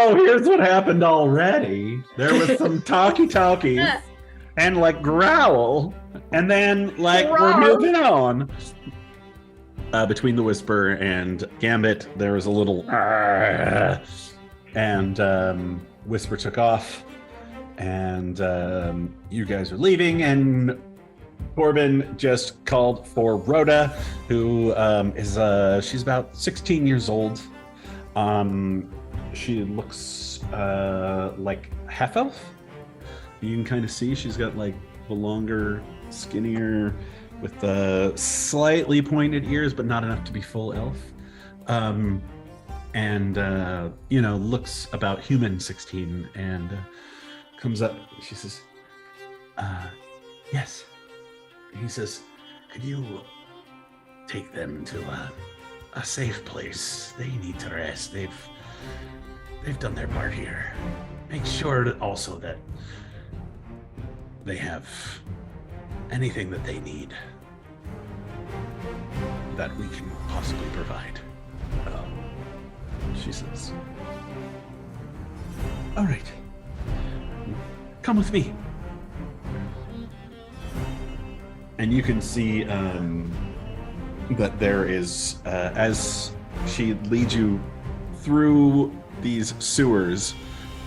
So here's what happened already. There was some talkies and like growl, and then like we're moving on. Between the Whisper and Gambit, there was a little and Whisper took off, and you guys are leaving, and Corbin just called for Rhoda, who is she's about 16 years old. She looks like half elf. You can kind of see she's got like the longer, skinnier, with the slightly pointed ears, but not enough to be full elf. And you know, looks about human 16, and comes up. She says, "Yes." He says, "Could you take them to a safe place? They need to rest. They've done their part here. Make sure also that they have anything that they need that we can possibly provide." She says, "All right, come with me." And you can see that there is, as she leads you through these sewers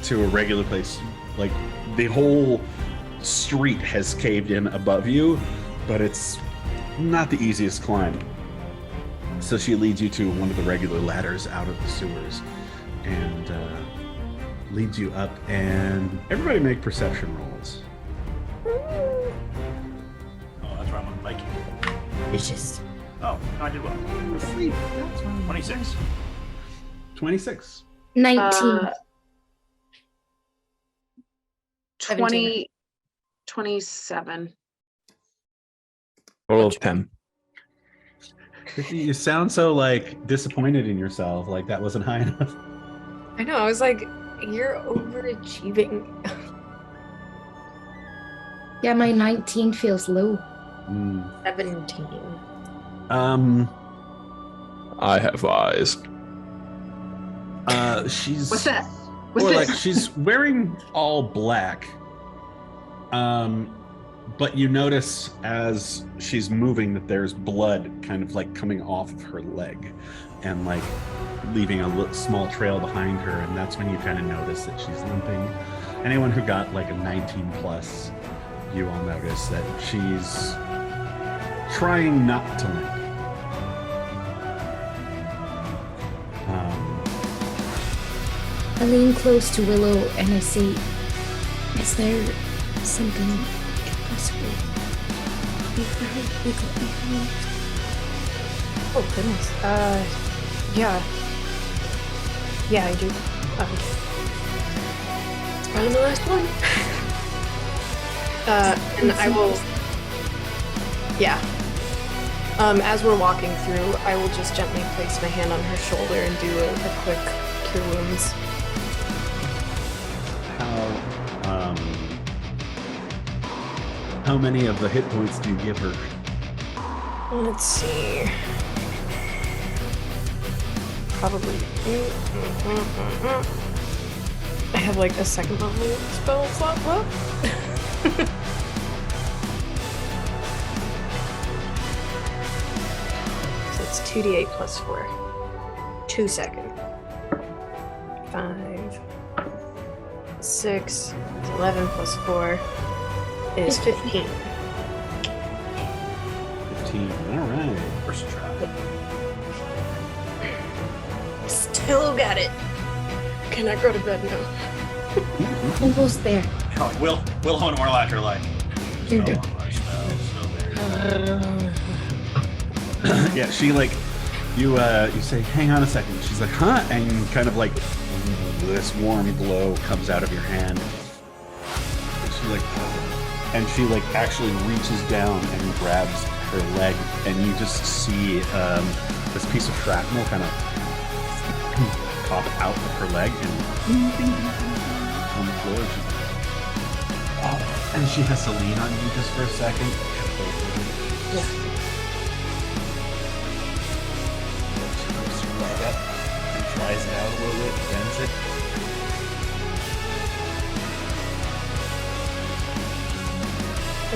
to a regular place, like the whole street has caved in above you, but it's not the easiest climb. So she leads you to one of the regular ladders out of the sewers and leads you up, and everybody make perception rolls. Oh, that's why I'm on Viking. It's just... Oh, no, I did well. 26. 26. 19. 20, 27. Total of 10. You sound so like disappointed in yourself, like that wasn't high enough. I know, I was like, you're overachieving. Yeah, my 19 feels low. 17. I have eyes. She's What's that? she's wearing all black. But you notice as she's moving that there's blood kind of like coming off of her leg and like leaving a small trail behind her, and that's when you kind of notice that she's limping. Anyone who got like a 19 plus, you all notice that she's trying not to limp. I lean close to Willow and I say, "Is there something possible we got behind?" Oh, goodness. Yeah. Yeah, I do. It's probably the last one. And I will... Yeah. As we're walking through, I will just gently place my hand on her shoulder and do a quick cure wounds. How many of the hit points do you give her? Let's see. Probably. I have like a second level spell slot left. So it's 2d8 plus 4. 2 seconds. 5, 6, 11 plus 4 is 15. 15. All right. First try. Still got it. Can I go to bed now? Almost there. Oh, Will and Orlac are like, You're "Spell good. on our spell, still there." Yeah, she like you say, "Hang on a second." She's like, "Huh?" And kind of like this warm glow comes out of your hand. And she actually reaches down and grabs her leg, and you just see this piece of shrapnel kind of pop out of her leg and on the floor. And she has to lean on you just for a second. Yeah. She lifts her leg up and tries it out a little bit, bends it,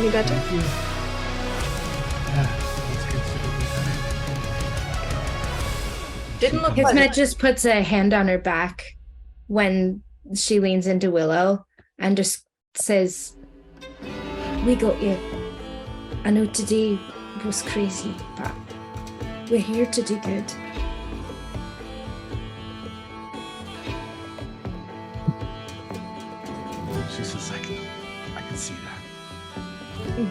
Any better? Thank you. Yeah, it's considerably better. Didn't look Kismet pleasant. just puts a hand on her back when she leans into Willow and just says, "We got you. I know today was crazy, but we're here to do good." She says, I can see that. I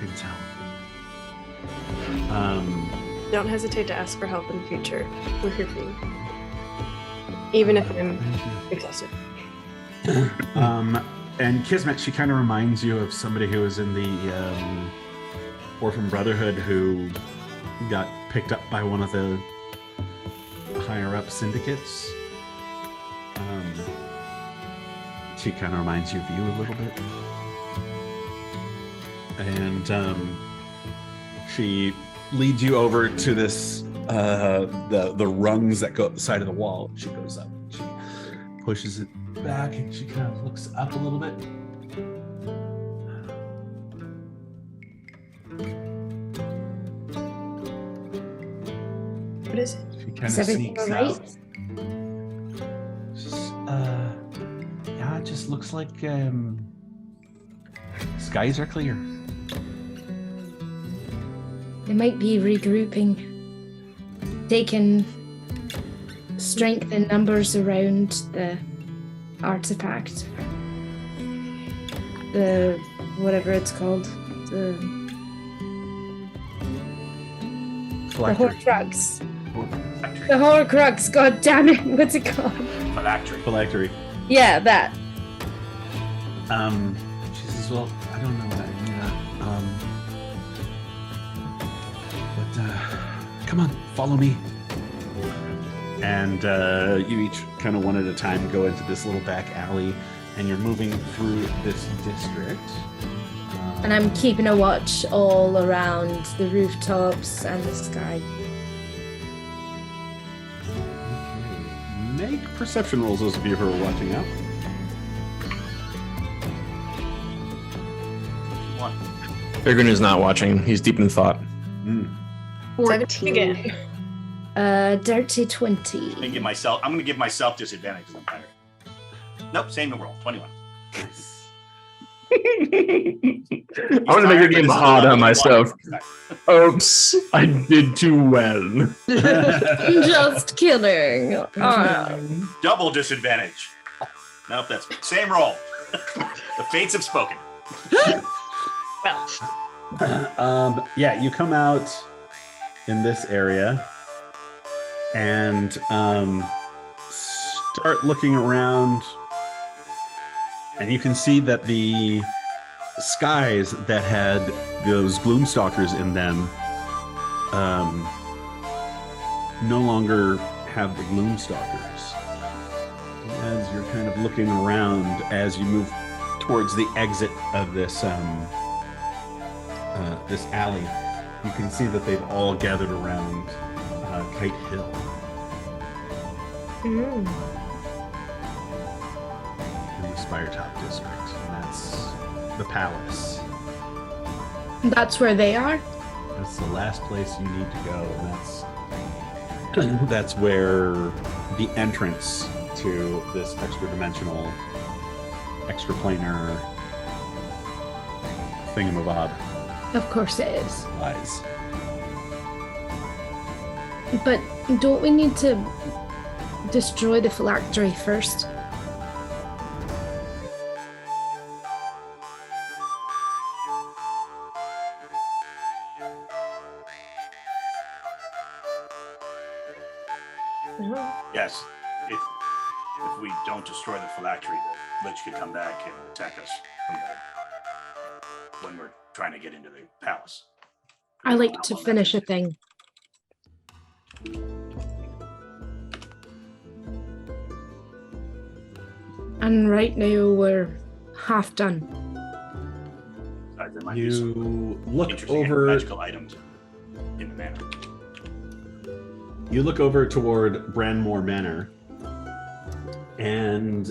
can tell. Don't hesitate to ask for help in the future. We're here for you. Even if I'm exhausted. And Kismet, she kind of reminds you of somebody who was in the Orphan Brotherhood who got picked up by one of the higher up syndicates. She kind of reminds you of you a little bit. And she leads you over to this the rungs that go up the side of the wall. She goes up. She pushes it back and she kind of looks up a little bit. What is it? She kind Is of everything sneaks all right? out. Just, yeah, it just looks like skies are clear. They might be regrouping, taking strength in numbers around the artifact. The whatever it's called. The Horcrux. The Horcrux, god damn it, what's it called? Phylactery. Yeah, that. She says, well, I don't know that. But come on, follow me. And you each kind of one at a time go into this little back alley, and you're moving through this district. And I'm keeping a watch all around the rooftops and the sky. Okay. Make perception rolls, those of you who are watching out. Figuring is not watching. He's deep in thought. 17 again. Dirty 20. I'm gonna give myself disadvantage because I'm tired. Nope, same roll. 21. I'm gonna make the game hard on myself. Oops, I did too well. Just kidding. Double disadvantage. Nope, that's same roll. The fates have spoken. Yeah, you come out in this area and start looking around, and you can see that the skies that had those gloomstalkers in them no longer have the gloomstalkers. As you're kind of looking around as you move towards the exit of this this alley, you can see that they've all gathered around Kite Hill. In the Spiretop district, and that's the palace. That's where they are? That's the last place you need to go, and that's where the entrance to this extra-dimensional, extraplanar thingamabob Of course it is. lies. But don't we need to destroy the phylactery first? Yes. If we don't destroy the phylactery, the Lich could come back and attack us when we're trying to get into the palace. I like to finish a thing. And right now we're half done. There might be some You look interesting over. magical items in the manor. You look over toward Branmore Manor, and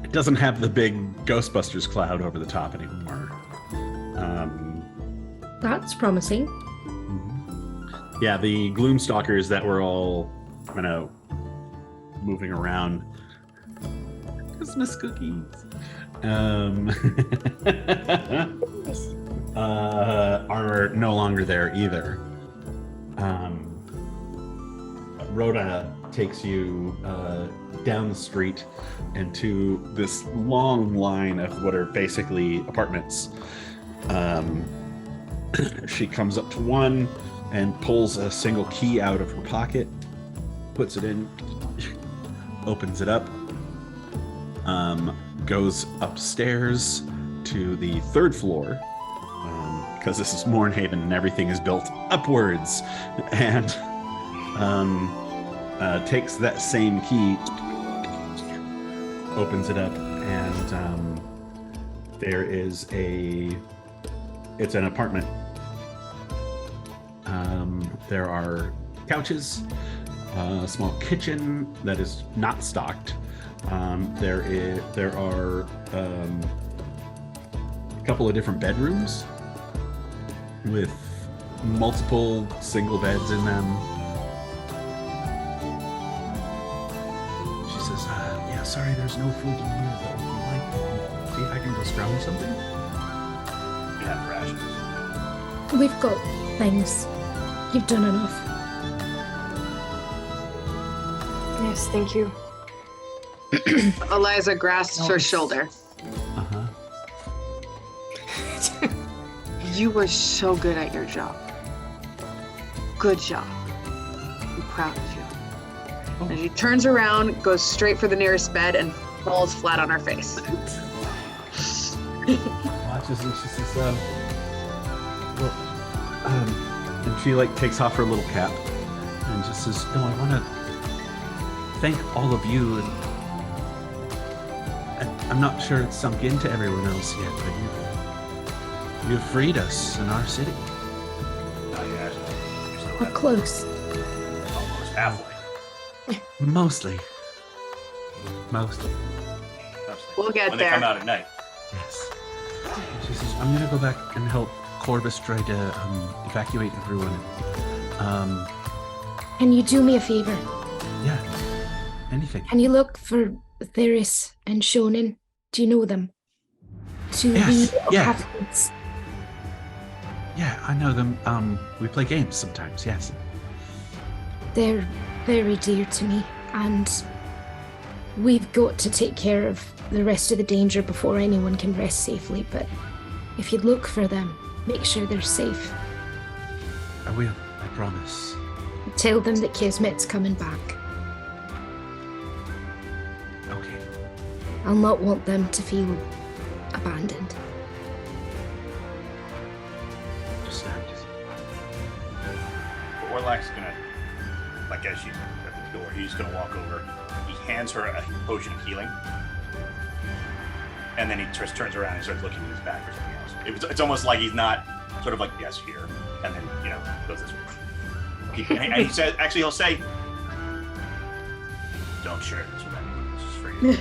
It doesn't have the big Ghostbusters cloud over the top anymore. That's promising. Yeah, the Gloomstalkers that were all, moving around. Christmas cookies. Are no longer there either. Rhoda takes you down the street and to this long line of what are basically apartments. She comes up to one and pulls a single key out of her pocket, puts it in, opens it up, goes upstairs to the third floor, because this is Mornhaven and everything is built upwards, and takes that same key, opens it up, and there is it's an apartment. There are couches, a small kitchen that is not stocked. There are a couple of different bedrooms with multiple single beds in them. She says, yeah, sorry, there's no food in here, but if you'd like, see if I can go scrounge something. We have rations. We've got things. You've done enough. Yes, thank you. Eliza grasps her shoulder. Uh-huh. You were so good at your job. Good job. I'm proud of you. And she turns around, goes straight for the nearest bed, and falls flat on her face. Watches and she says, and she takes off her little cap and just says, no, I want to thank all of you, and I'm not sure it's sunk into everyone else yet, but you've freed us in our city. Not yet. You're still We're close. almost halfway. Mostly. We'll get when there. they come out at night. Yes. And she says, I'm going to go back and help Corvus try to evacuate everyone. Can you do me a favor? Yeah. Anything. Can you look for Theris and Shonen? Do you know them? To Yes, be yeah. captains. Yeah, I know them. We play games sometimes, yes. They're very dear to me, and we've got to take care of the rest of the danger before anyone can rest safely. But if you look for them, make sure they're safe. I will, I promise. Tell them that Kismet's coming back. Okay. I'll not want them to feel abandoned. Just Orlak's gonna, as she's at the door, he's gonna walk over. He hands her a potion of healing, and then he just turns around and starts looking at his back for something else. It's almost like he's not sort of yes, here, and then goes this way. And he says, actually, he'll say, "Don't share this with anyone. This is for you."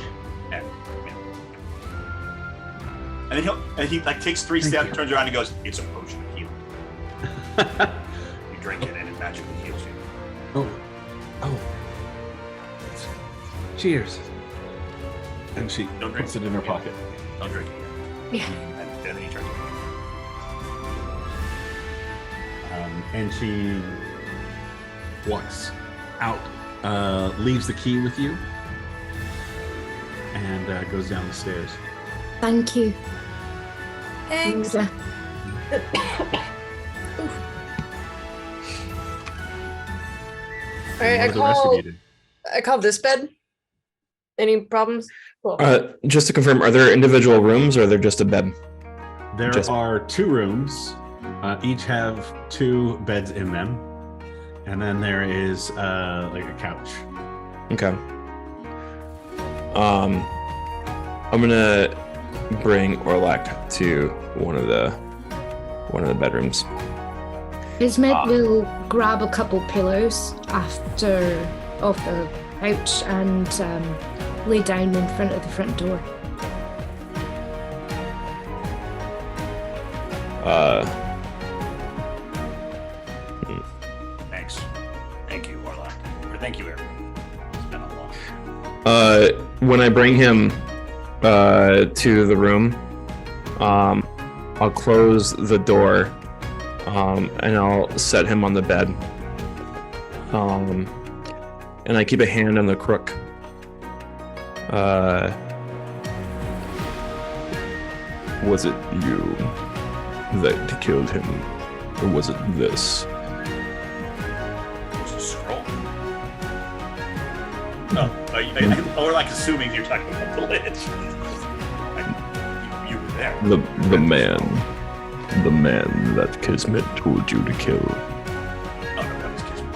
And then he takes 3 Thank steps, you. turns around, and goes, "It's a potion of healing. You drink it, and it magically heals you." Oh. Cheers. And she Don't drink puts it in her pocket. Don't drink it yet. Yeah. And then he turns around. And she walks out, leaves the key with you, and goes down the stairs. Thank you. Thanks. Rhoda. All right, What do the rest of you do? I called this bed. Any problems? Cool. Just to confirm, are there individual rooms or are there just a bed? There Just- are 2 rooms. Each have 2 beds in them, and then there is a couch. Okay. I'm gonna bring Orlak to one of the bedrooms. Kismet will grab a couple pillows off the couch and lay down in front of the front door. Thanks. Thank you, Warlock. Or thank you, everyone. It's been a long. When I bring him to the room, I'll close the door, and I'll set him on the bed. And I keep a hand on the crook. Was it you that killed him, or was it this? There's a scroll. Oh, or like assuming you're talking about the lich. You were there. The man that Kismet told you to kill. Oh, no, that was Kismet.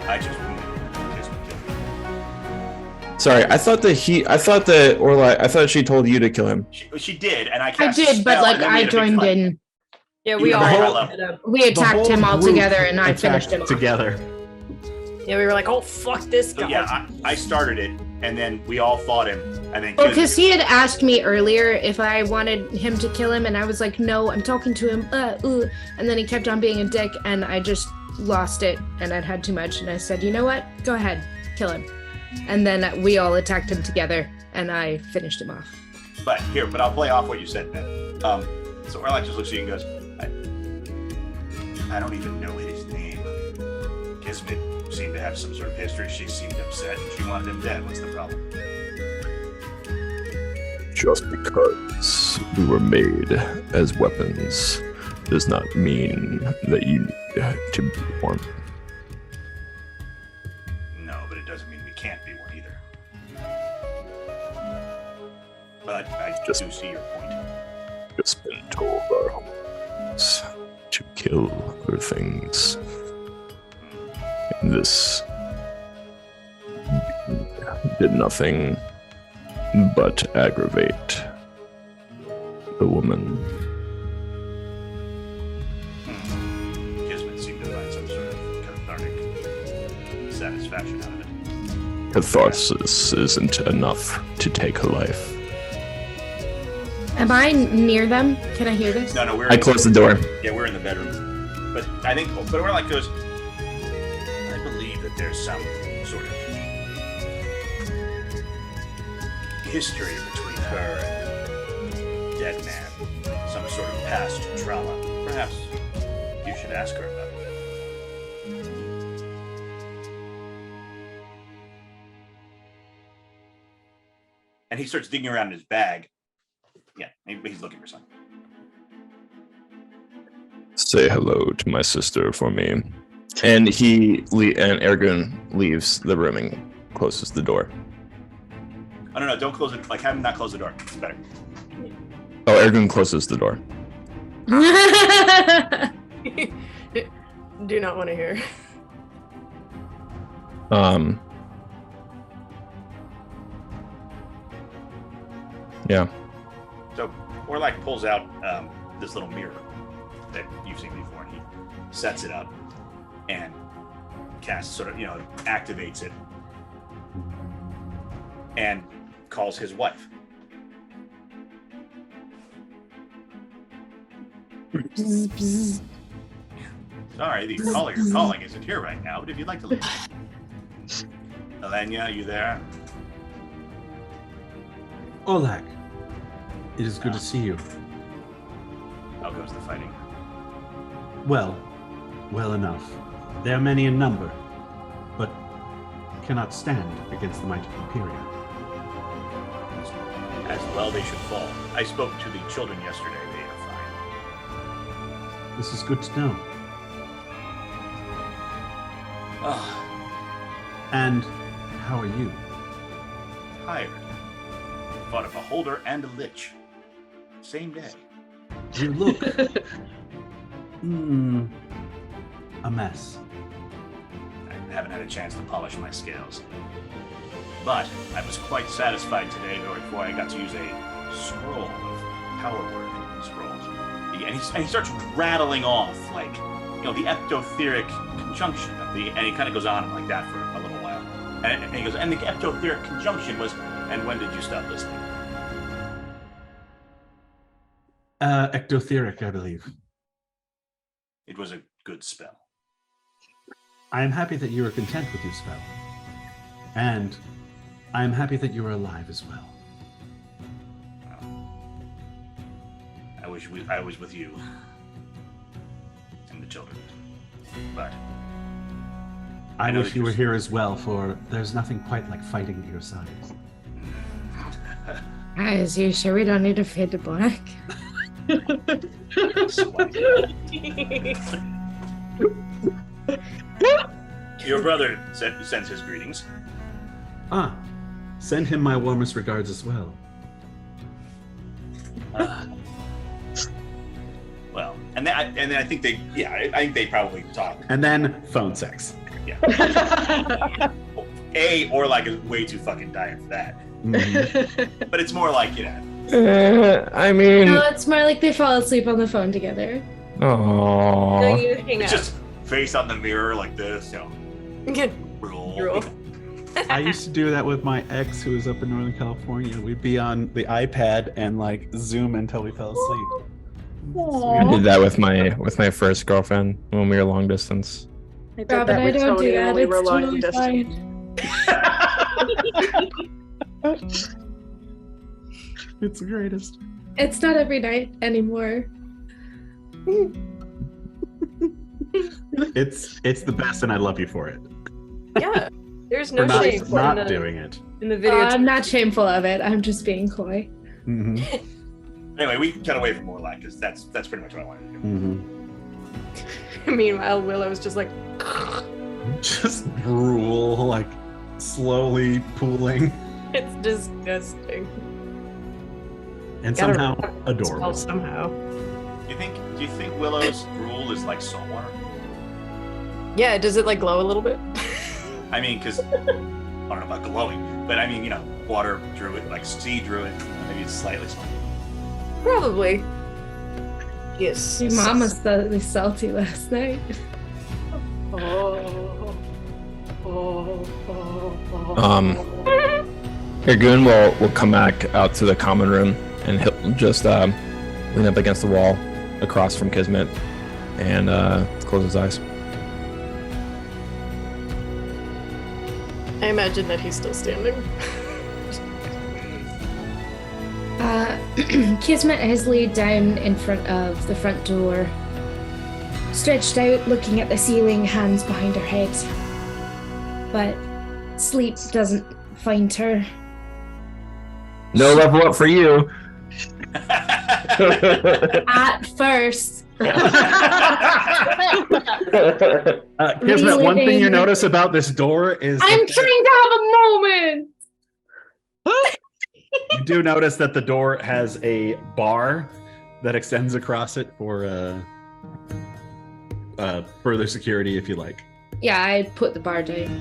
I just wounded Kismet. Sorry, I thought she told you to kill him. She did, and I I cast a did, but spell, like and then we I had a big joined fight. in. Yeah, we You all were hit up. We attacked him all together, and I finished him off. together. Yeah, we were like, oh fuck this So guy. yeah, I started it, and then we all fought him, and then Oh, because he had asked me earlier if I wanted him to kill him, and I was like, no, I'm talking to him. And then he kept on being a dick, and I just lost it, and I'd had too much, and I said, you know what? Go ahead, kill him. And then we all attacked him together, and I finished him off. But I'll play off what you said, Ben. So Orlok just looks at you and goes, I don't even know his name. Kismet seemed to have some sort of history. She seemed upset. She wanted him dead. What's the problem? Just because we were made as weapons does not mean that you need to be one. No, but it doesn't mean we can't be one either. But I do see your point. Just been told our homes to kill other things. And this did nothing but aggravate the woman. Kismet seemed to find some sort of cathartic satisfaction out of it. Catharsis isn't enough to take a life. Am I near them? Can I hear this? No, we're. I closed the door. Yeah, we're in the bedroom. But I think, but Orlok goes, I believe that there's some sort of history between her and the dead man. Some sort of past trauma. Perhaps you should ask her about it. And he starts digging around in his bag. Yeah, he's looking for something. Say hello to my sister for me. And Ergun leaves the room and closes the door. Oh, no, don't close it. Like, have him not close the door. It's better. Oh, Ergun closes the door. Do not want to hear. Yeah. So Orlok pulls out this little mirror that you've seen before, and he sets it up and casts activates it and calls his wife. Bzz, bzz. Sorry, the caller you're calling isn't here right now, but if you'd like to leave. Elenia, you there? Olak, it is good to see you. How goes the fighting? Well enough. They are many in number, but cannot stand against the might of Imperia. As well they should fall. I spoke to the children yesterday. They are fine. This is good to know. Oh, And how are you? tired. Fought a beholder and a lich. Same day. You look a mess. I haven't had a chance to polish my scales. But I was quite satisfied today before I got to use a scroll of power word scrolls. And he starts rattling off, like, the ectotheric conjunction of and he kind of goes on like that for a little while. And he goes, and the ectothermic conjunction was, and when did you stop listening? Ectotheric, I believe. It was a good spell. I am happy that you are content with your spell. And I am happy that you are alive as well. I wish I was with you and the children, but I know wish that you were you're- here as well, for there's nothing quite like fighting at your side. Guys, you sure we don't need to fade to black? Your brother sends his greetings. Ah, send him my warmest regards as well. Well, and then I think they, I think they probably talk. And then phone sex. Yeah. Or like is way too fucking dire for that. Mhm. But it's more like, I mean, No, it's more like they fall asleep on the phone together. No, oh, you hang it's out. just face on the mirror like this, roll. Roll. I used to do that with my ex who was up in Northern California. We'd be on the iPad and like Zoom until we fell asleep. I did that with my first girlfriend when we were long distance. I did Robin, that I with don't Tony do when that. we were It's long totally distance. fine. It's the greatest. It's not every night anymore. It's the best, and I love you for it. Yeah. There's no For not, shame not doing it. in the video. I'm not shameful of it. I'm just being coy. hmm Anyway, we cut away from Morlock because that's pretty much what I wanted to do. hmm Meanwhile, Willow's just like, Just drool, like slowly pooling, it's disgusting. and Gotta somehow spell adorable. somehow. Do you think Willow's drool is like salt water? Yeah, does it like glow a little bit? I mean, because I don't know about glowing, but I mean, water drew it, like sea drew it. Maybe it's slightly salty. Probably. Yes. Your mom was slightly salty last night. Oh. Ergun will come back out to the common room and he'll just lean up against the wall across from Kismet and close his eyes. I imagine that he's still standing. Kismet has laid down in front of the front door, stretched out, looking at the ceiling, hands behind her head. But sleep doesn't find her. No level up for you. At first, Kismet, one thing you Reliving- notice about this door is I'm that trying to have a moment. you do notice that the door has a bar that extends across it for further security, if you like. Yeah, I put the bar down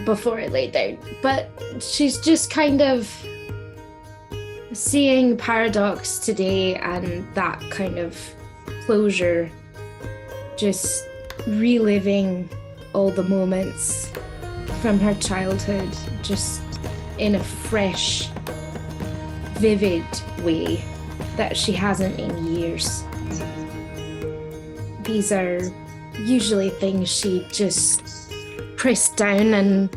before I laid down. But she's just kind of seeing Paradox today and that kind of closure, just reliving all the moments from her childhood, just in a fresh, vivid way that she hasn't in years. These are usually things she just pressed down and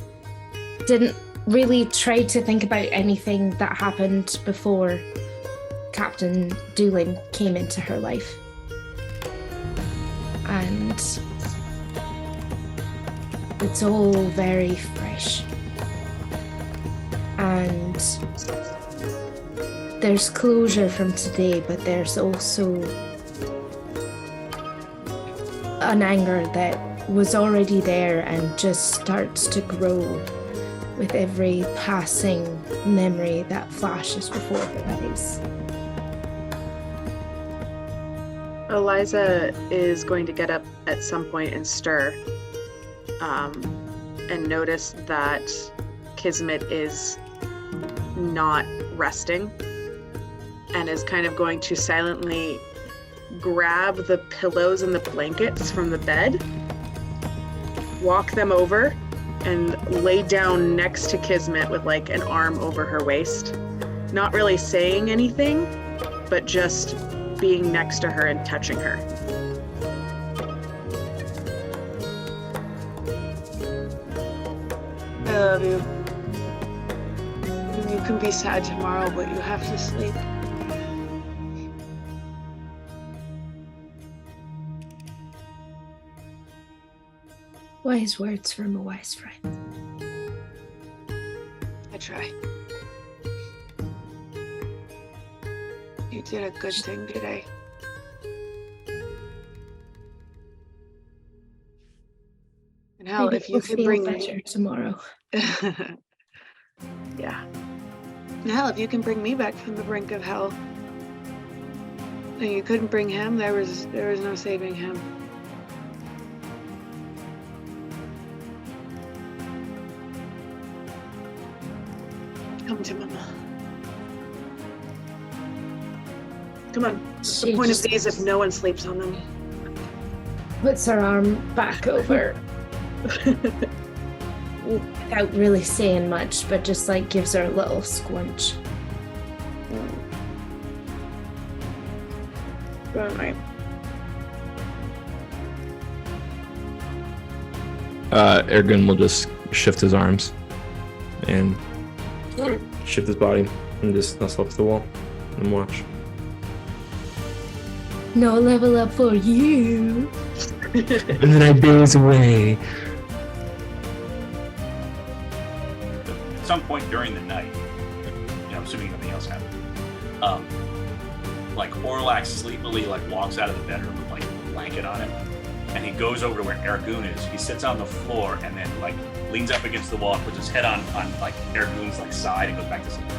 didn't really try to think about anything that happened before Captain Doolin came into her life. And it's all very fresh. And there's closure from today, but there's also an anger that was already there and just starts to grow with every passing memory that flashes before her eyes. Eliza is going to get up at some point and stir, and notice that Kismet is not resting, and is kind of going to silently grab the pillows and the blankets from the bed, walk them over, and lay down next to Kismet with like an arm over her waist. Not really saying anything, but just being next to her and touching her. I love you. You can be sad tomorrow, but you have to sleep. Wise words from a wise friend. I try. You did a good thing today. And hell, Maybe if you we'll could feel bring better tomorrow. Yeah. And hell, if you can bring me back from the brink of hell, and you couldn't bring him, there was no saving him. Come to Mama. Come on. What's the She point of just these if no one sleeps on them? puts her arm back over without really saying much, but just like gives her a little squinch. Good night. Ergun will just shift his arms and shift his body and just nestle up to the wall and watch. No level up for you. And then I daze away. At some point during the night, assuming nothing else happened, like Orlax sleepily like walks out of the bedroom with like a blanket on him, and he goes over to where Ergun is. He sits on the floor and then like leans up against the wall, puts his head on like Ergun's like side, and goes back to sleep.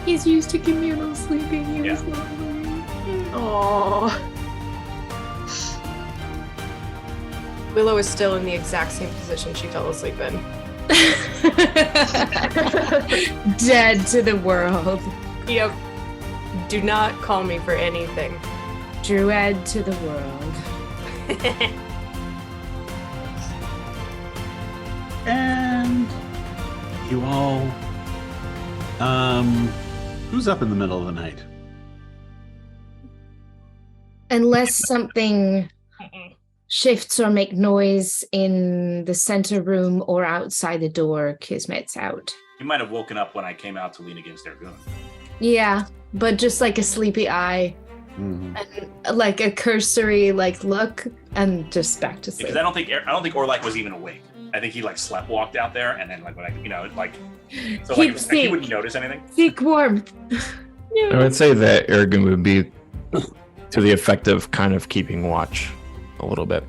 He's used to communal sleeping. He Yeah. was lonely. Aww. Willow is still in the exact same position she fell asleep in. Dead to the world. Yep. Do not call me for anything. Druid to the world. And you all, who's up in the middle of the night? Unless something shifts or make noise in the center room or outside the door, Kismet's out. You might have woken up when I came out to lean against Ergun. Yeah, but just like a sleepy eye Mhm. and like a cursory like look and just back to sleep. Because I don't think Orlac was even awake. I think he like sleptwalked out there, and then like when I so like, he wouldn't notice anything. Seek warmth. I would say that Ergun would be to the effect of kind of keeping watch a little bit.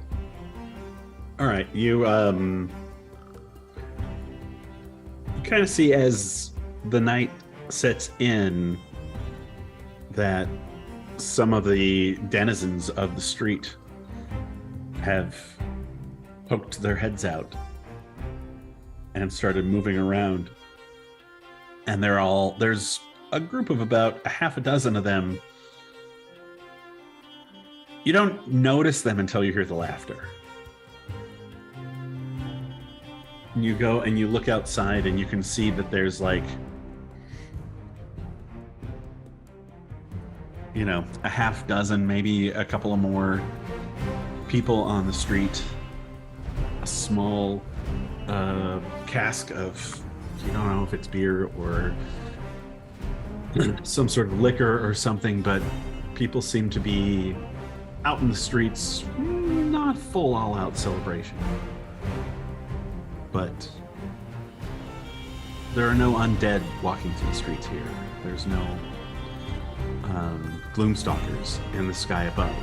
All right, you kind of see as the night sets in that some of the denizens of the street have poked their heads out and started moving around, and there's a group of about a half a dozen of them. You don't notice them until you hear the laughter. You go and you look outside and you can see that there's like, a half dozen, maybe a couple of more people on the street. A small cask of, you don't know if it's beer or some sort of liquor or something, but people seem to be out in the streets, not full all-out celebration. But there are no undead walking through the streets here. There's no gloomstalkers in the sky above.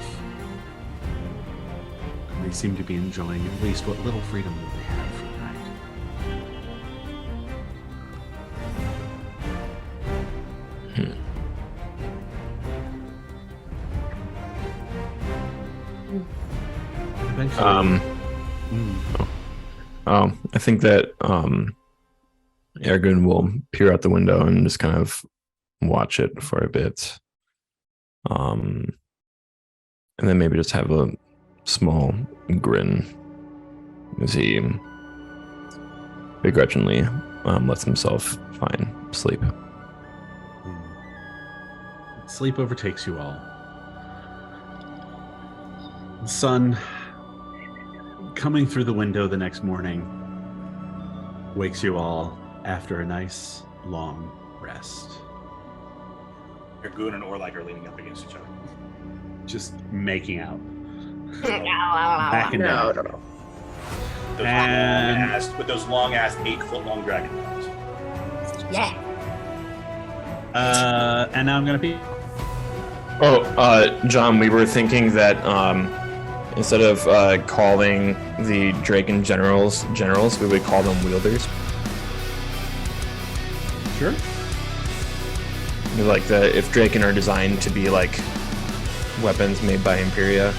They seem to be enjoying at least what little freedom that they have for the night. Eventually, I think that Ergun will peer out the window and just kind of watch it for a bit. And then maybe just have a small grin as he begrudgingly lets himself find sleep. Sleep overtakes you all. The sun, coming through the window the next morning, wakes you all after a nice, long rest. Ergun and Orlike are leaning up against each other. Just making out. Back and down. With those long ass 8-foot-long dragon claws. Yeah. And now I'm gonna be. John, we were thinking that instead of calling the Draken generals, we would call them wielders. Sure. Like if Draken are designed to be like weapons made by Imperia,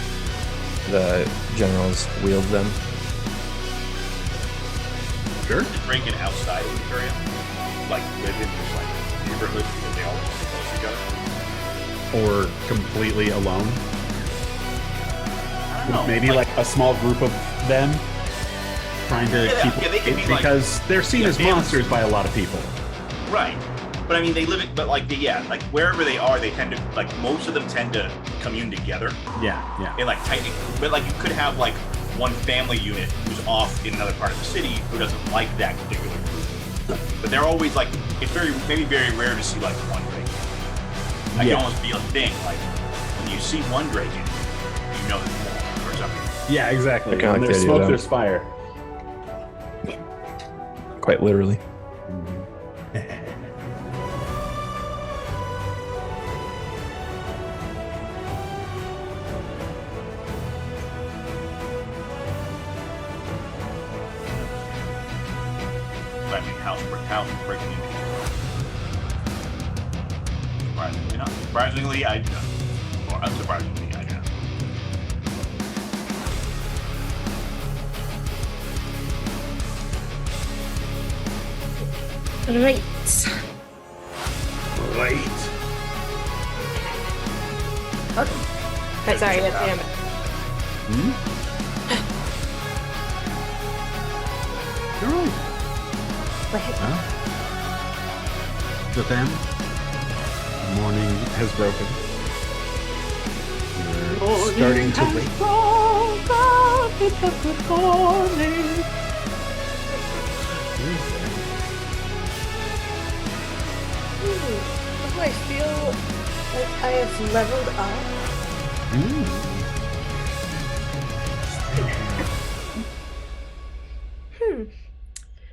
the generals wield them. Sure. Is Draken outside of Imperium? Like live in just like neighborhoods because they all live close to each other? Or completely alone. I don't know. Maybe like a small group of them trying to keep they can be because they're seen as monsters by a lot of people. Right. But I mean, they live it, but like, like wherever they are, they tend to, like, most of them tend to commune together. Yeah. In like tight, but like you could have like one family unit who's off in another part of the city who doesn't like that particular group. But they're always like, it's very rare to see like one Draken. That can almost be a thing. Like when you see one Draken, you know there's more or something. Yeah, exactly. I kinda When like there's the idea smoke, of there's fire. Quite literally. I mean, house breaking into. Surprisingly not. Surprisingly, I know. Or unsurprisingly, I know. Right. Right. Sorry, damn it. You're right. But then, morning has broken. We're starting to wake. Oh, I feel like I have leveled up.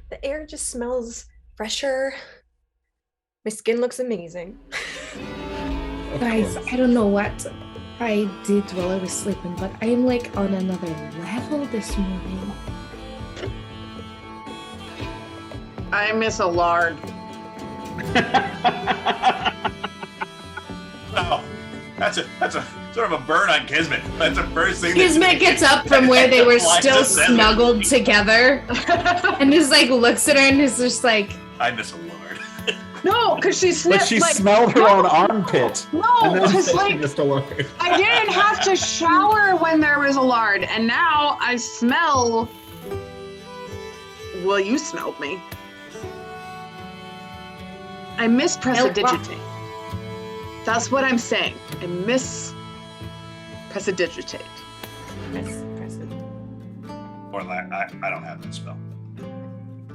The air just smells fresher. My skin looks amazing. Guys, I don't know what I did while I was sleeping, but I'm like on another level this morning. I miss a lard. Oh, that's a sort of a burn on Kismet. That's the first thing. Kismet gets up from where they were Liza still says it. snuggled together and just like looks at her and is just like, I miss a lord. No, because she sniffed. But she like, smelled her own armpit. No, And then because she like missed a lard. I didn't have to shower when there was a lard, and now I smell. Well, you smelled me. I miss prestidigitate. That's what I'm saying. I miss prestidigitate. Or like, I don't have that spell.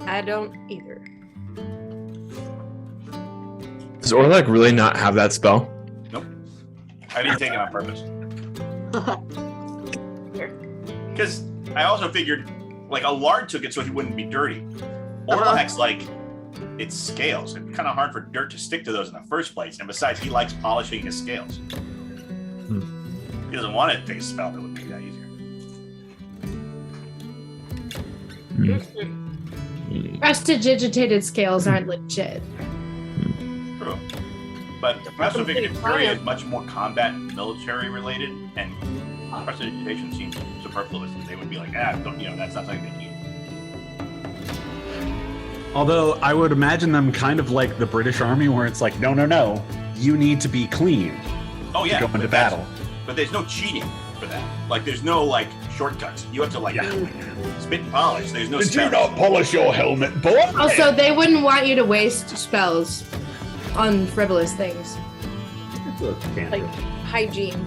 I don't either. Does Orlak really not have that spell? Nope. I didn't take it on purpose. Because I also figured, like, a lard took it so he wouldn't be dirty. Orlak's like, it's scales. It's kind of hard for dirt to stick to those in the first place. And besides, he likes polishing his scales. He doesn't want to take a spell that would make that easier. prestidigitated scales aren't legit. True. But I also figured Imperia is much more combat military related, and prestidigitation seems superfluous, and they would be like, that's not something they need. Although I would imagine them kind of like the British Army, where it's like, no, you need to be clean Oh yeah, to go into battle. But there's no cheating. for that. Like, there's no like shortcuts. You have to like spit and polish. There's no. Did you spells. not polish your helmet, boy? Also, they wouldn't want you to waste spells on frivolous things. Like hygiene.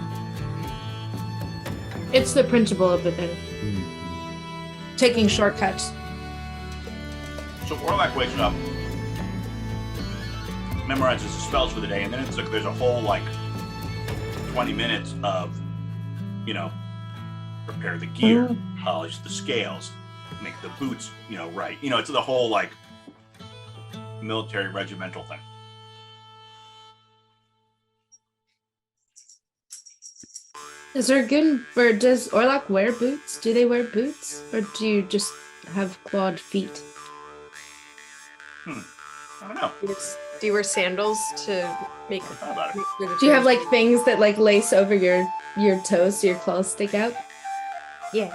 It's the principle of the thing. Taking shortcuts. So Orlac wakes up, memorizes the spells for the day, and then it's like there's a whole like 20 minutes of, prepare the gear, polish the scales, make the boots, right. It's the whole like military regimental thing. Does Orlac wear boots? Do they wear boots? Or do you just have clawed feet? I don't know. Do you wear sandals to make? How about it? Do you have like things that like lace over your toes so your claws stick out? Yeah.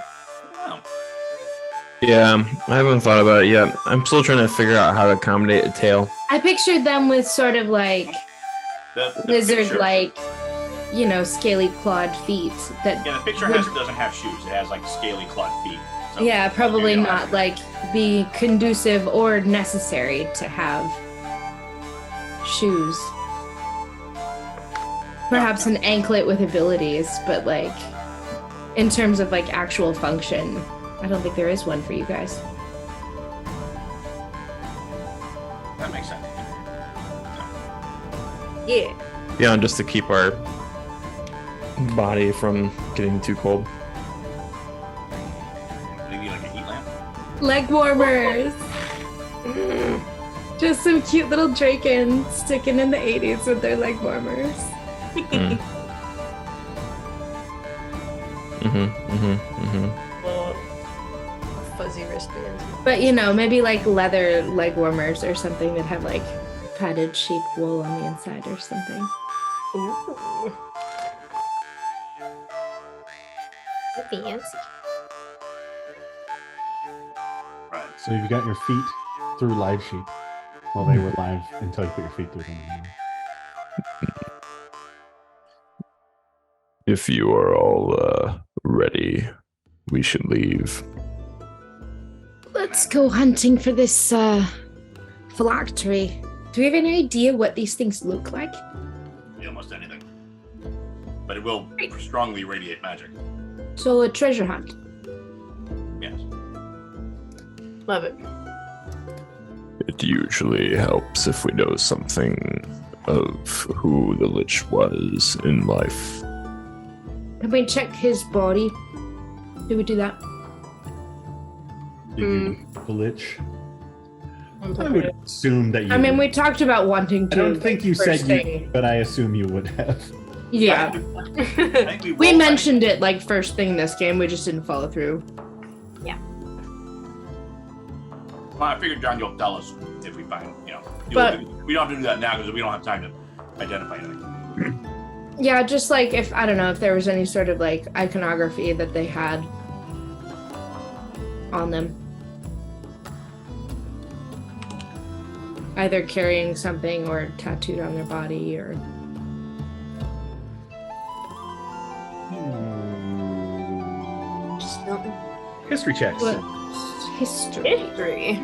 Oh. Yeah, I haven't thought about it yet. I'm still trying to figure out how to accommodate a tail. I pictured them with sort of like The lizard picture- like, scaly clawed feet that Yeah, the picture doesn't have shoes. It has like scaly clawed feet. So yeah, probably maybe not like be conducive or necessary to have shoes. Perhaps an anklet with abilities, but like in terms of like actual function, I don't think there is one for you guys. That makes sense. Yeah. Yeah, just to keep our body from getting too cold. Maybe like a heat lamp. Leg warmers. Just some cute little Drakens sticking in the 80s with their leg warmers. Little fuzzy wristbands. But maybe like leather leg warmers or something that have like padded sheep wool on the inside or something. Ooh. Fancy. Right. So you've got your feet through live sheep. Well, they were live until you put your feet through them. If you are all ready, we should leave. Let's go hunting for this phylactery. Do we have any idea what these things look like? Yeah, almost anything. But it will strongly radiate magic. So a treasure hunt. Yes. Love it. It usually helps if we know something of who the Lich was in life. Can we check his body? Do we do that? Did you the lich? I would assume that you. I mean, we talked about wanting I to. don't think you first said thing. you, but I assume you would have. Yeah. I think We rolled mentioned it like first thing this game, we just didn't follow through. Well, I figured, John, you'll tell us if we find, But- we don't have to do that now because we don't have time to identify anything. Yeah, just like if I don't know if there was any sort of like iconography that they had on them. Either carrying something or tattooed on their body or History checks. what history. History.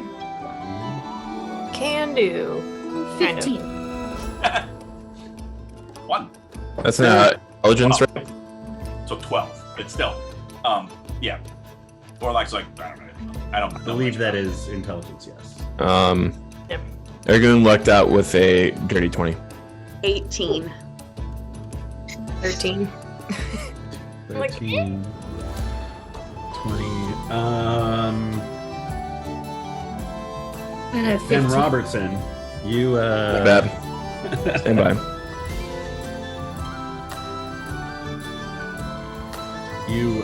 Can do. Kind of. 15. One. That's an intelligence, right? So 12. But still. Yeah. Orlac's like, I don't know. I don't I believe that is intelligence, yes. Yep. Ergun lucked out with a dirty 20. 18. 13. Like, 13, 20. And a 15. Ben Robertson, you Bad. Stand by. You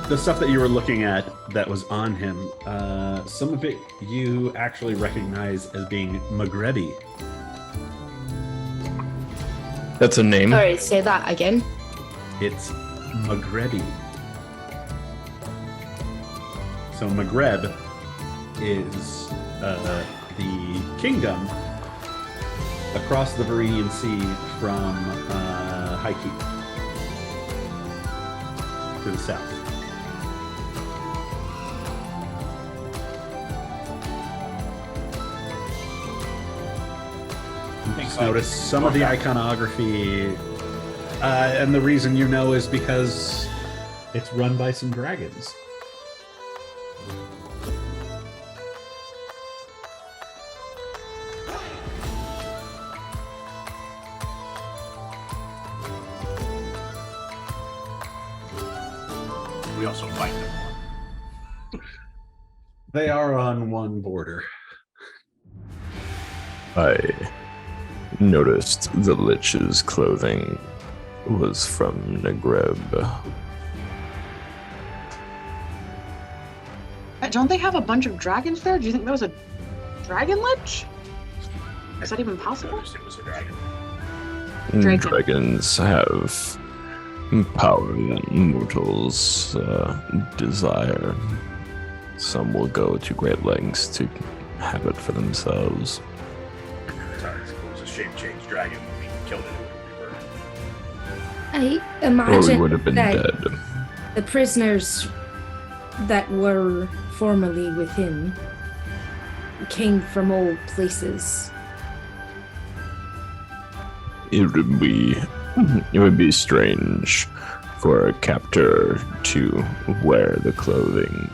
the stuff that you were looking at that was on him, some of it you actually recognize as being Maghrebi. That's a name. Sorry, say that again. It's Maghrebi. So Maghreb is the kingdom across the Viridian Sea from High Keep to the south. Thanks, Notice some of the iconography, and the reason you know is because It's run by some dragons. We also fight them. they are on one border. I noticed the Lich's clothing was from Negreb. Don't they have a bunch of dragons there? Do you think that was a dragon lich? Is that even possible? Noticed it was a dragon. Dragon. Dragons have power that mortals desire. Some will go to great lengths to have it for themselves. Sorry, it was a shape-changed dragon. When we killed it, it reverted. I Or we imagine would have been that dead. the prisoners that were formerly within came from all places. It would be strange for a captor to wear the clothing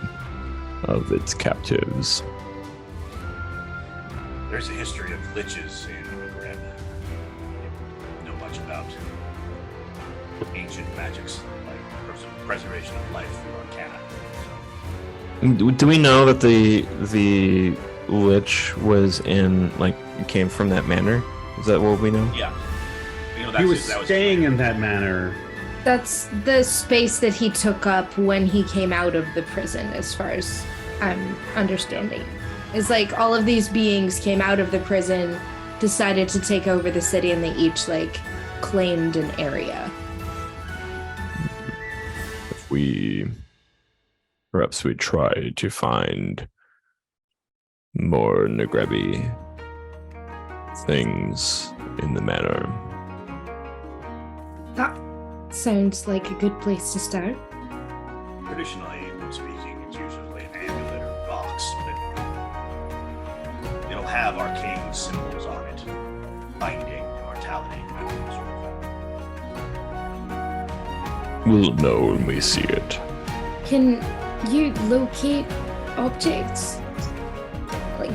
of its captives. There's a history of liches in Negreb. Know much about ancient magics, like preservation of life through arcana. Do we know that the lich was came from that manor? Is that what we know? Yeah. You know, He was that staying in that manor. That's the space that he took up when he came out of the prison, as far as I'm understanding. It's like all of these beings came out of the prison, decided to take over the city, and they each claimed an area. Perhaps we try to find more Negrebi things in the manor. That sounds like a good place to start. Traditionally speaking, it's usually an amulet or box, but it'll have arcane symbols on it, binding, immortality, that sort of thing. We'll know when we see it. Can you locate objects?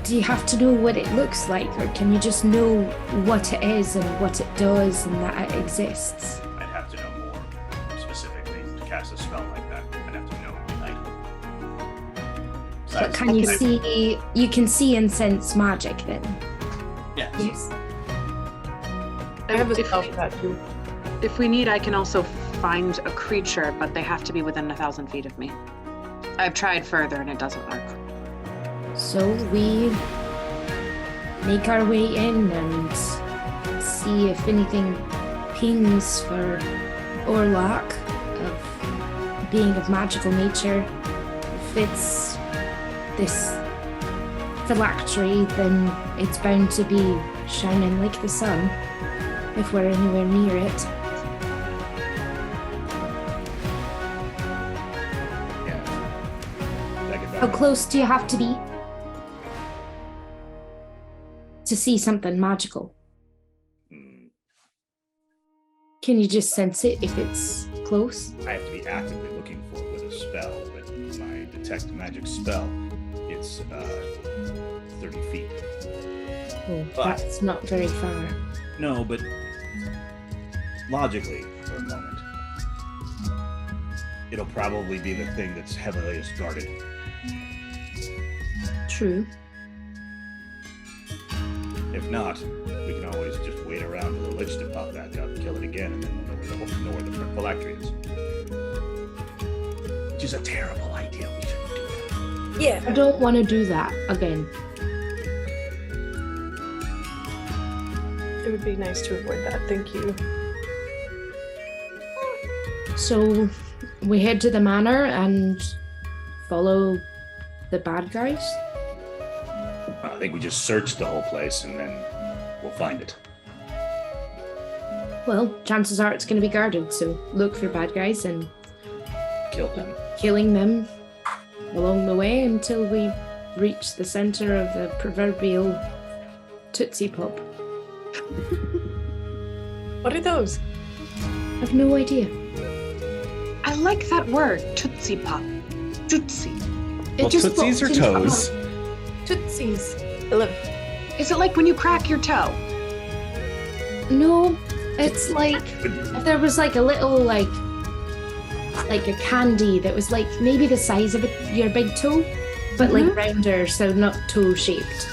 Do you have to know what it looks like, or can you just know what it is and what it does and that it exists? I'd have to know more specifically to cast a spell like that. I'd have to know the item. But can you see? You can see and sense magic then. Yes. Yes. I have a If spell we- for that too. If we need, I can also find a creature, but they have to be within 1,000 feet of me. I've tried further and it doesn't work. So we make our way in and see if anything pings for Orlok of being of magical nature. If it's this phylactery, then it's bound to be shining like the sun if we're anywhere near it. How close do you have to be to see something magical? Can you just sense it if it's close? I have to be actively looking for it with a spell, but my detect magic spell, it's 30 feet. Oh, But- that's not very far. No, but logically, for a moment, it'll probably be the thing that's heaviliest guarded. True. If not, we can always just wait around for the lich to pop back up, kill it again, and then we'll know where the phylactery is. Which is a terrible idea. We shouldn't do that. Yeah. I don't want to do that again. It would be nice to avoid that. Thank you. So we head to the manor and follow the bad guys. I think we just search the whole place and then we'll find it. Well, chances are it's going to be guarded, so look for bad guys and Kill them. killing them along the way until we reach the center of the proverbial Tootsie Pop. What are those? I've no idea. I like that word, Tootsie Pop. Tootsie. Well, tootsies or toes? Tootsies. I love it. Is it like when you crack your toe? No, it's like if there was like a little like a candy that was like maybe the size of your big toe, but like rounder, so not toe shaped.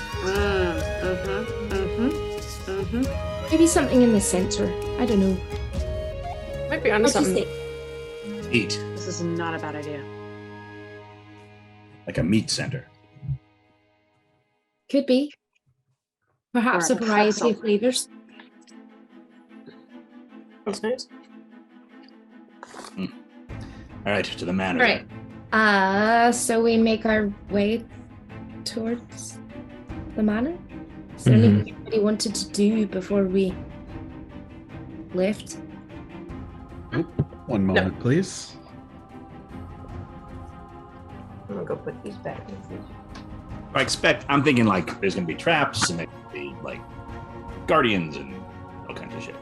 Maybe something in the center. I don't know. Might be onto What do you something. think? Eat. This is not a bad idea. Like a meat center. Could be. Perhaps Or a a variety pretzel. of flavors. That's nice. All right, to the manor. Right. So we make our way towards the manor. Is there anything anybody wanted to do before we left? One moment, please. I'm gonna go put these back in the fridge. I'm thinking like there's gonna be traps and there could be like guardians and all kinds of shit.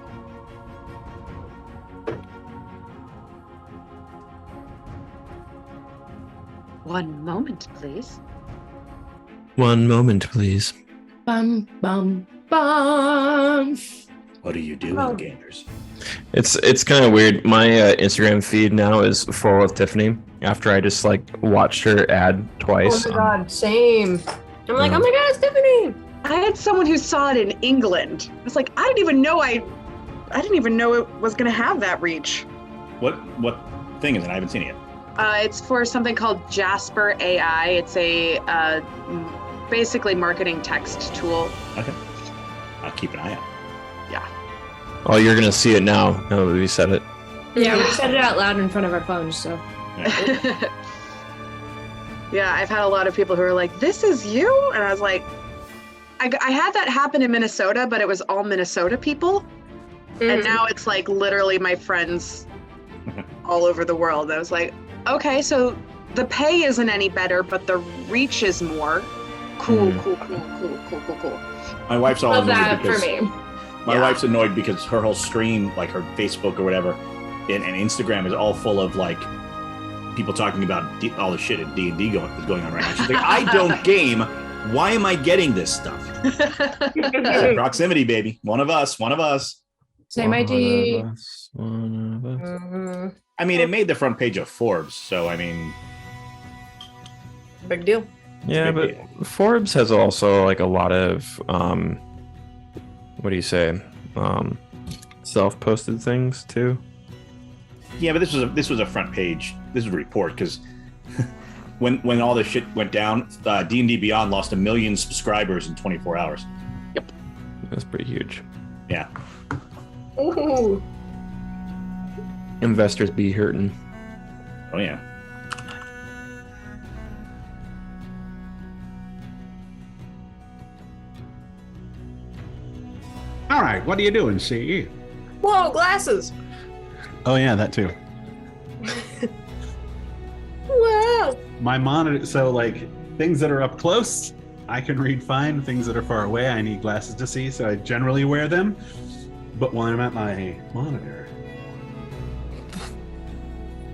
One moment, please. One moment, please. Bum bum bum. What are you doing, Oh. gamers? It's kind of weird. My Instagram feed now is full of Tiffany after I just like watched her ad twice. Oh my god, same. I'm like, oh my god, it's Tiffany. I had someone who saw it in England. I was like, I didn't even know it was gonna have that reach. What thing is it? I haven't seen it yet. It's for something called Jasper AI. It's a basically marketing text tool. Okay. I'll keep an eye out. Oh, you're gonna see it now. Now that we said it. Yeah, we said it out loud in front of our phones, so. Yeah, I've had a lot of people who are like, "This is you," and I was like, I had that happen in Minnesota, but it was all Minnesota people, and now it's like literally my friends all over the world. I was like, okay, so the pay isn't any better, but the reach is more. Cool. My wife's all Love annoyed that for because me. my wife's annoyed because her whole screen, like her Facebook or whatever, and Instagram is all full of like people talking about all the shit at D&D is going on right now. She's like, I don't game. Why am I getting this stuff? Proximity, baby. One of us. Same idea. One of us. I mean, it made the front page of Forbes, so I mean, Big deal. Yeah, big but Forbes has also like a lot of what do you say? Self-posted things too. yeah, but this was a front page. This was a report because when all this shit went down, D&D Beyond lost 1 million subscribers in 24 hours. That's pretty huge. Yeah. Ooh. Investors be hurting. Oh yeah. All right, what are you doing, CE? Whoa, glasses. Oh yeah, that too. Wow. My monitor, so like things that are up close, I can read fine. Things that are far away, I need glasses to see, so I generally wear them. But when I'm at my monitor,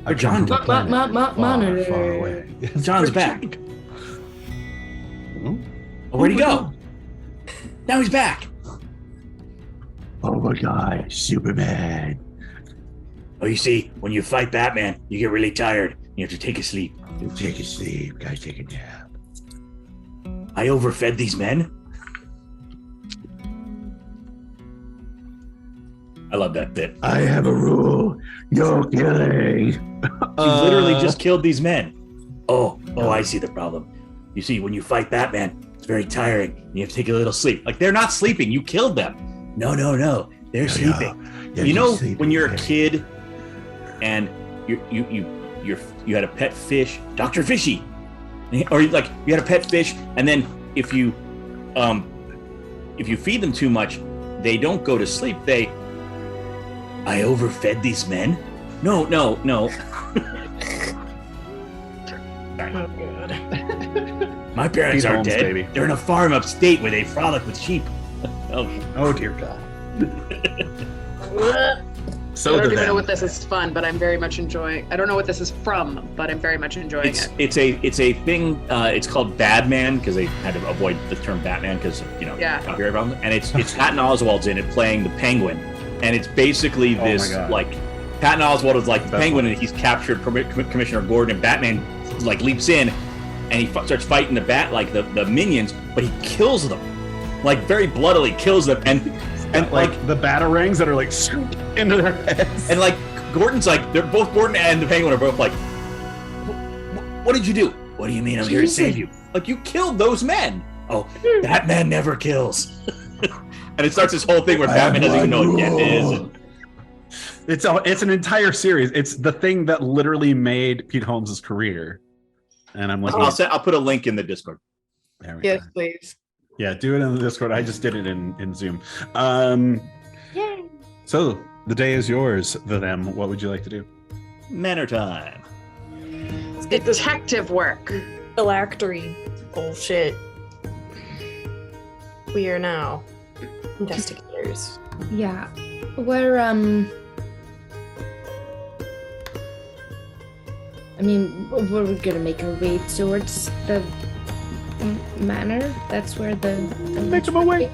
I John- jump to a planet Monitor. far away. John's back. Oh, Oh, where'd he go? Now he's back. oh my god, Superman. Oh, you see, when you fight Batman, you get really tired. You have to take a sleep. Take a sleep, guys, take a nap. I overfed these men. I love that bit. I have a rule. No killing. You literally just killed these men. Oh, I see the problem. You see, when you fight Batman, it's very tiring. You have to take a little sleep. Like, they're not sleeping. You killed them. No. They're sleeping. Yeah, You know, just sleep. when you're a kid and you had a pet fish, Dr. Fishy, or like you had a pet fish, and then if you feed them too much, they don't go to sleep. I overfed these men? No. Oh god. My parents Pete are Holmes, dead. baby. They're in a farm upstate where they frolic with sheep. Oh dear God. I So don't to even know them. what this is fun, but I'm very much enjoying. I don't know what this is from, but I'm very much enjoying it. It's a thing. It's called Badman because they had to avoid the term Batman because Yeah. copyright problem. And it's Patton Oswalt's in it playing the Penguin, and it's basically Oh my this God. like Patton Oswalt is like the That's Penguin, one. and he's captured Commissioner Gordon, and Batman like leaps in, and he starts fighting the minions, but he kills them, like very bloodily kills them, and like the batarangs that are like scooped into their heads. And like Gordon's like they're both Gordon and the Penguin are both like, what did you do? What do you mean I'm here to save you? Like you killed those men. Oh, Batman never kills. And it starts this whole thing where Batman doesn't even know what death is. And It's an entire series. It's the thing that literally made Pete Holmes' career. And I'm like, I'll put a link in the Discord. there we Yes, go. please. Yeah, do it in the Discord. I just did it in Zoom. Yay. So the day is yours. The them. What would you like to do? Manor time. Detective work. Phylactery bullshit. We are now investigators. Yeah. We're I mean, we're gonna make our way towards the manor. That's where the Make my way.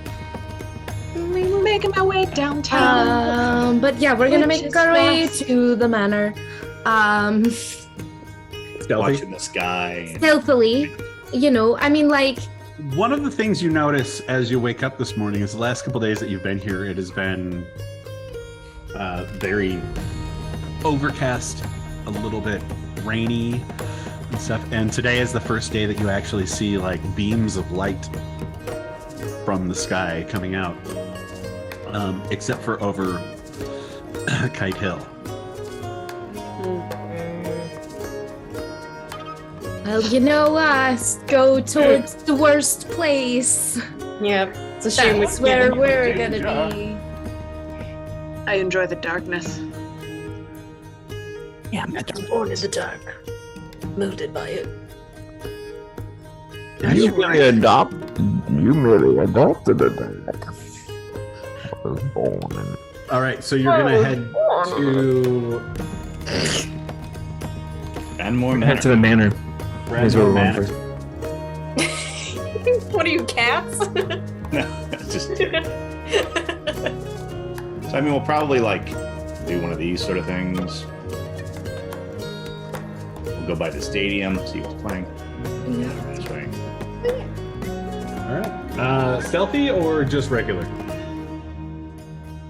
Making my way downtown. But yeah, we're gonna Which make is our way west. to the manor. Stealthy. Watching the sky. And Stealthily. I mean, like, One of the things you notice as you wake up this morning is the last couple days that you've been here, it has been very overcast, a little bit rainy and stuff. And today is the first day that you actually see like beams of light from the sky coming out, except for over Kite Hill. well, you know us. Go towards the worst place. Yep. It's a shame That's we where can't- we're gonna be. I enjoy the darkness. Yeah, I was born in the dark. Molded by it. You merely adopted it. I was born in. All right, so you're gonna head to And more Head manor. to the manor. Here's where we're going Manor. first. What are you, cats? No, it's just. So I mean, we'll probably like do one of these sort of things. We'll go by the stadium, see what's playing. This way. All right, stealthy or just regular?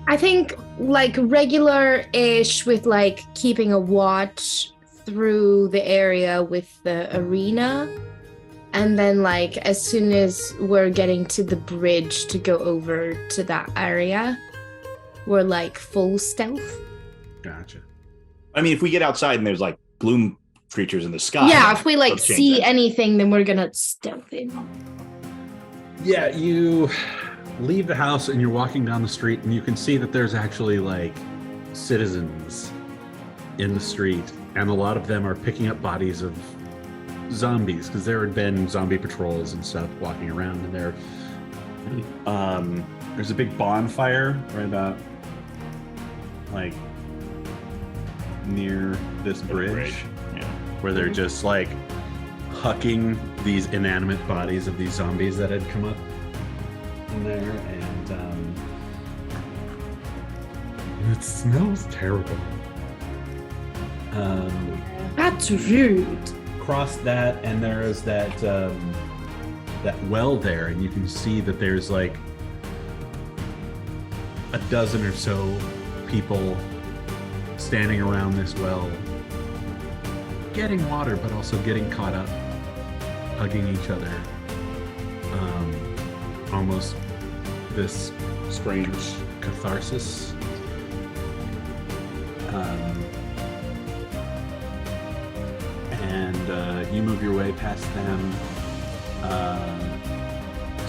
I think like regular-ish with like keeping a watch through the area with the arena. And then like as soon as we're getting to the bridge to go over to that area, we're like full stealth. Gotcha. I mean, if we get outside and there's like gloom creatures in the sky. Yeah, if we like let's change see that. anything, then we're gonna stealth in. Yeah, you leave the house and you're walking down the street and you can see that there's actually like citizens in the street, and a lot of them are picking up bodies of zombies because there had been zombie patrols and stuff walking around, and there's a big bonfire right about like near this bridge. Yeah. Where they're just like hucking these inanimate bodies of these zombies that had come up in there, and it smells terrible. That's rude. Cross that, and there is that well there, and you can see that there's like a dozen or so people standing around this well, getting water, but also getting caught up, hugging each other. Almost this strange catharsis. And you move your way past them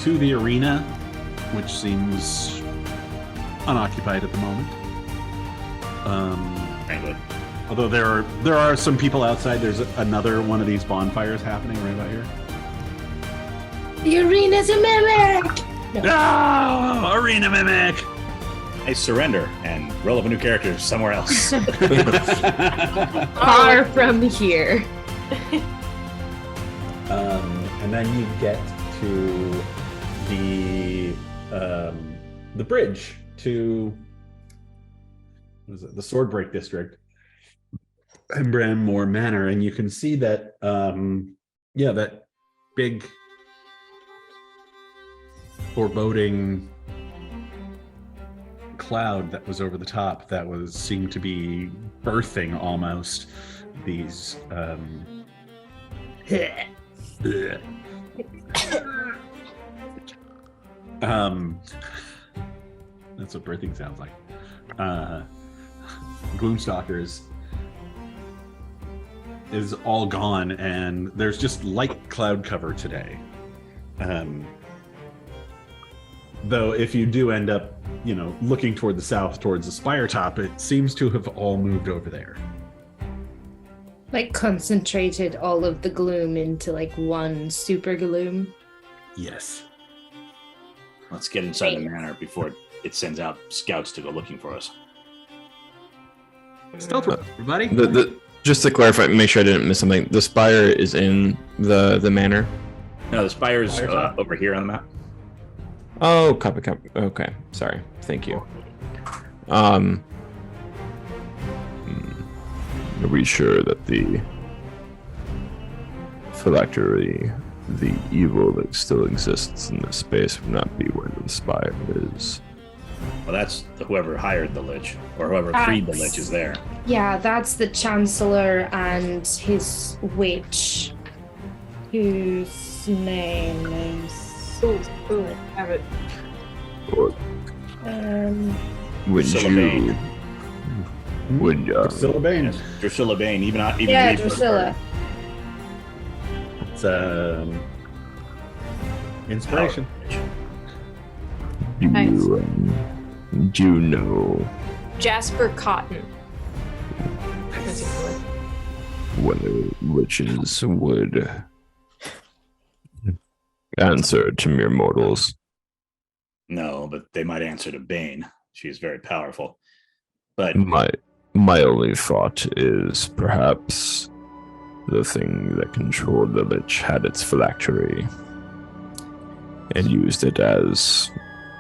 to the arena, which seems unoccupied at the moment. Frankly. Although there are some people outside. There's another one of these bonfires happening right about here. The arena's a mimic! No, arena mimic. I surrender and roll up a new character somewhere else. Far from here. And then you get to the bridge to what is it, the Swordbreak district, and Brammore Manor, and you can see that that big foreboding cloud that was over the top that seemed to be birthing almost these that's what birthing sounds like. Gloomstalkers is all gone, and there's just light cloud cover today. Though if you do end up, looking toward the south, towards the spire top, it seems to have all moved over there. Like concentrated all of the gloom into like one super gloom. Yes. Let's get inside the manor before it sends out scouts to go looking for us. Stealth roll, everybody. Just to clarify, make sure I didn't miss something. The spire is in the manor. No, the spire's over here on the map. Oh, copy. Okay, sorry. Thank you. Are we sure that the phylactery, the evil that still exists in this space, would not be where the spire is? Well, that's whoever hired the Lich, or whoever freed the Lich is there. Yeah, that's the Chancellor and his witch, whose name is... Ooh, have it. Drusilla Bane. Drusilla Bane. Yes, Drusilla Bane. Even Yeah, Drusilla. It's inspiration. Do you know Jasper Cotton. whether witches would answer to mere mortals? No, but they might answer to Bane. She is very powerful. But My only thought is perhaps the thing that controlled the Lich had its phylactery and used it as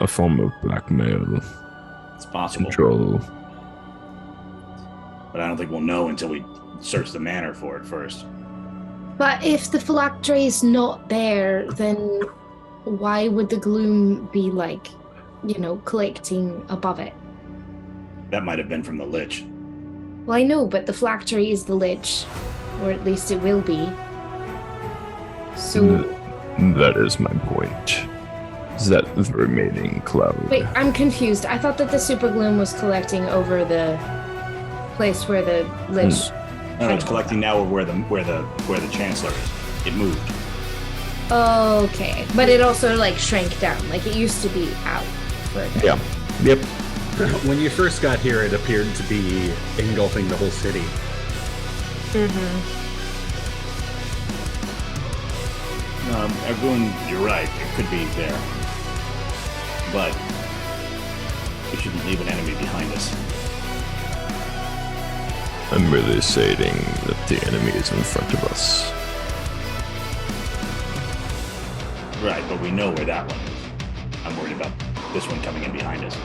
a form of blackmail. it's possible. Control. But I don't think we'll know until we search the manor for it first. But if the phylactery is not there, then why would the gloom be collecting above it? That might have been from the Lich. Well, I know, but the phylactery is the Lich, or at least it will be. So... That is my point. Is that the remaining cloud? Wait, I'm confused. I thought that the super gloom was collecting over the place where the Lich... No, it's collecting now over where the Chancellor is. It moved. Okay. But it also, shrank down. It used to be out further. Yeah. Yep. When you first got here, it appeared to be engulfing the whole city. Everyone, you're right. It could be there. But we shouldn't leave an enemy behind us. I'm really stating that the enemy is in front of us. Right, but we know where that one is. I'm worried about this one coming in behind us.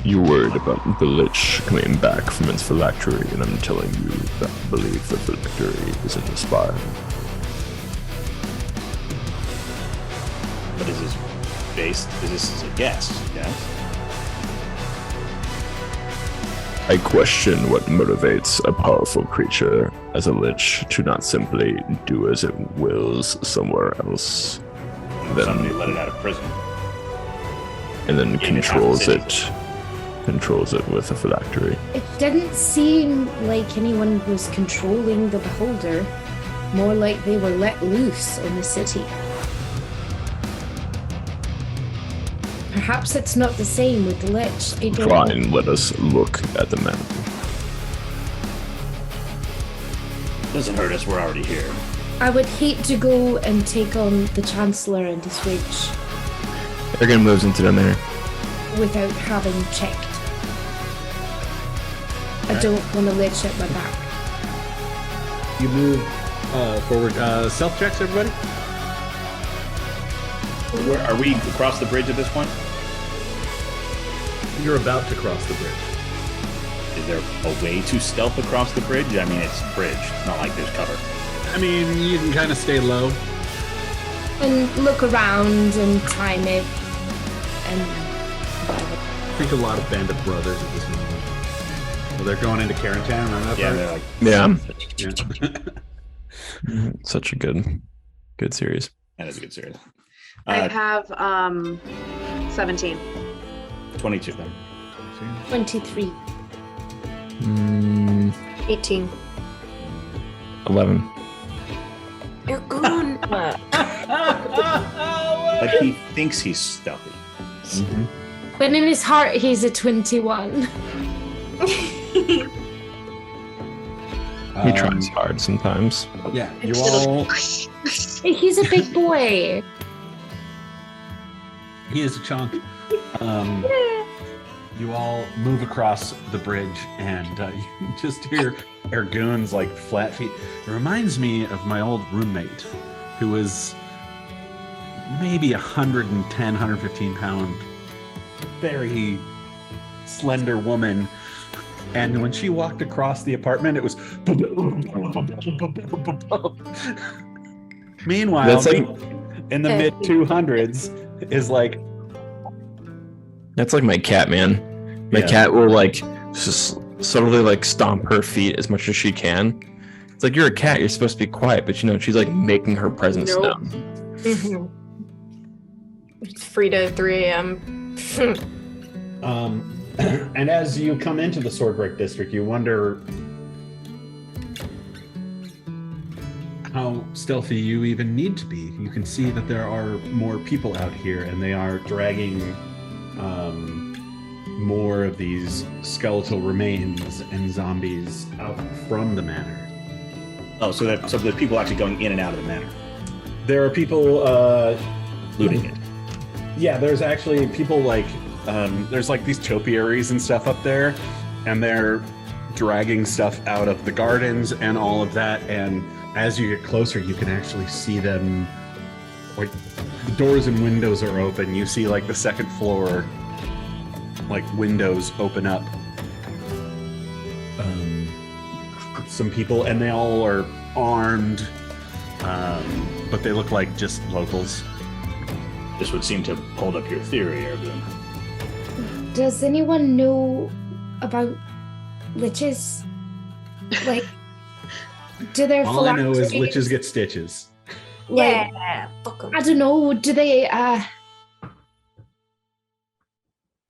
You're worried about the Lich coming back from its phylactery, and I'm telling you that I believe the phylactery is in the spire. But is this is a guess, yes? I question what motivates a powerful creature as a Lich to not simply do as it wills somewhere else, Somebody let it out of prison. and then In controls half the it with a phylactery. It didn't seem like anyone was controlling the beholder. More like they were let loose in the city. Perhaps it's not the same with the lich. I don't know. Fine, let us look at the map. Doesn't hurt us. We're already here. I would hate to go and take on the Chancellor and his witch Ergun moves into the manor. without having checked. I don't want a lich at my back. You move forward. Self checks, everybody. Are we across the bridge at this point? You're about to cross the bridge. Is there a way to stealth across the bridge? I mean, it's a bridge. It's not like there's cover. I mean, you can kind of stay low. And look around and time it and whatever. I think a lot of bandit brothers at this moment. Well, they're going into Carentan, remember that Yeah, part? they're like, Yeah. Such a good series. that is a good series. I have 17. 22. 23. 18. 11. Ergun! But he thinks he's stealthy. But in his heart, he's a 21. He tries hard sometimes. Yeah, you all. He's a big boy. He is a chunk. You all move across the bridge, and you just hear Ergun's like flat feet. It reminds me of my old roommate, who was maybe 110, 115 pound, very slender woman. And when she walked across the apartment, it was. Meanwhile, That's like- in the mid 200s, is like. That's like my cat, man. My Yeah. cat will like just subtly like stomp her feet as much as she can. It's like, you're a cat, you're supposed to be quiet, but you know, she's like making her presence Nope. known. It's free to 3 a.m. And as you come into the Swordbreak district, you wonder how stealthy you even need to be. You can see that there are more people out here, and they are dragging more of these skeletal remains and zombies out from the manor. Oh, so the people actually going in and out of the manor, There are people looting it. Yeah, there's actually people like there's like these topiaries and stuff up there, and they're dragging stuff out of the gardens and all of that. And as you get closer, you can actually see them. Like the doors and windows are open. You see like the second floor, like windows open up. Some people, and they all are armed, but they look like just locals. This would seem to hold up your theory, Ergun. Does anyone know about liches? Like, do their All I know is phylacteries, liches get stitches. like, Fuck 'em. I don't know, do they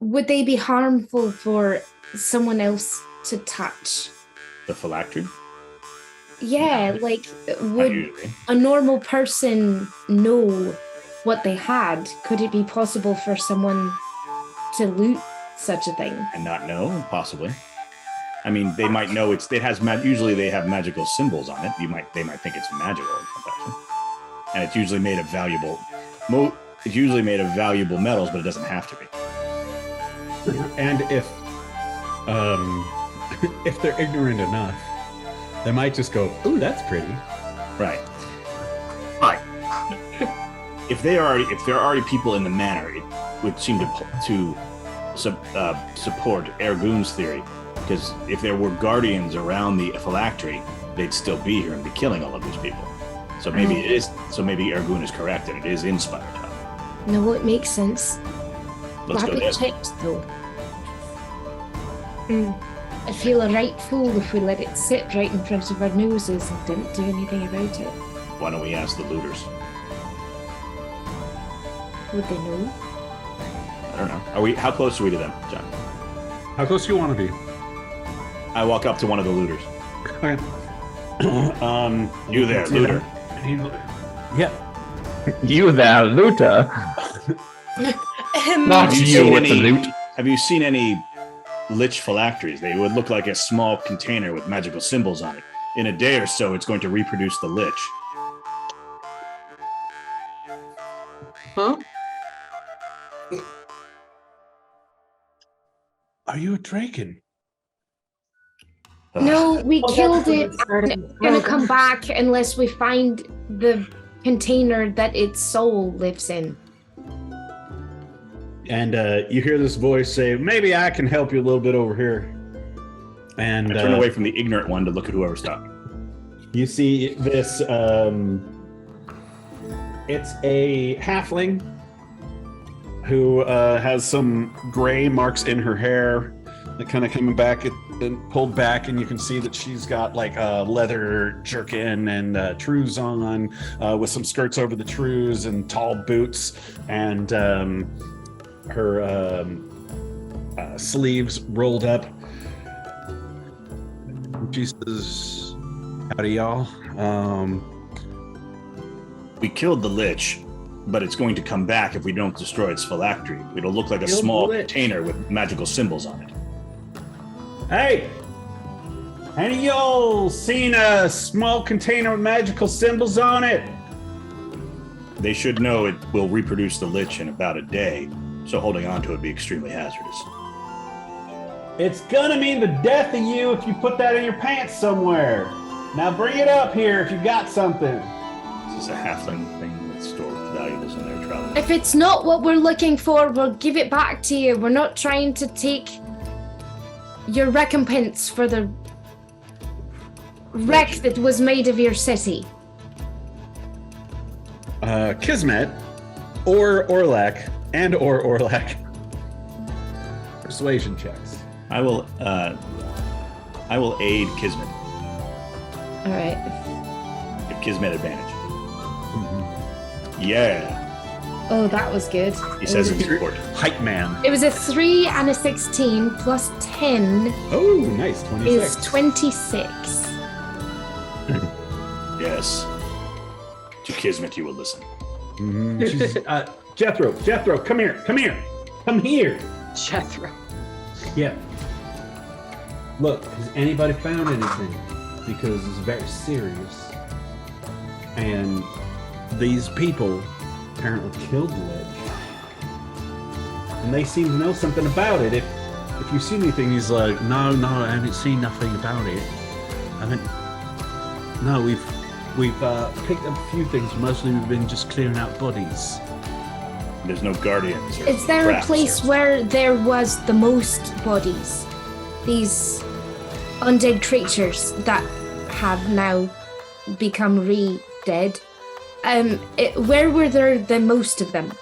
would they be harmful for someone else to touch? The phylactery? Yeah, like Not would usually. a normal person know what they had? Could it be possible for someone to loot such a thing? And not know, possibly. I mean, they might know it has usually they have magical symbols on it. They might think it's magical in some fashion. And it's usually made of valuable it's usually made of valuable metals, but it doesn't have to be. And if they're ignorant enough, they might just go, "Ooh, that's pretty." Right. But if there are already people in the manor, it would seem to support Ergun's theory, because if there were guardians around the phylactery, they'd still be here and be killing all of these people. So maybe it is. So maybe Ergun is correct, and it is in Spidertown. No, it makes sense. Let's go Rabbit there. chips, though. I'd feel a right fool if we let it sit right in front of our noses and didn't do anything about it. Why don't we ask the looters? Would they know? I don't know. How close are we to them, John? How close do you want to be? I walk up to one of the looters. Okay. You there, see looter? them? Yeah. You there, looter. Not Have you you seen with the any- loot. Have you seen any lich phylacteries? They would look like a small container with magical symbols on it. In a day or so, it's going to reproduce the lich. Huh? Are you a draken? No, we Oh, killed that's it. the start of And the it's gonna program. come back unless we find the container that its soul lives in. And you hear this voice say, "Maybe I can help you a little bit over here." And I turn away from the ignorant one to look at whoever's talking. you see this. It's a halfling who has some gray marks in her hair that kind of coming back and pulled back, and you can see that she's got like a leather jerkin and trews on, with some skirts over the trews and tall boots, and her sleeves rolled up. She says, "Howdy, y'all. We killed the lich, but it's going to come back if we don't destroy its phylactery. It'll look like a Killed small the lich. container with magical symbols on it. Hey, any of y'all seen a small container with magical symbols on it?" They should know it will reproduce the lich in about a day, so holding on to it would be extremely hazardous. "It's gonna mean the death of you if you put that in your pants somewhere. Now bring it up here if you got something." This is a halfling thing that stores valuables in their travels. If it's not what we're looking for, we'll give it back to you. We're not trying to take your recompense for the wreck that was made of your city. Kismet, or Orlak, or Orlak. Persuasion checks. I will aid Kismet. All right. Give Kismet advantage. Yeah, Oh, that was good. he says in support. Hype man. It was a 3 and a 16 plus 10 Oh, nice. 26. is 26. Yes. To Kismet you will listen. Mhm. She's, Jethro, come here. Come here. Jethro. Yeah. Look, has anybody found anything? Because it's very serious. And these people apparently killed the lich. And they seem to know something about it. If you see anything, he's like, no, I haven't seen nothing about it. No, we've picked up a few things. Mostly we've been just clearing out bodies. There's no guardians. Or Is there a traps place or- where there was the most bodies? These undead creatures that have now become re-dead. Where were there the most of them?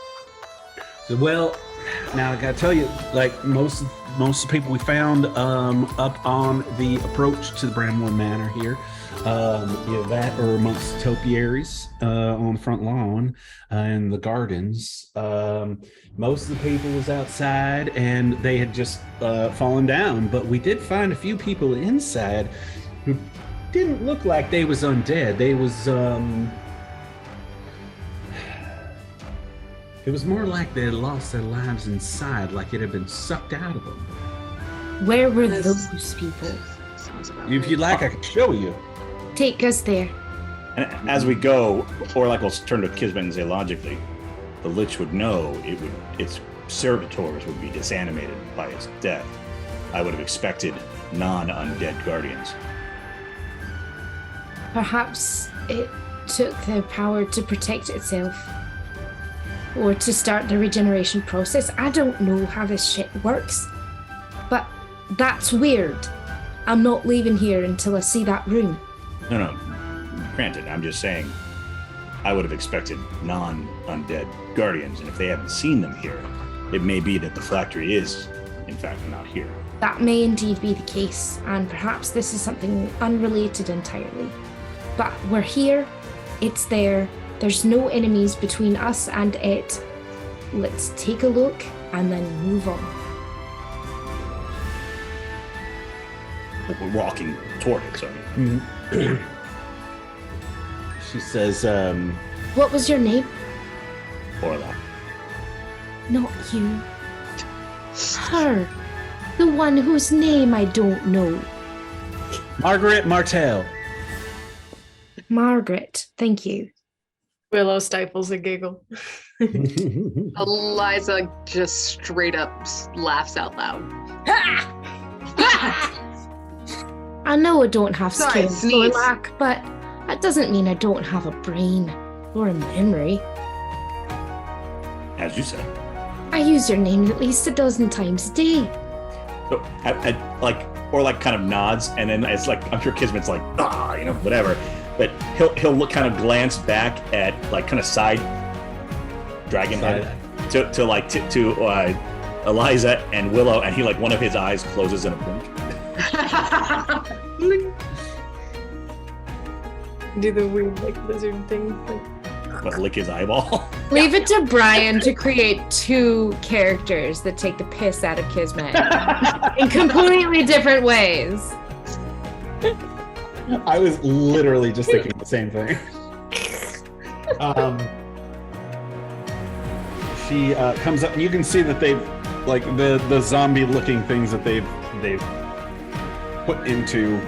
So, well, now I gotta tell you, like most of the people we found up on the approach to the Bramwell Manor here, that are amongst the topiaries on the front lawn and the gardens. Most of the people was outside and they had just fallen down, but we did find a few people inside who didn't look like they was undead. They was it was more like they had lost their lives inside, like it had been sucked out of them. Where were This- those people? Sounds about If right. you'd like, I can show you. Take us there. And as we go, or like we'll turn to Kismet and say logically, the lich would know its servitors would be disanimated by its death. I would have expected non-undead guardians. Perhaps it took the power to protect itself. Or to start the regeneration process. I don't know how this shit works. But that's weird. I'm not leaving here until I see that room. No. Granted, I'm just saying I would have expected non-undead guardians, and if they haven't seen them here, it may be that the phylactery is, in fact, not here. That may indeed be the case, and perhaps this is something unrelated entirely. But we're here, it's there, there's no enemies between us and it. Let's take a look and then move on. But we're walking toward it, so She says, What was your name? Orla. Not you. Her. The one whose name I don't know. Margaret Martell. Margaret. Thank you. Willow stifles a giggle. Eliza just straight up laughs out loud. I know I don't have Sorry, skills, sneeze. Thorlac, but that doesn't mean I don't have a brain or a memory. As you say. I use your name at least 12 times a day. So, like kind of nods, and then it's like I'm sure Kismet's like whatever, but he'll look kind of glance back at like kind of side dragon to Eliza and Willow, and he like one of his eyes closes in a blink. Do the weird like lizard thing. But lick his eyeball. Leave it to Brian to create 2 characters that take the piss out of Kismet in completely different ways. I was literally just thinking the same thing. She comes up, and you can see that they've like the zombie-looking things that they've put into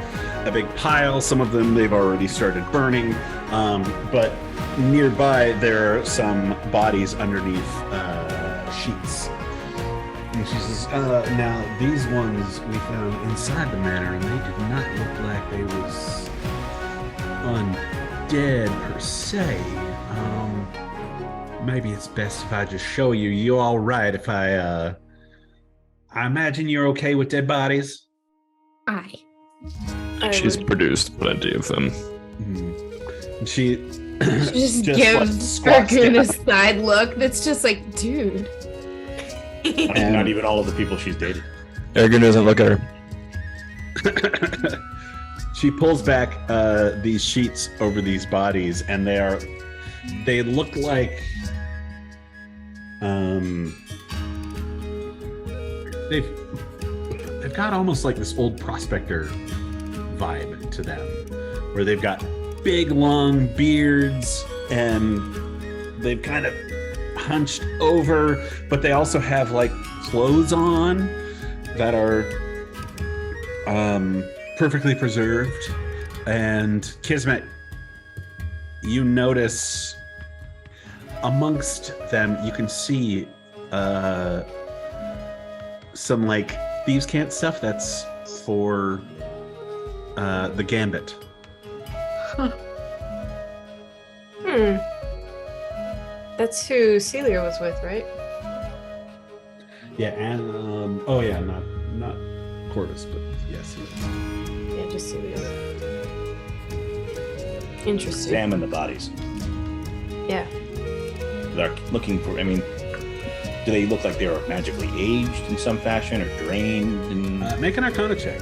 a big pile. Some of them they've already started burning, but nearby there are some bodies underneath sheets. And she says, now these ones we found inside the manor, and they did not look like they was undead per se. Maybe it's best if I just show you. You all right if I imagine you're okay with dead bodies? Aye. She's produced plenty of them. And she Just Just, gives like, squats Dragoon a down. side look that's just like, dude. And not even all of the people she's dated. Ergun doesn't look at her. she pulls back these sheets over these bodies, and they look like they've got almost like this old prospector vibe to them, where they've got big long beards and they've kind of hunched over, but they also have like clothes on that are perfectly preserved. And Kismet, you notice amongst them, you can see some like thieves' cant stuff that's for the Gambit. That's who Celia was with, right? Yeah, and not Corvus, but yes. Yeah, just Celia. Interesting. Examine the bodies. Yeah. They're looking for. I mean, do they look like they were magically aged in some fashion or drained? And Make an Arcana check.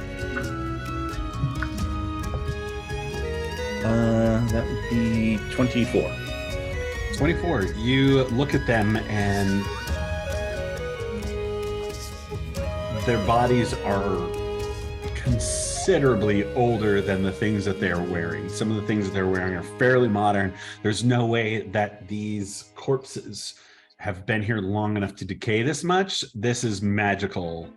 that would be 24. 24. You look at them and their bodies are considerably older than the things that they're wearing. Some of the things that they're wearing are fairly modern. There's no way that these corpses have been here long enough to decay this much. This is magical.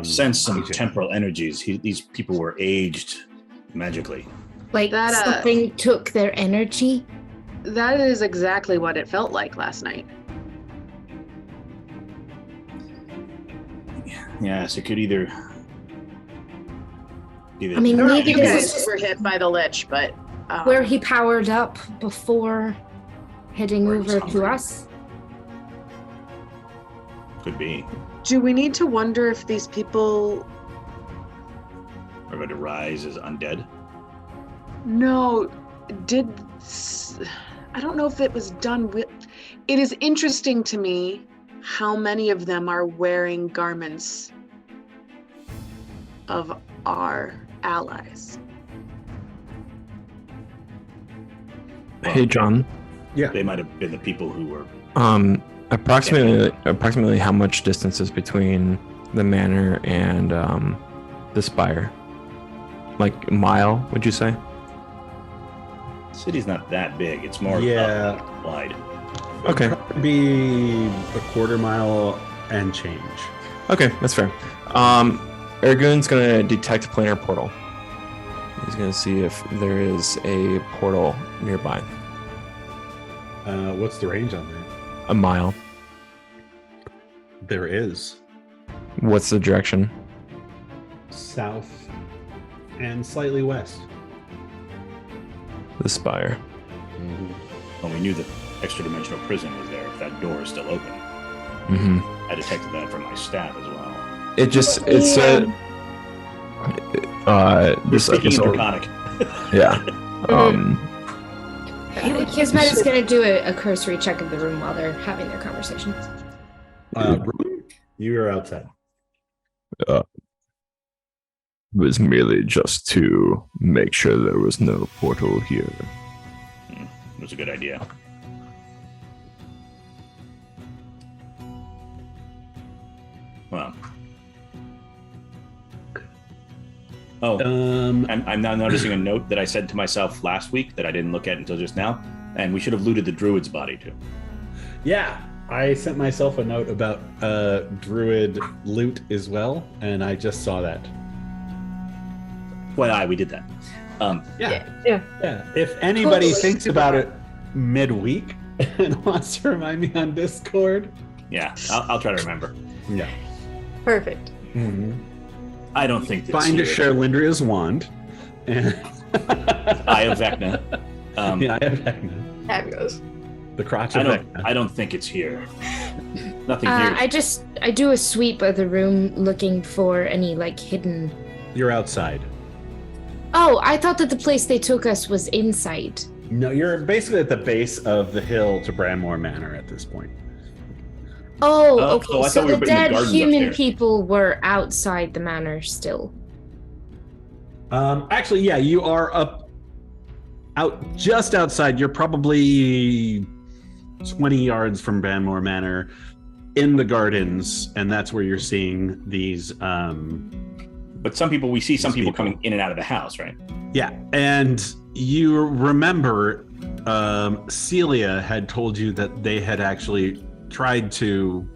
Sense some aging. temporal energies. These people were aged magically. Like That, something took their energy. That is exactly what it felt like last night. Yes, it could either. I mean, I don't know if maybe you this is guys just were hit by the lich, but where he powered up before heading Where he was over to hungry. us. Could be. do we need to wonder if these people? Are going to rise as undead. No, I don't know if it was done with. It is interesting to me how many of them are wearing garments of our allies. Hey, John. They might have been the people who were. Approximately how much distance is between the manor and the spire? Like a mile, would you say? City's not that big. It's more Yeah. wide. Okay. Be a quarter mile and change. Okay, that's fair. Ergun's gonna detect a planar portal. He's gonna see if there is a portal nearby. What's the range on that? A mile. There is. What's the direction? South and slightly west. The spire. Well, we knew that extra-dimensional prison was there. If that door is still open, Mm-hmm. I detected that from my staff as well. It just it said We're this speaking episode. Draconic. Yeah. Kismet is going to do a cursory check of the room while they're having their conversation. You are outside. Was merely just to make sure there was no portal here. It was a good idea. Well. Oh, I'm now noticing a note that I said to myself last week that I didn't look at until just now, and we should have looted the druid's body too. Yeah, I sent myself a note about druid loot as well, and I just saw that. Well, we did that. Yeah. If anybody thinks about it midweek and wants to remind me on Discord, Yeah, I'll try to remember. yeah. Perfect. I don't think this Find here- Charlindria's wand. And Eye of Vecna. yeah, I have Vecna. Fabulous. The crotch I of don't. Vecna. I don't think it's here. Nothing here. I do a sweep of the room looking for any like hidden. You're outside. Oh, I thought that the place they took us was inside. No, you're basically at the base of the hill to Branmore Manor at this point. Oh, Oh, okay. I So thought we the were in the dead gardens human upstairs. people were outside the manor still. Actually, yeah, you are out just outside. You're probably 20 yards from Branmore Manor in the gardens, and that's where you're seeing these. But some people, we see some These people people. coming in and out of the house, right? Yeah, and you remember Celia had told you that they had actually tried to.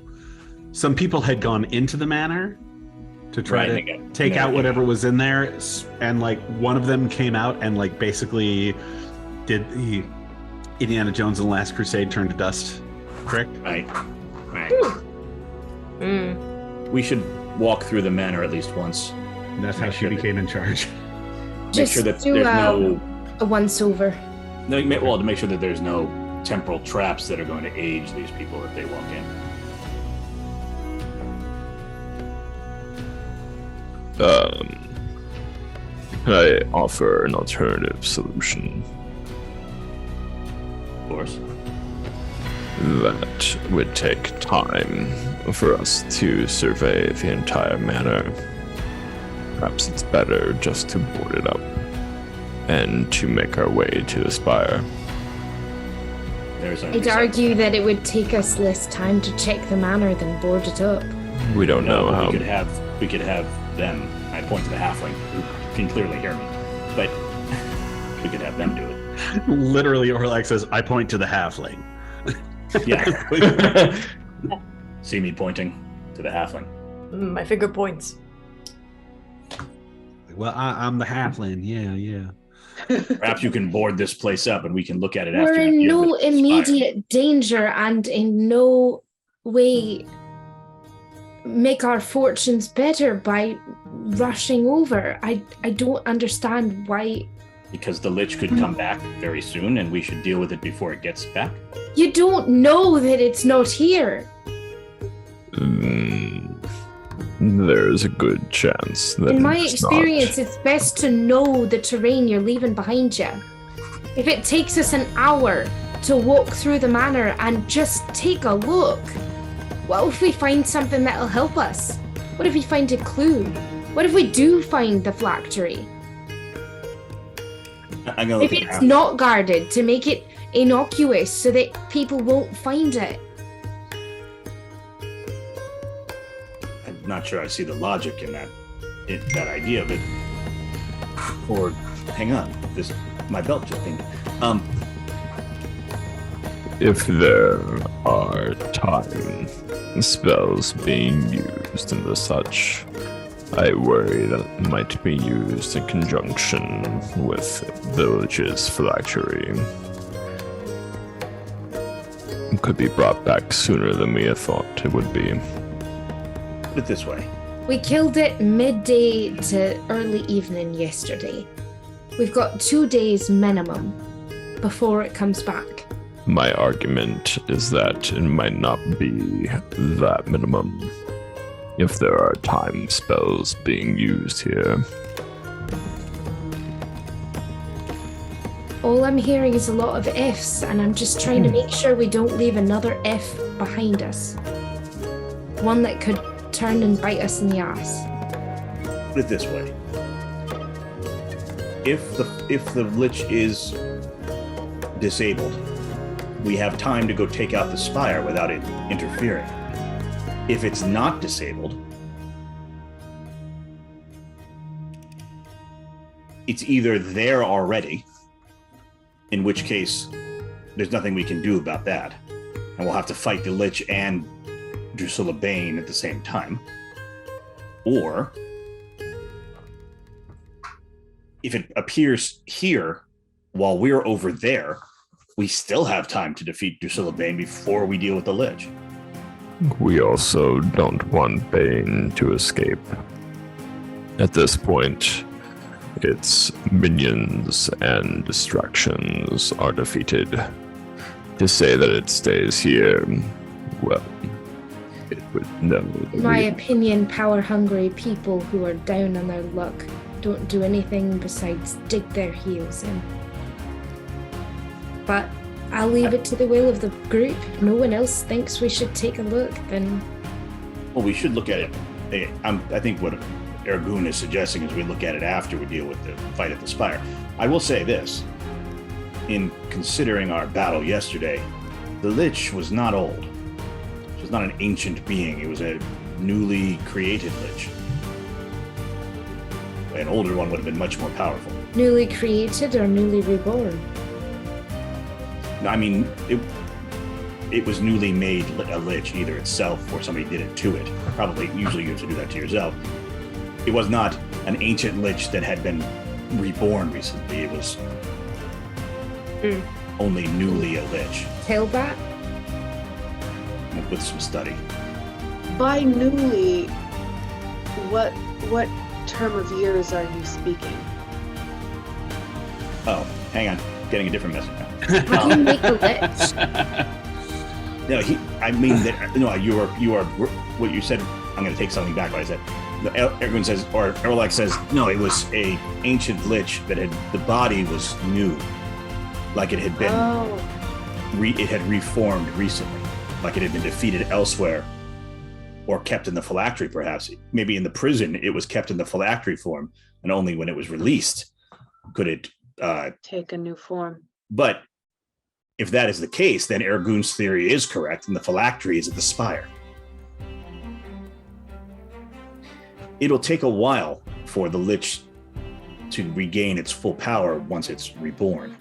Some people had gone into the manor to try Right, to they got- take they out got- whatever was in there, and like one of them came out and like basically did the Indiana Jones and the Last Crusade turn to dust trick. Right. Right. Mm. We should walk through the manor at least once. And that's how Make she sure that- became in charge. Make Just sure that do there's no. a once over. No, well, to make sure that there's no temporal traps that are going to age these people if they walk in. I offer an alternative solution Of course. that would take time for us to survey the entire manor. Perhaps it's better just to board it up and to make our way to the spire. There's our I'd argue that it would take us less time to check the manor than board it up. We don't know how. We could have them. I point to the halfling who can clearly hear me, but we could have them do it. Literally, Orlac says, "I point to the halfling." Yeah. See me pointing to the halfling. My finger points. Well, I'm the halfling. Yeah. Perhaps you can board this place up and we can look at it We're after. in you no deal with the spire. immediate danger and in no way make our fortunes better by rushing over. I don't understand why. Because the Lich could come back very soon and we should deal with it before it gets back. You don't know that it's not here. There's a good chance that In my it's experience, not. it's best to know the terrain you're leaving behind you. If it takes us an hour to walk through the manor and just take a look, what if we find something that'll help us? What if we find a clue? What if we do find the phylactery? I'm gonna look If at it's the not guarded, to make it innocuous so that people won't find it. I'm not sure I see the logic in that idea of it. Or hang on, my belt just pinged. If there are time spells being used and the such, I worry that it might be used in conjunction with the Lich's phylactery. It could be brought back sooner than we had thought it would be. Put it this way. We killed it midday to early evening yesterday. We've got 2 days minimum before it comes back. My argument is that it might not be that minimum if there are time spells being used here. All I'm hearing is a lot of ifs, and I'm just trying to make sure we don't leave another if behind us. One that could turn and bite us in the ass. Put it this way. If the Lich is disabled, we have time to go take out the spire without it interfering. If it's not disabled, it's either there already, in which case there's nothing we can do about that, and we'll have to fight the Lich and Drusilla Bane at the same time, or if it appears here while we're over there, we still have time to defeat Drusilla Bane before we deal with the Lich. We also don't want Bane to escape. At this point, its minions and distractions are defeated. To say that it stays here, well, it would know. In my opinion, power-hungry people who are down on their luck don't do anything besides dig their heels in. But I'll leave it to the will of the group. If no one else thinks we should take a look, then... Well, we should look at it. I think what Ergun is suggesting is we look at it after we deal with the fight at the Spire. I will say this. In considering our battle yesterday, the Lich was not old. It was not an ancient being. It was a newly created Lich. An older one would have been much more powerful. Newly created or newly reborn? I mean, it was newly made a Lich, either itself or somebody did it to it. Probably, usually you have to do that to yourself. It was not an ancient Lich that had been reborn recently. It was only newly a Lich. Tailbat? With some study. By newly, what term of years are you speaking? Oh, hang on. Getting a different message now. How do you make a Lich? No, you are what you said. I'm going to take something back. What I said. Everyone says, or Erlak says, no, it was a ancient Lich that the body was new, like it had been, it had reformed recently, like it had been defeated elsewhere, or kept in the phylactery, perhaps. Maybe in the prison, it was kept in the phylactery form, and only when it was released could it take a new form. But if that is the case, then Ergun's theory is correct, and the phylactery is at the spire. It'll take a while for the Lich to regain its full power once it's reborn.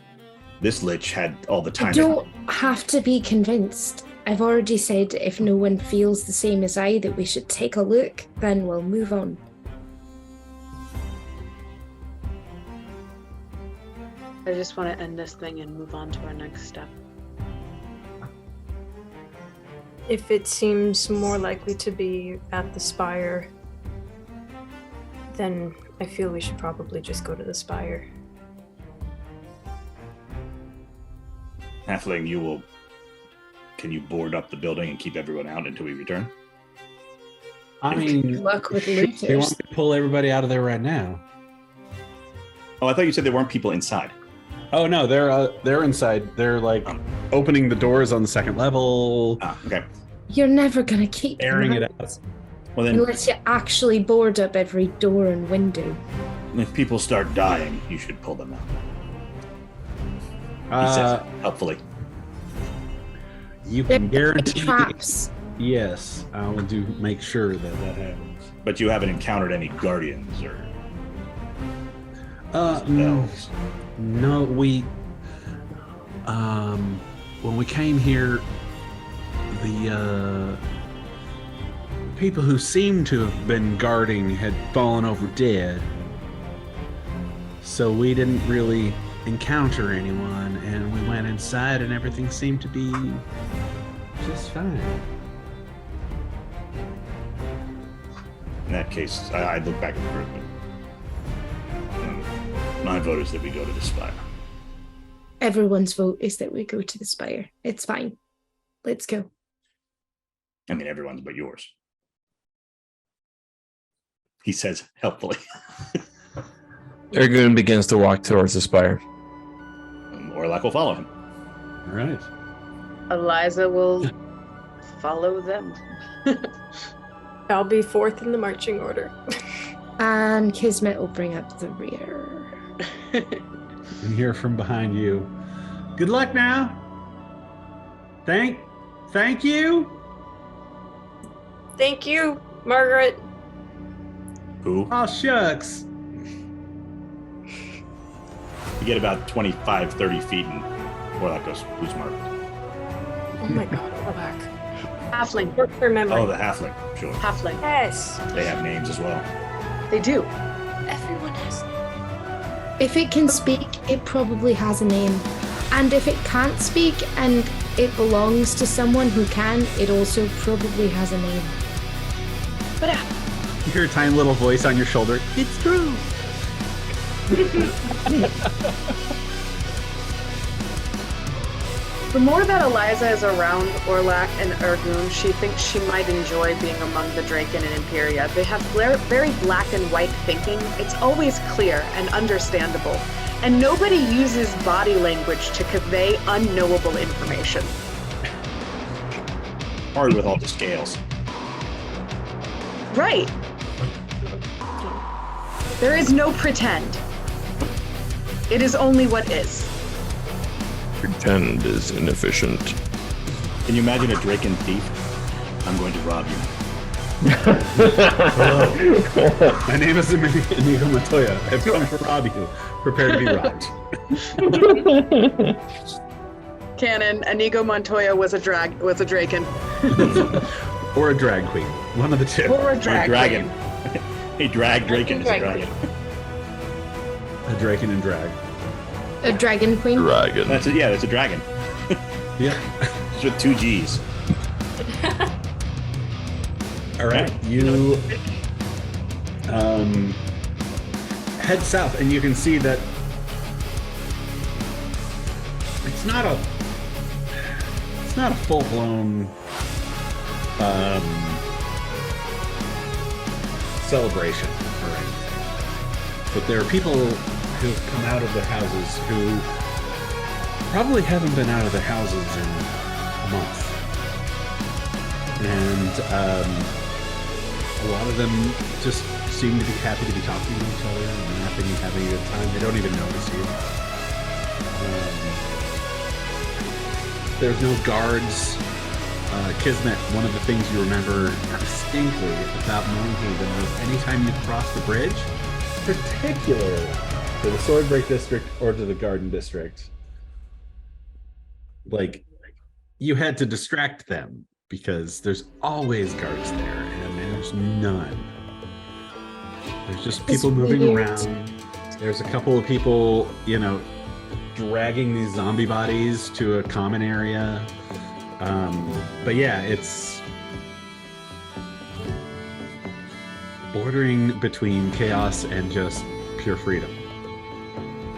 This Lich had all the time. I don't have to be convinced. I've already said if no one feels the same as I that we should take a look, then we'll move on. I just want to end this thing and move on to our next step. If it seems more likely to be at the spire, then I feel we should probably just go to the spire. Halfling, can you board up the building and keep everyone out until we return? I mean, Good luck with they want looters. me to pull everybody out of there right now. Oh, I thought you said there weren't people inside. Oh no, they're inside. They're like opening the doors on the second level, Ah, okay. You're never gonna keep Airing them it out out. Well then, unless you actually board up every door and window. if people start dying, you should pull them out. He says helpfully. You They're can guarantee. traps. Yes, I will make sure that happens. But you haven't encountered any guardians or No, spells. no, we. when we came here, the people who seemed to have been guarding had fallen over dead. So we didn't really encounter anyone, and we went inside and everything seemed to be just fine. In that case, I look back at the group. My vote is that we go to the spire. Everyone's vote is that we go to the spire. It's fine. Let's go. I mean, everyone's but yours. He says helpfully. Ergun begins to walk towards the spire. Orlac will follow him. All right. Eliza will follow them. I'll be fourth in the marching order. And Kismet will bring up the rear. And hear from behind you. Good luck now. Thank you. Thank you, Margaret. Who? Oh, shucks. You get about 25, 30 feet, and Orlac goes, who's Margaret? Oh my god, go back. Halfling. Work for memory. Oh, the halfling. Sure. Halfling. Yes. They have names as well. They do. Everyone has. If it can speak, it probably has a name. And if it can't speak and it belongs to someone who can, it also probably has a name. But You hear a tiny little voice on your shoulder. It's true. the more that Eliza is around Orlac and Ergun, she thinks she might enjoy being among the Draken and Imperia. They have very black and white thinking. It's always clear and understandable. And nobody uses body language to convey unknowable information. Hard with all the scales. Right. There is no pretend. It is only what is. Pretend is inefficient. Can you imagine a Draken thief? I'm going to rob you. My name is Inigo Montoya. I've come to rob you. Prepare to be robbed. Canon, Inigo Montoya was a Draken. Or a drag queen. One of the two. Or a Or a dragon. queen. A drag Draken is a dragon. A draken and drag. A dragon queen? Dragon. That's a dragon. Yeah. It's with 2 G's. All right. You head south, and you can see that it's not a full-blown celebration or anything, but there are people who've come out of their houses who probably haven't been out of their houses in a month, and a lot of them just seem to be happy to be talking to each other and laughing and having a good time. They don't even notice you. There's no guards. Kismet, one of the things you remember distinctly about Moonhaven was anytime you crossed the bridge, particularly to the Swordbreak District or to the Garden District, like, you had to distract them because there's always guards there, and there's none. There's just people moving around. There's a couple of people, dragging these zombie bodies to a common area. But yeah, it's bordering between chaos and just pure freedom.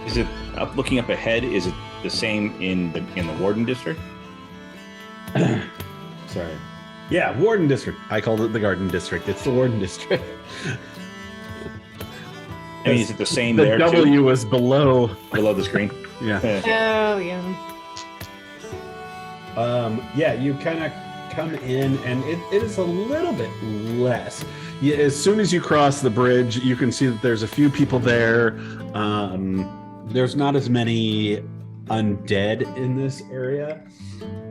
Is it looking up ahead? Is it the same in the Warden District? Sorry. Yeah, Warden District. I called it the Garden District. It's the Warden District. I mean, is it the same The there W too? was below. Below the screen? Yeah. Oh, yeah. Yeah, you kind of come in, and it is a little bit less. Yeah, as soon as you cross the bridge, you can see that there's a few people there. There's not as many undead in this area.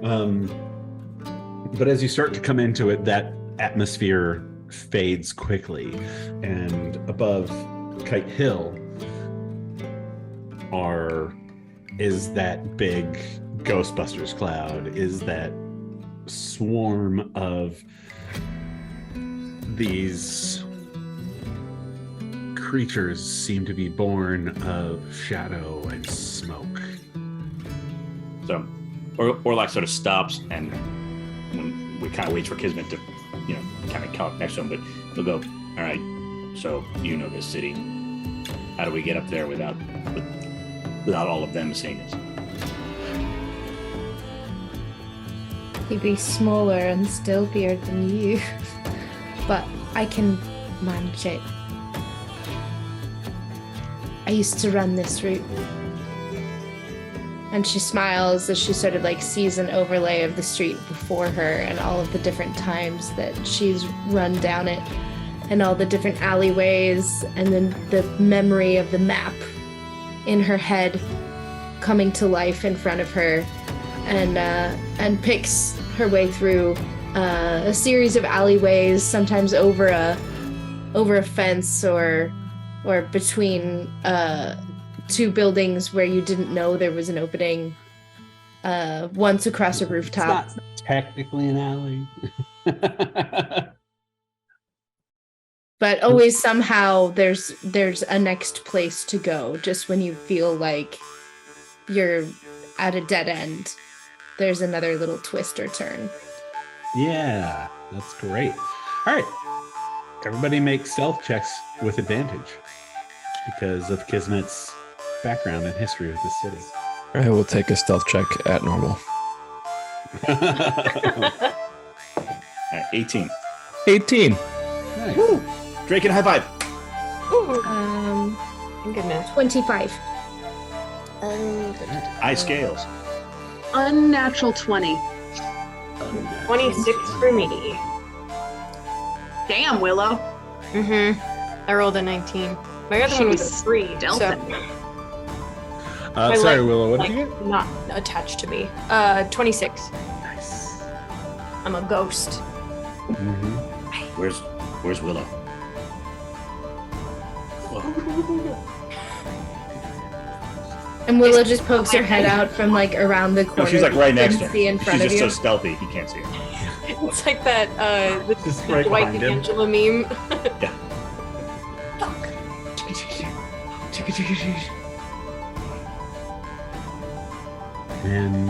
But as you start to come into it, that atmosphere fades quickly. And above Kite Hill is that big Ghostbusters cloud is that swarm of these creatures seem to be born of shadow and smoke. So, Orlok sort of stops, and when we kind of waits for Kismet to, kind of come up next to him, but he'll go, all right, so you know this city. How do we get up there without all of them seeing us? He'd be smaller and stealthier than you, but I can manage it. I used to run this route. And she smiles as she sort of like sees an overlay of the street before her and all of the different times that she's run down it and all the different alleyways, and then the memory of the map in her head coming to life in front of her, and picks her way through a series of alleyways, sometimes over a fence or between two buildings where you didn't know there was an opening, once across a rooftop. It's not technically an alley. But always somehow there's a next place to go. Just when you feel like you're at a dead end, there's another little twist or turn. Yeah, that's great. All right, everybody make stealth checks with advantage because of Kismet's background and history with this city. I will take a stealth check at normal. 18. 18. Nice. Woo! Drake and high five. Thank goodness. 25. High scales. Unnatural 20. 26 for me. Damn, Willow. I rolled a 19. My other one was a 3. Stealthing. Sorry, like, Willow, what like, did you get? not attached to me. 26. Nice. I'm a ghost. Mm-hmm. Where's Willow? And Willow just pokes her head out from like around the corner. No, she's like right next to to him. see in front She's of just you. so stealthy, he can't see her. It's like that Just the right Dwight behind him. Angela meme. Yeah. And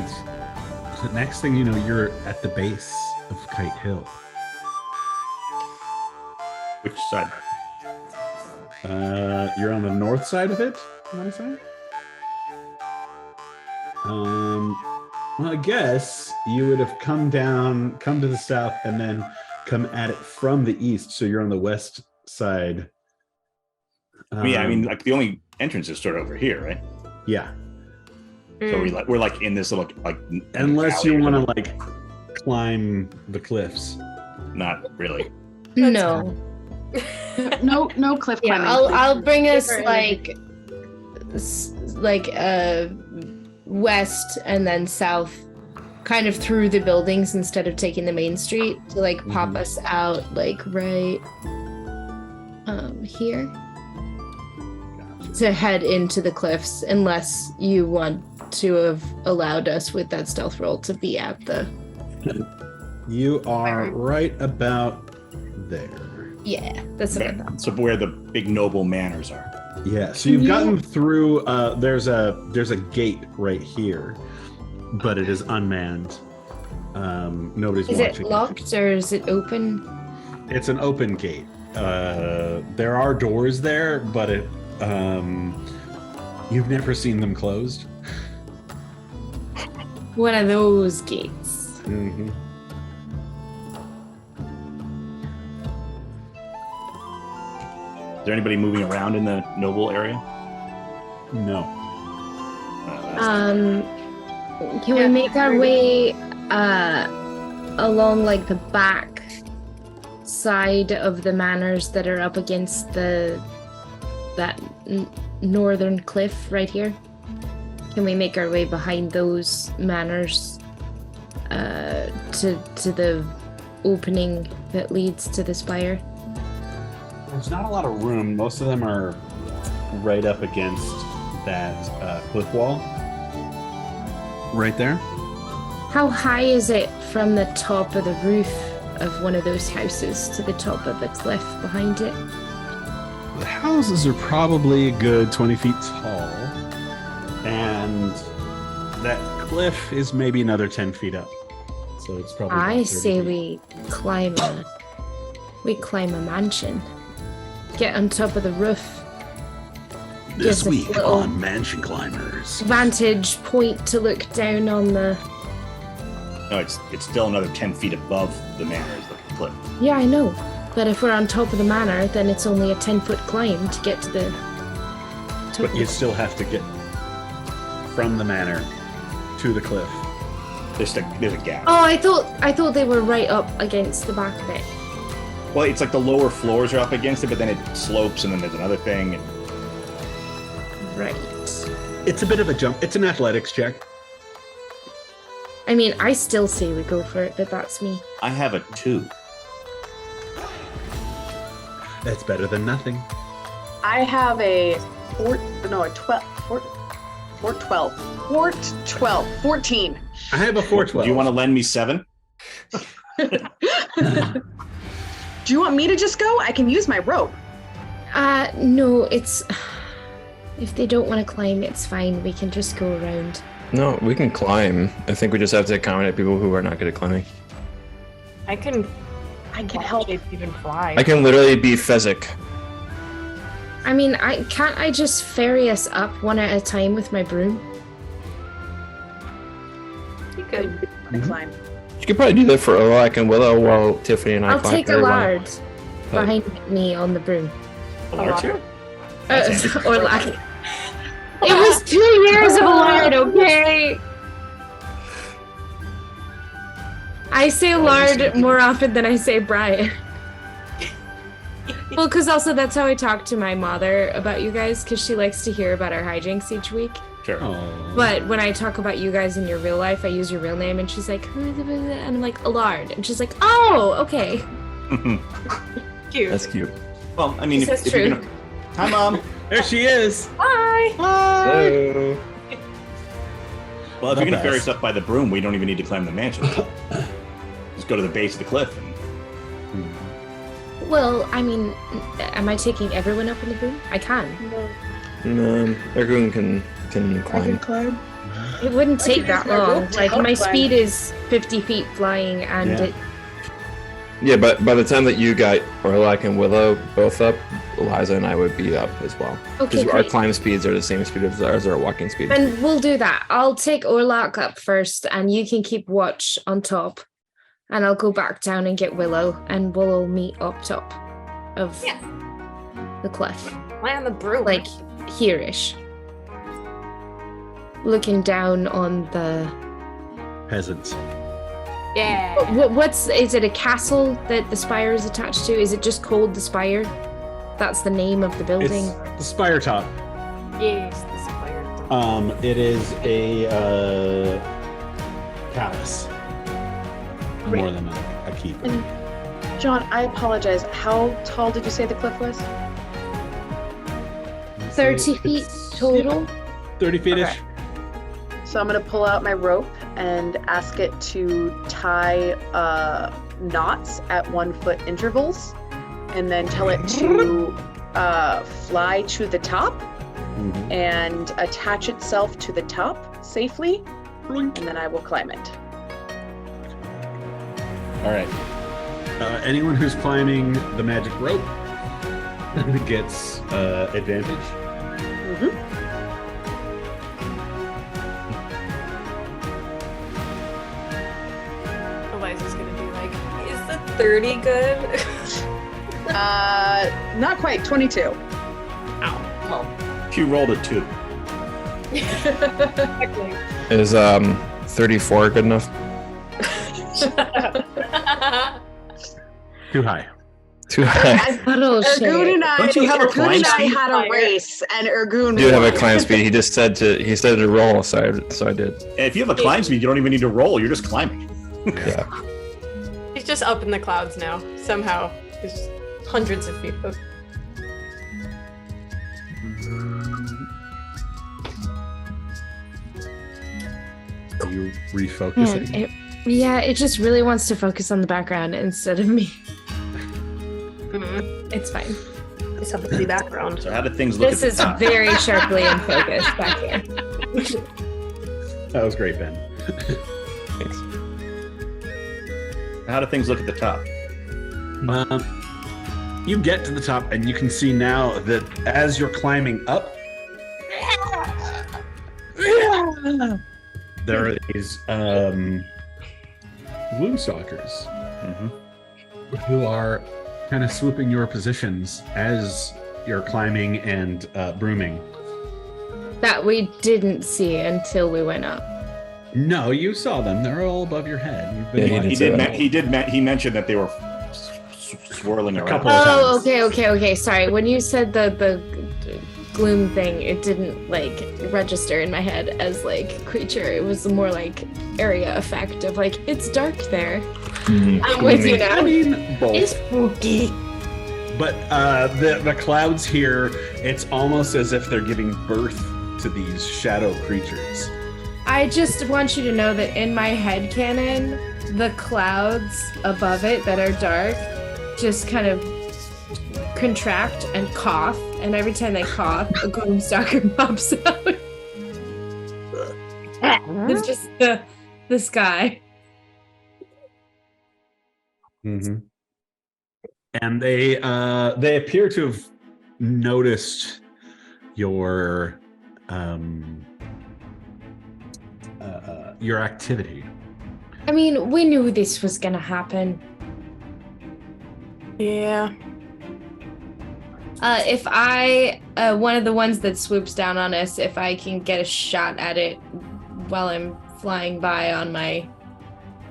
the next thing you know, you're at the base of Kite Hill. Which side? You're on the north side of it, I want to say? Well, I guess you would have come to the south, and then come at it from the east, so you're on the west side. Yeah, I mean, like the only entrance is sort of over here, right? Yeah. So we're like in this little like. Unless alley you or want to something. like climb the cliffs. Not really. No. No cliff Yeah, climbing. I'll bring us Different like west and then south, kind of through the buildings instead of taking the main street to like pop us out like right here to head into the cliffs, unless you want to have allowed us with that stealth roll to be at the You are right about there. yeah, that's what I Okay. thought. So where the big noble manors are. Yeah, so you've gotten through. There's a gate right here, but it is unmanned. Nobody's Is watching. it locked or is it open? It's an open gate. There are doors there, but you've never seen them closed. One of those gates. Mm-hmm. Is there anybody moving around in the noble area? No. Can we make our way along like the back side of the manors that are up against that northern cliff right here? Can we make our way behind those manors to the opening that leads to the spire? There's not a lot of room. Most of them are right up against that cliff wall. right there. How high is it from the top of the roof of one of those houses to the top of the cliff behind it? The houses are probably a good 20 feet tall, and that cliff is maybe another 10 feet up. So it's probably. I about 30 say feet. we climb a mansion. Get on top of the roof. This gives a week little- on Mansion Climbers. Vantage point to look down on the. No, it's still another 10 feet above the manor is the cliff. Yeah, I know. But if we're on top of the manor, then it's only a 10-foot climb to get to the top. But you still have to get from the manor to the cliff. There's a gap. Oh, I thought they were right up against the back of it. Well, it's like the lower floors are up against it, but then it slopes, and then there's another thing. And Right. It's a bit of a jump. It's an athletics check. I mean, I still say we go for it, but that's me. I have a 2. That's better than nothing. I have a 14. I have a 412. Do you want to lend me 7? Do you want me to just go? I can use my rope. No, it's. If they don't want to climb, it's fine. We can just go around. No, we can climb. I think we just have to accommodate people who are not good at climbing. I can help. even fly. I can literally be Fezzik. I mean, can't I just ferry us up one at a time with my broom? You could. I climb. You could probably do that for Olak and Willow while Tiffany and I I'll climb. take a everyone. lard behind me on the broom. A large here? Or like. It was 2 years of a lard, okay? I say lard more often than I say Brian. Well, because also that's how I talk to my mother about you guys, because she likes to hear about our hijinks each week. Sure. Oh. But when I talk about you guys in your real life, I use your real name, and she's like, who is it? And I'm like, Allard. And she's like, oh, okay. Cute. That's cute. Well, I mean, This is if you're true. gonna... Hi, Mom. There she is. Bye. So, Well, if The you're gonna ferry best. us up by the broom, we don't even need to climb the mansion. Just go to the base of the cliff. And... Well, I mean, am I taking everyone up in the broom? I can. Ergun can climb. climb. It wouldn't I take could that use my rope long. to Like, help my climb. speed is 50 feet flying, and Yeah. it. Yeah, but by the time that you got Orlak and Willow both up, Eliza and I would be up as well. Okay, Because our great. climb speeds are the same speed as ours, our walking speed. Then we'll do that. I'll take Orlok up first, and you can keep watch on top. And I'll go back down and get Willow, and we'll meet up top of Yeah. the cliff. Lie on the broom. Like, here-ish. Looking down on the... Peasants. yeah. Is it a castle that the spire is attached to? Is it just called the Spire? That's the name of the building? It's the spire top. Yes, the spire. It is a palace. More than a keep. John, I apologize. How tall did you say the cliff was? 30 feet total? 30 feet-ish. Okay. So I'm gonna pull out my rope and ask it to tie knots at 1 foot intervals, and then tell it to fly to the top Mhm. and attach itself to the top safely, and then I will climb it. All right. Anyone who's climbing the magic rope gets advantage. Mm-hmm. Eliza's gonna be like, is the 30 good? Not quite. 22. Ow. Well. She rolled a 2. Exactly. Is 34 good enough? Too high. Too high. Oh, shit. Ergun and I, Don't you have a Ergun and I climb had a race, and Ergun I do have a won. climb speed. He said to roll, so I did. And if you have a climb speed, you don't even need to roll. You're just climbing. Yeah. He's just up in the clouds now. Somehow. There's hundreds of feet of Are you refocusing? It just really wants to focus on the background instead of me. It's fine. Let's have a pretty background. So how did things look This at is the top? very sharply in focus back here. That was great, Ben. Thanks. How do things look at the top? You get to the top, and you can see now that as you're climbing up, there are these gloomstalkers who are kind of swooping your positions as you're climbing and brooming. That we didn't see until we went up. No, you saw them. They're all above your head. You've been Yeah, watching. He mentioned that they were swirling around. couple of Oh, times. okay. Sorry. When you said the gloom thing, it didn't like register in my head as like creature. It was more like area effect of like it's dark there. I'm with you now. I mean, both. It's spooky. But the clouds here, it's almost as if they're giving birth to these shadow creatures. I just want you to know that in my head canon, the clouds above it that are dark just kind of contract and cough, and every time they cough, a gloomstalker pops out. It's just the sky. Mm-hmm. And they appear to have noticed your activity. I mean, we knew this was gonna happen. Yeah. If I, one of the ones that swoops down on us, if I can get a shot at it while I'm flying by on my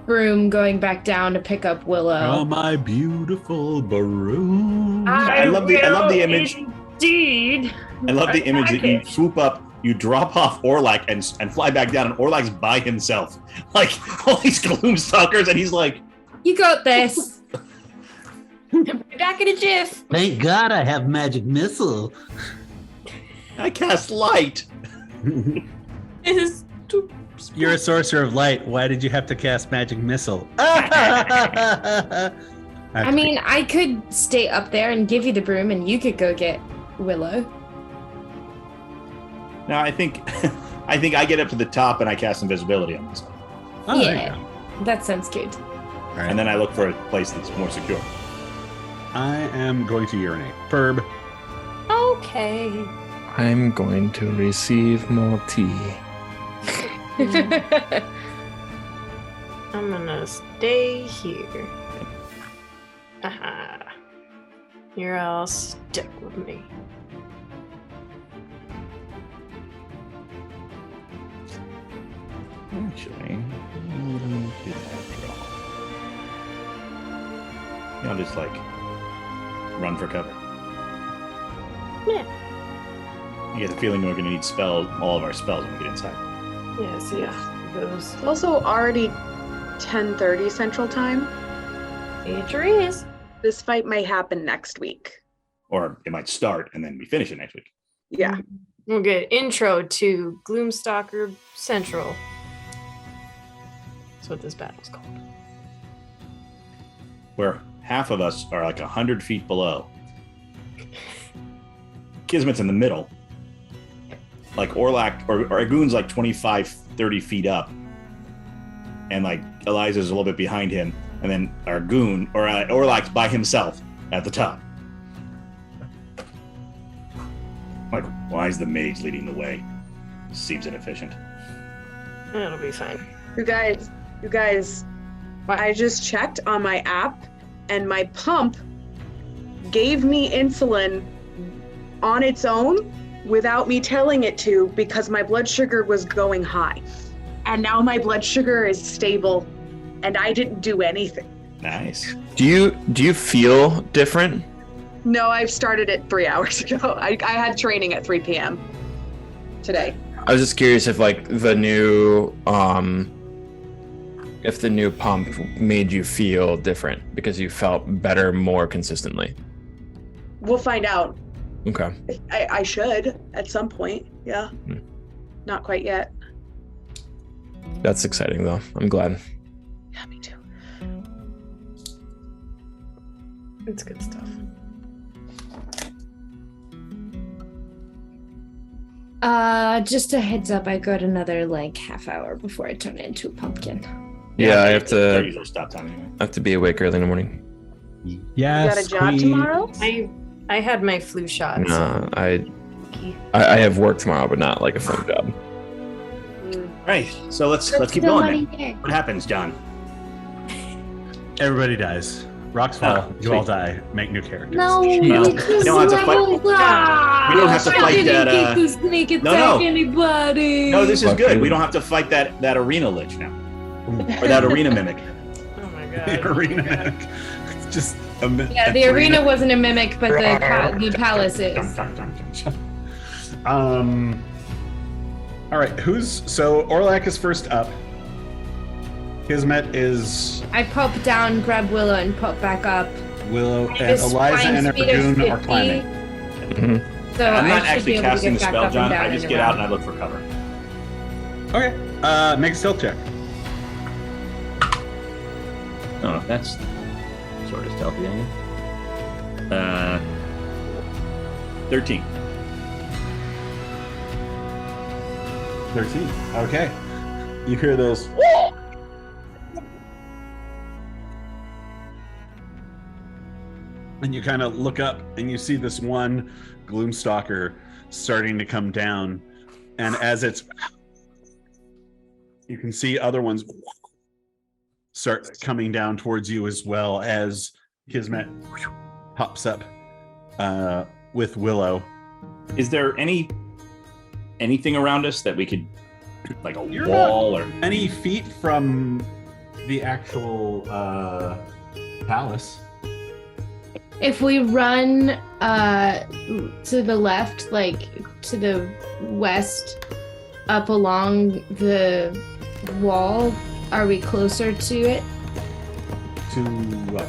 broom, going back down to pick up Willow. Oh, my beautiful broom. I love the image. Indeed. I love the image that you swoop up, you drop off Orlac and fly back down, and Orlac's by himself. Like all these gloomstalkers, and he's like, You got this. Back in a jiff. Thank God I have magic missile. I cast light. You're a sorcerer of light. Why did you have to cast magic missile? I I mean, I could stay up there and give you the broom, and you could go get Willow. Now I think I get up to the top and I cast invisibility on myself. Oh, there you Yeah. go. That sounds good. All right. And then I look for a place that's more secure. I am going to urinate. Ferb. Okay. I'm going to receive more tea. I'm gonna stay here. Aha. You're all stuck with me. Actually, I'm gonna do that after all. You know, just like run for cover. Yeah. You get the feeling we're gonna need all of our spells when we get inside. Yeah, see how it goes. It's also already 10:30 Central Time. It sure is. This fight may happen next week. Or it might start and then we finish it next week. Yeah. We'll get intro to Gloomstalker Central. That's what this battle's called. Where half of us are like 100 feet below. Kismet's in the middle. Like Orlac or Agoon's like 25, 30 feet up. And like Eliza's a little bit behind him. And then Argoon or Orlac's by himself at the top. Like, why is the mage leading the way? Seems inefficient. It'll be fine. You guys, I just checked on my app and my pump gave me insulin on its own without me telling it to because my blood sugar was going high. And now my blood sugar is stable and I didn't do anything. Nice. Do you feel different? No, I've started it 3 hours ago. I had training at 3 p.m. today. I was just curious if like the new pump made you feel different because you felt better more consistently. We'll find out. Okay. I should at some point. Yeah. Not quite yet. That's exciting, though. I'm glad. Yeah, me too. It's good stuff. Just a heads up, I got another like half hour before I turn into a pumpkin. Yeah, I have Their to. usual stop time anyway. I have to be awake early in the morning. Yes. You got a job queen. tomorrow? I had my flu shot. No, I have work tomorrow, but not like a fun job. Right. So let's keep going. Then. What happens, John? Everybody dies. Rocks fall. You all die. Make new characters. No, You we don't have to fight. leveled up. We don't have to I fight didn't that, get to sneak attack no. anybody. No, this is Fuck good. you. We don't have to fight that arena lich now, or that arena mimic. Oh my god. The arena mimic. It's just Yeah, the arena wasn't a mimic, but the palace is. All right. So Orlac is first up. Kismet is I pop down, grab Willow, and pop back up. Willow, and This Eliza and flying speed is Ergoon are 50, climbing. Mhm. So I'm I not should actually be able to casting get the back spell, up and John. down I just in get a out row. and I look for cover. Okay. Make a stealth check. Oh, that's sort of stealthy, ain't it? 13. 13. Okay. You hear those. And you kind of look up and you see this one Gloomstalker starting to come down. And as it's. You can see other ones start coming down towards you as well as Kismet pops up with Willow. Is there anything around us that we could, like a You're wall or? Any feet from the actual palace? If we run to the left, like to the west, up along the wall, are we closer to it? To what?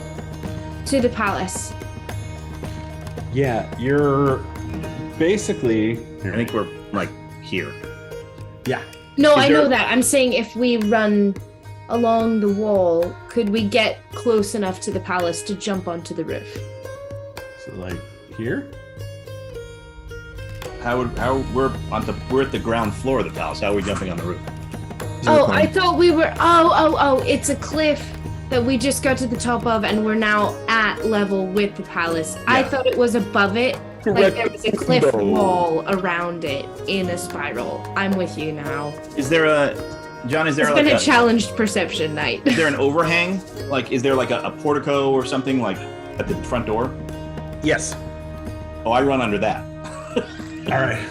To the palace. Yeah, you're basically. I think we're like here. Yeah. No, Is I there- know that. I'm saying if we run along the wall, could we get close enough to the palace to jump onto the roof? So like here. How we're at the ground floor of the palace? How are we jumping on the roof? Oh, I thought we were. Oh! It's a cliff that we just got to the top of, and we're now at level with the palace. I Yeah. thought it was above it, like there was a cliff wall around it in a spiral. I'm with you now. Is there a John? Is there It's like been a challenged perception night. Is there an overhang? Like, is there like a portico or something like at the front door? Yes. Oh, I run under that. All right.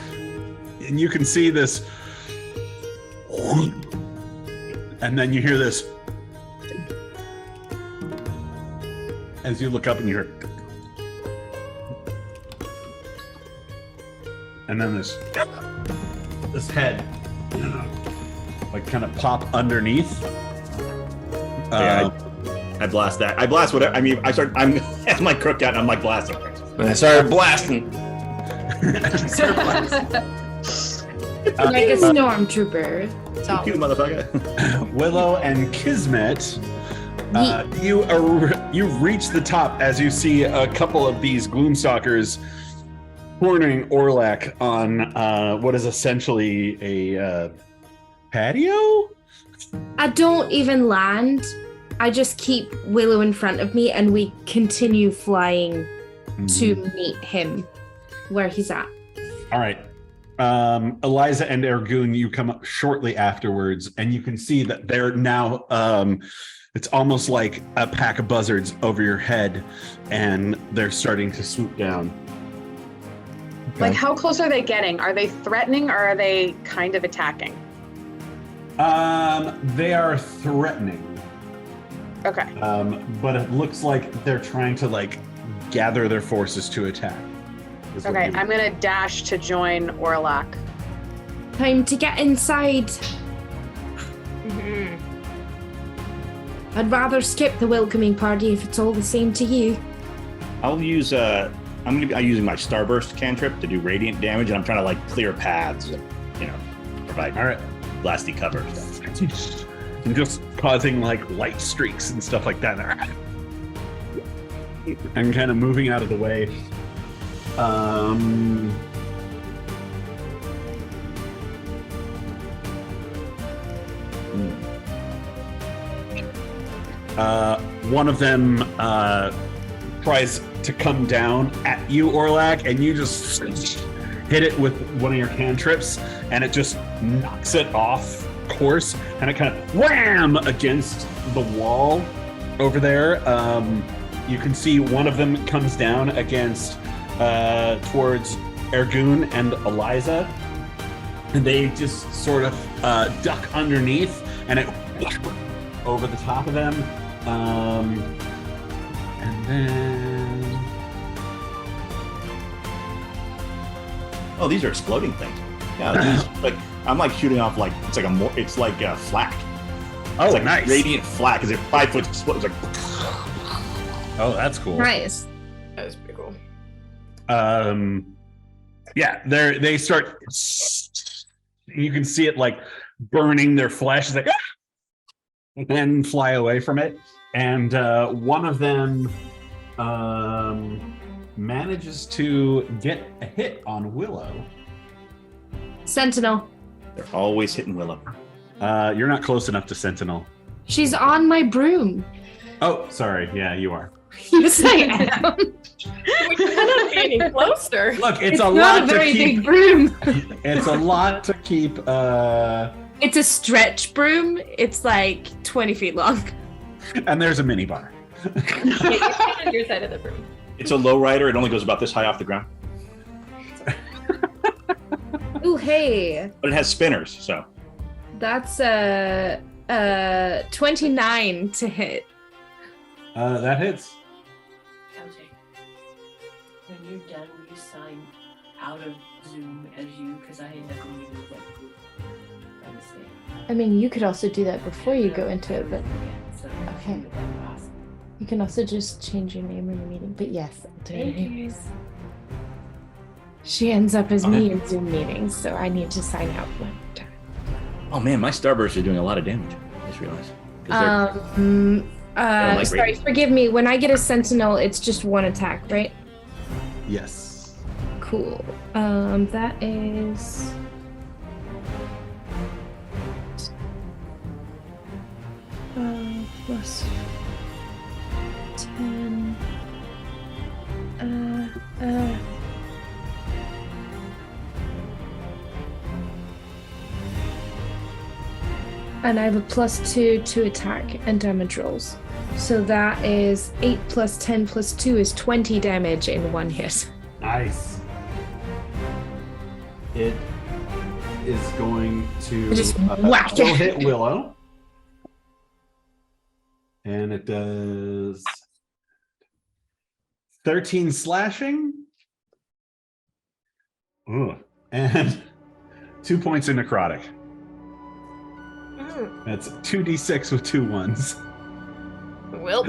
And you can see this. And then you hear this. As you look up and you hear. And then this head, like kind of pop underneath. Yeah, I blast that. I blast whatever. I mean, I'm as my crook out and I'm like blasting things. And I started blasting. Like a stormtrooper. You motherfucker. Willow and Kismet, you reach the top as you see a couple of these Gloomstalkers cornering Orlac on what is essentially a patio? I don't even land. I just keep Willow in front of me, and we continue flying to meet him where he's at. All right. Eliza and Ergoon, you come up shortly afterwards, and you can see that they're now, it's almost like a pack of buzzards over your head, and they're starting to swoop down. Like, how close are they getting? Are they threatening or are they kind of attacking? They are threatening, Okay. but it looks like they're trying to, like, gather their forces to attack. is what Okay, you- I'm gonna dash to join Orlac. Time to get inside. I'd rather skip the welcoming party if it's all the same to you. I'll use I'm gonna be using my starburst cantrip to do radiant damage, and I'm trying to like clear paths, provide All right. blasty cover stuff. and just causing like light streaks and stuff like that, and kind of moving out of the way. One of them tries to come down at you, Orlak, and you just hit it with one of your cantrips, and it just knocks it off course, and it kind of wham against the wall over there. You can see one of them comes down against towards Ergun and Eliza, and they just sort of duck underneath, and it over the top of them. And then... Oh, these are exploding things. Yeah, these, like I'm like shooting off like it's like flak. Oh, it's like nice. Radiant flak. Is it 5 foot explode? It's like Oh, that's cool. Nice. That was pretty cool. Yeah, they start. You can see it like burning their flesh. It's like, and then fly away from it. And one of them manages to get a hit on Willow. Sentinel. they're always hitting Willow. You're not close enough to Sentinel. She's on my broom. Oh, sorry. Yeah, you are. Yes, I am. We cannot be any closer. Look, it's It's a not lot a to very keep. big broom. It's a lot to keep. It's a stretch broom. It's like 20 feet long. And there's a minibar. Yeah, you stand on your side of the room. It's a low rider. It only goes about this high off the ground, Ooh, hey. but it has spinners. So That's 29 to hit. That hits. LJ, when you're done, will you sign out of Zoom as you? Because I never knew that group. By mistake. I mean, you could also do that before you go into it, but Yeah, so Okay. that's awesome. you can also just change your name in the meeting. But yes, I'll do it Thank you. anyways. She ends up as me in Zoom meetings, so I need to sign out one time. oh man, my starbursts are doing a lot of damage. I just realized. 'Cause they're like Sorry, radiant. forgive me. When I get a sentinel, it's just one attack, right? Yes. Cool. That is. Plus 10. And I have a +2 to attack and damage rolls. So that is 8 plus 10 plus 2 is 20 damage in one hit. Nice. It is going to Just whack still it. hit Willow. And it does 13 slashing. Ooh. And 2 points in necrotic. That's 2d6 with 2 ones. Well.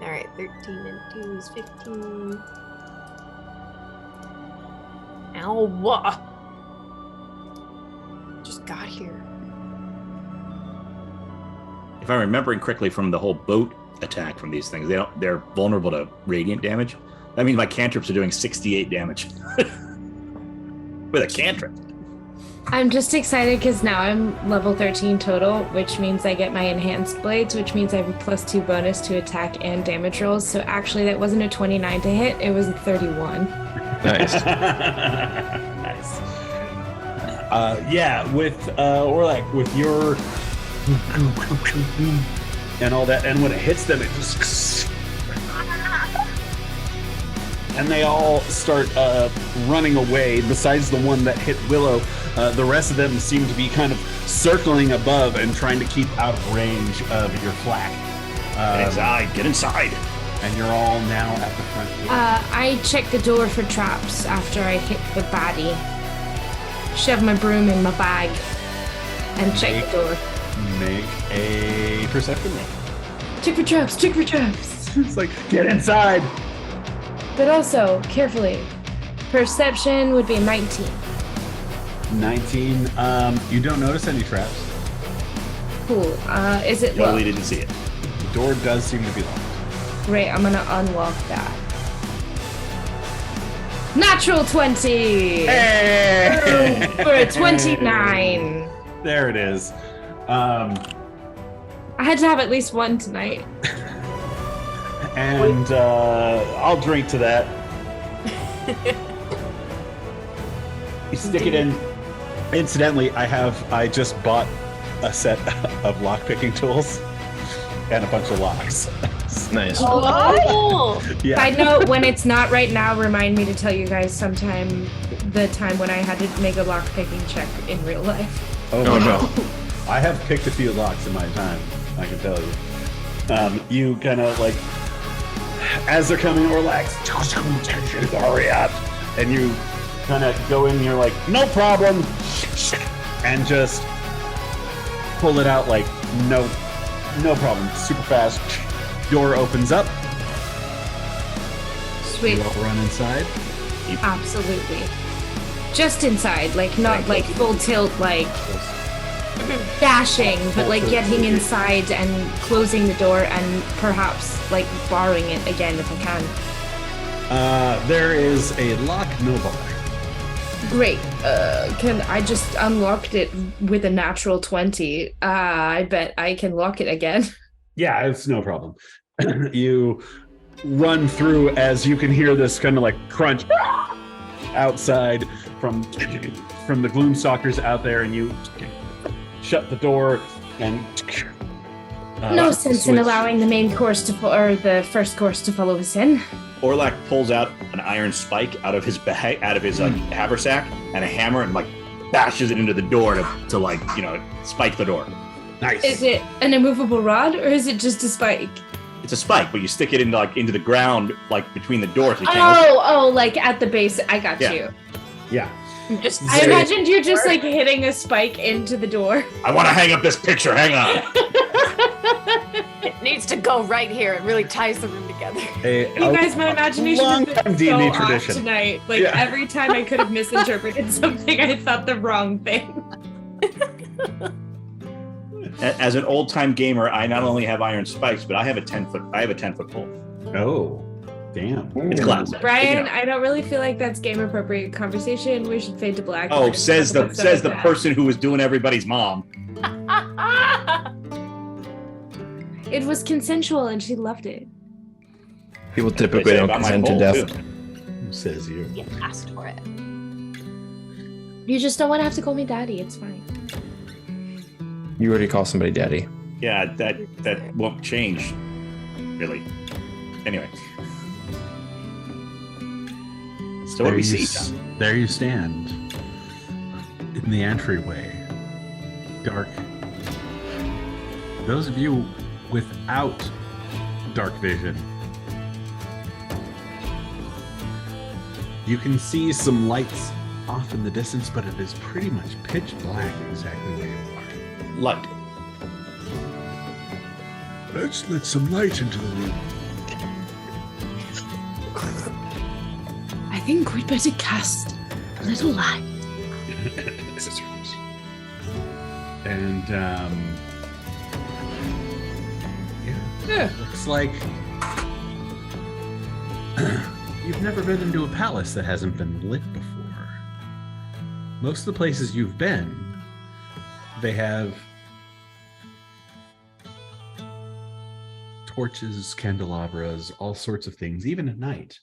Alright, 13 and 2 is 15. Ow. Just got here. if I'm remembering correctly from the whole boat attack from these things, they're vulnerable to radiant damage. That means my cantrips are doing 68 damage with a cantrip. I'm just excited because now I'm level 13 total, which means I get my enhanced blades, which means I have a +2 bonus to attack and damage rolls. So actually, that wasn't a 29 to hit; it was a 31. Nice. Nice. Yeah, with Orlak, with your and all that, and when it hits them, it just and they all start running away. Besides the one that hit Willow, the rest of them seem to be kind of circling above and trying to keep out of range of your flak. Get inside, get inside. And you're all now at the front door. I check the door for traps after I hit the baddie. Shove my broom in my bag and check the door. Make a perception roll. Check for traps, check for traps. It's like, get inside. But also, carefully, perception would be a 19. 19. You don't notice any traps. Cool. Is it Totally locked? didn't see it. The door does seem to be locked. Great, I'm gonna unlock that. Natural 20! Hey! For a 29. There it is. I had to have at least one tonight. And I'll drink to that. You stick it in. Incidentally, I just bought a set of lock-picking tools and a bunch of locks. Nice. Oh! Yeah. Side note, when it's not right now, remind me to tell you guys sometime the time when I had to make a lock picking check in real life. Oh, Oh, no. I have picked a few locks in my time, I can tell you. You kind of like, as they're coming, relax, hurry up. And you kind of go in and you're like, no problem. And just pull it out like, no problem, super fast. Door opens up. Sweet. You all run inside. Absolutely. Just inside, like not like full tilt, like dashing, but like getting inside and closing the door and perhaps like barring it again if I can. There is a lock, no bar. Great. Can I just unlocked it with a natural 20? I bet I can lock it again. Yeah, it's no problem. You run through as you can hear this kind of like crunch outside from the Gloomstalkers out there, and you shut the door and No sense in switch. allowing the main course or the first course to follow us in. Orlak pulls out an iron spike out of his bag, out of his haversack, and a hammer, and like bashes it into the door to like spike the door. Nice. Is it an immovable rod or is it just a spike? It's a spike, but you stick it into the ground, like between the doors. So you can't open it. Oh, like at the base. I got Yeah. you. Yeah. Just I imagined you're just like hitting a spike into the door. I want to hang up this picture. Hang on. it needs to go right here. It really ties the room together. You guys, my imagination has long-time been D&D so off tradition. tonight. Like Yeah. every time I could have misinterpreted something, I thought the wrong thing. As an old-time gamer, I not only have iron spikes, but I have a 10-foot pole. Oh, damn. It's classic. Brian, I don't really feel like that's game appropriate conversation. We should fade to black. Oh, and says talk the about stuff like that. person who was doing everybody's mom. It was consensual and she loved it. People That's what typically I say don't about my consent to pole, death. too. Who says you? You asked for it. You just don't want to have to call me daddy. It's fine. You already call somebody daddy. Yeah, that won't change, really. Anyway. So what do we see? There you stand in the entryway. Dark. Those of you without dark vision, you can see some lights off in the distance, but it is pretty much pitch black exactly where you are. Light. Let's let some light into the room. I think we'd better cast a little light. And yeah, looks like you've never been into a palace that hasn't been lit before. Most of the places you've been, they have torches, candelabras, all sorts of things. Even at night,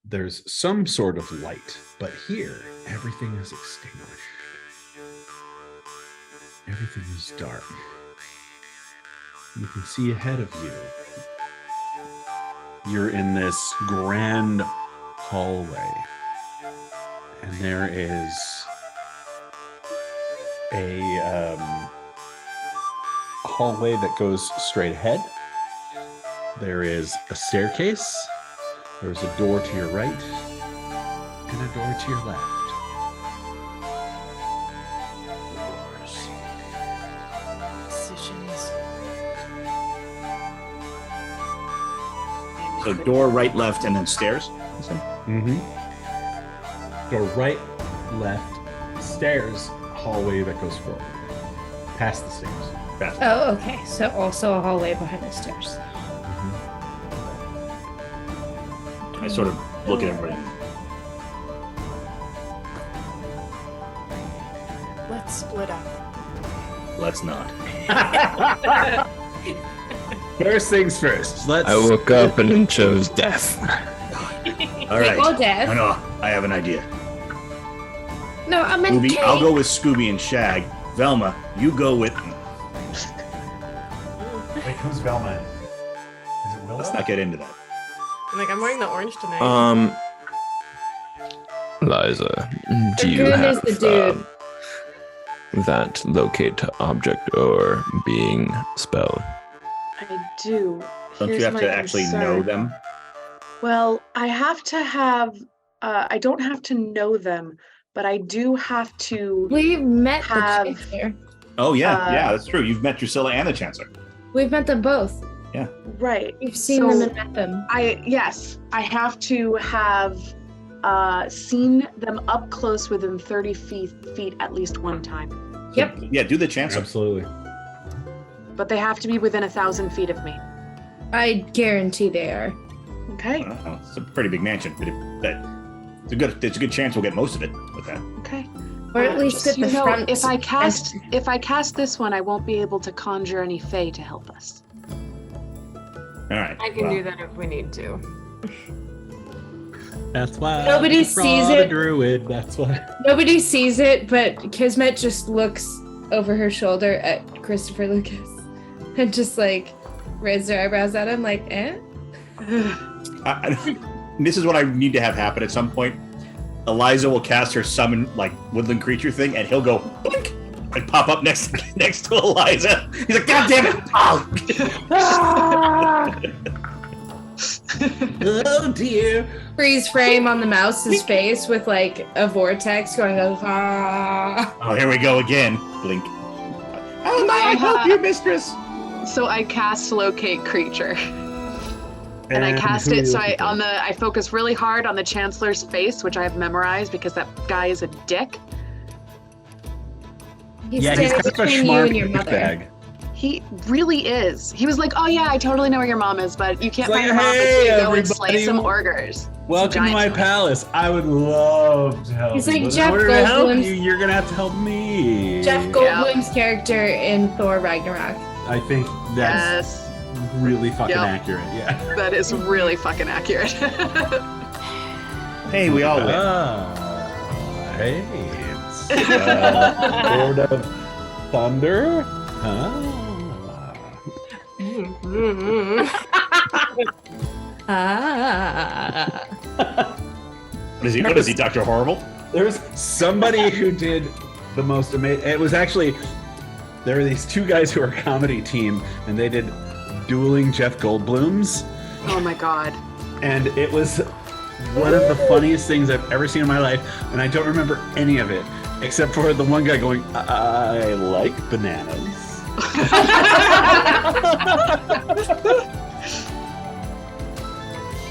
there's some sort of light, but here, everything is extinguished. Everything is dark. You can see ahead of you. You're in this grand hallway, and there is a hallway that goes straight ahead. There is a staircase. There's a door to your right and a door to your left. Decisions. So door, right, left, and then stairs. Mm-hmm. Go right, left, stairs, hallway that goes forward, past the stairs. Oh, okay. So also a hallway behind the stairs. I sort of look at everybody. Let's split up. Let's not. First things first. Let's. I woke up and chose death. All right. Go, Dev. Oh, no, I have an idea. No, I meant Scooby, Kate. I'll go with Scooby and Shag. Velma, you go with. Wait, who's Velma? Is it Willow? Let's not get into that. Like, I'm wearing the orange tonight. Liza, do you Dragoon have is the dude. that locate object or being spell? I do. Don't Here's you have my to actually concern. know them? Well, I have to have. I don't have to know them, but I do have to. We've met Have- the Chancellor. Oh, yeah. Uh, Yeah, that's true. You've met Drusilla and the Chancellor. We've met them both. Right. We've seen So- them and met them. I have to have seen them up close within 30 feet at least one time. Yep. Yeah, do the Chancellor. Absolutely. But they have to be within 1,000 feet of me. I guarantee they are. Okay. Oh, it's a pretty big mansion, but it's a good chance we'll get most of it with that. Okay. Or at least Just at the so you know, front. if I cast this one, I won't be able to conjure any fae to help us. All right. I can do that if we need to. That's why. Nobody I sees brought a it. druid. That's why. Nobody sees it, but Kismet just looks over her shoulder at Christopher Lucas and just like raises her eyebrows at him, like, eh? This is what I need to have happen at some point. Eliza will cast her summon like woodland creature thing, and he'll go blink and pop up next to Eliza. He's like, God damn it! Oh dear. Freeze frame on the mouse's face with like a vortex going, ah. Oh, here we go again. Blink. How may I help you, mistress? So I cast locate creature. And I cast who are it you so looking for? I focus really hard on the Chancellor's face, which I have memorized because that guy is a dick. He Yeah, he's stands kind of a between you and your schmark mother. bag. He really is. He was like, "Oh yeah, I totally know where your mom is, but you can't It's find like, your mom "Hey, until you go and slay everybody, some ogres." Welcome to giant my schmark. palace. I would love to help. He's you, like but Jeff in order to help Goldblum's- you, you're gonna have to help me. Jeff Goldblum's character in Thor Ragnarok. I think that's Yes, really fucking Yep. accurate. Yeah. that is really fucking accurate. Hey, we all win. Hey, it's Lord of Thunder. Ah. What is he, Dr. Horrible? There's somebody who did the most amazing. It was actually there were these two guys who are a comedy team, and they did dueling Jeff Goldblums, Oh my god. and it was one of the funniest things I've ever seen in my life. And I don't remember any of it except for the one guy going, "I like bananas."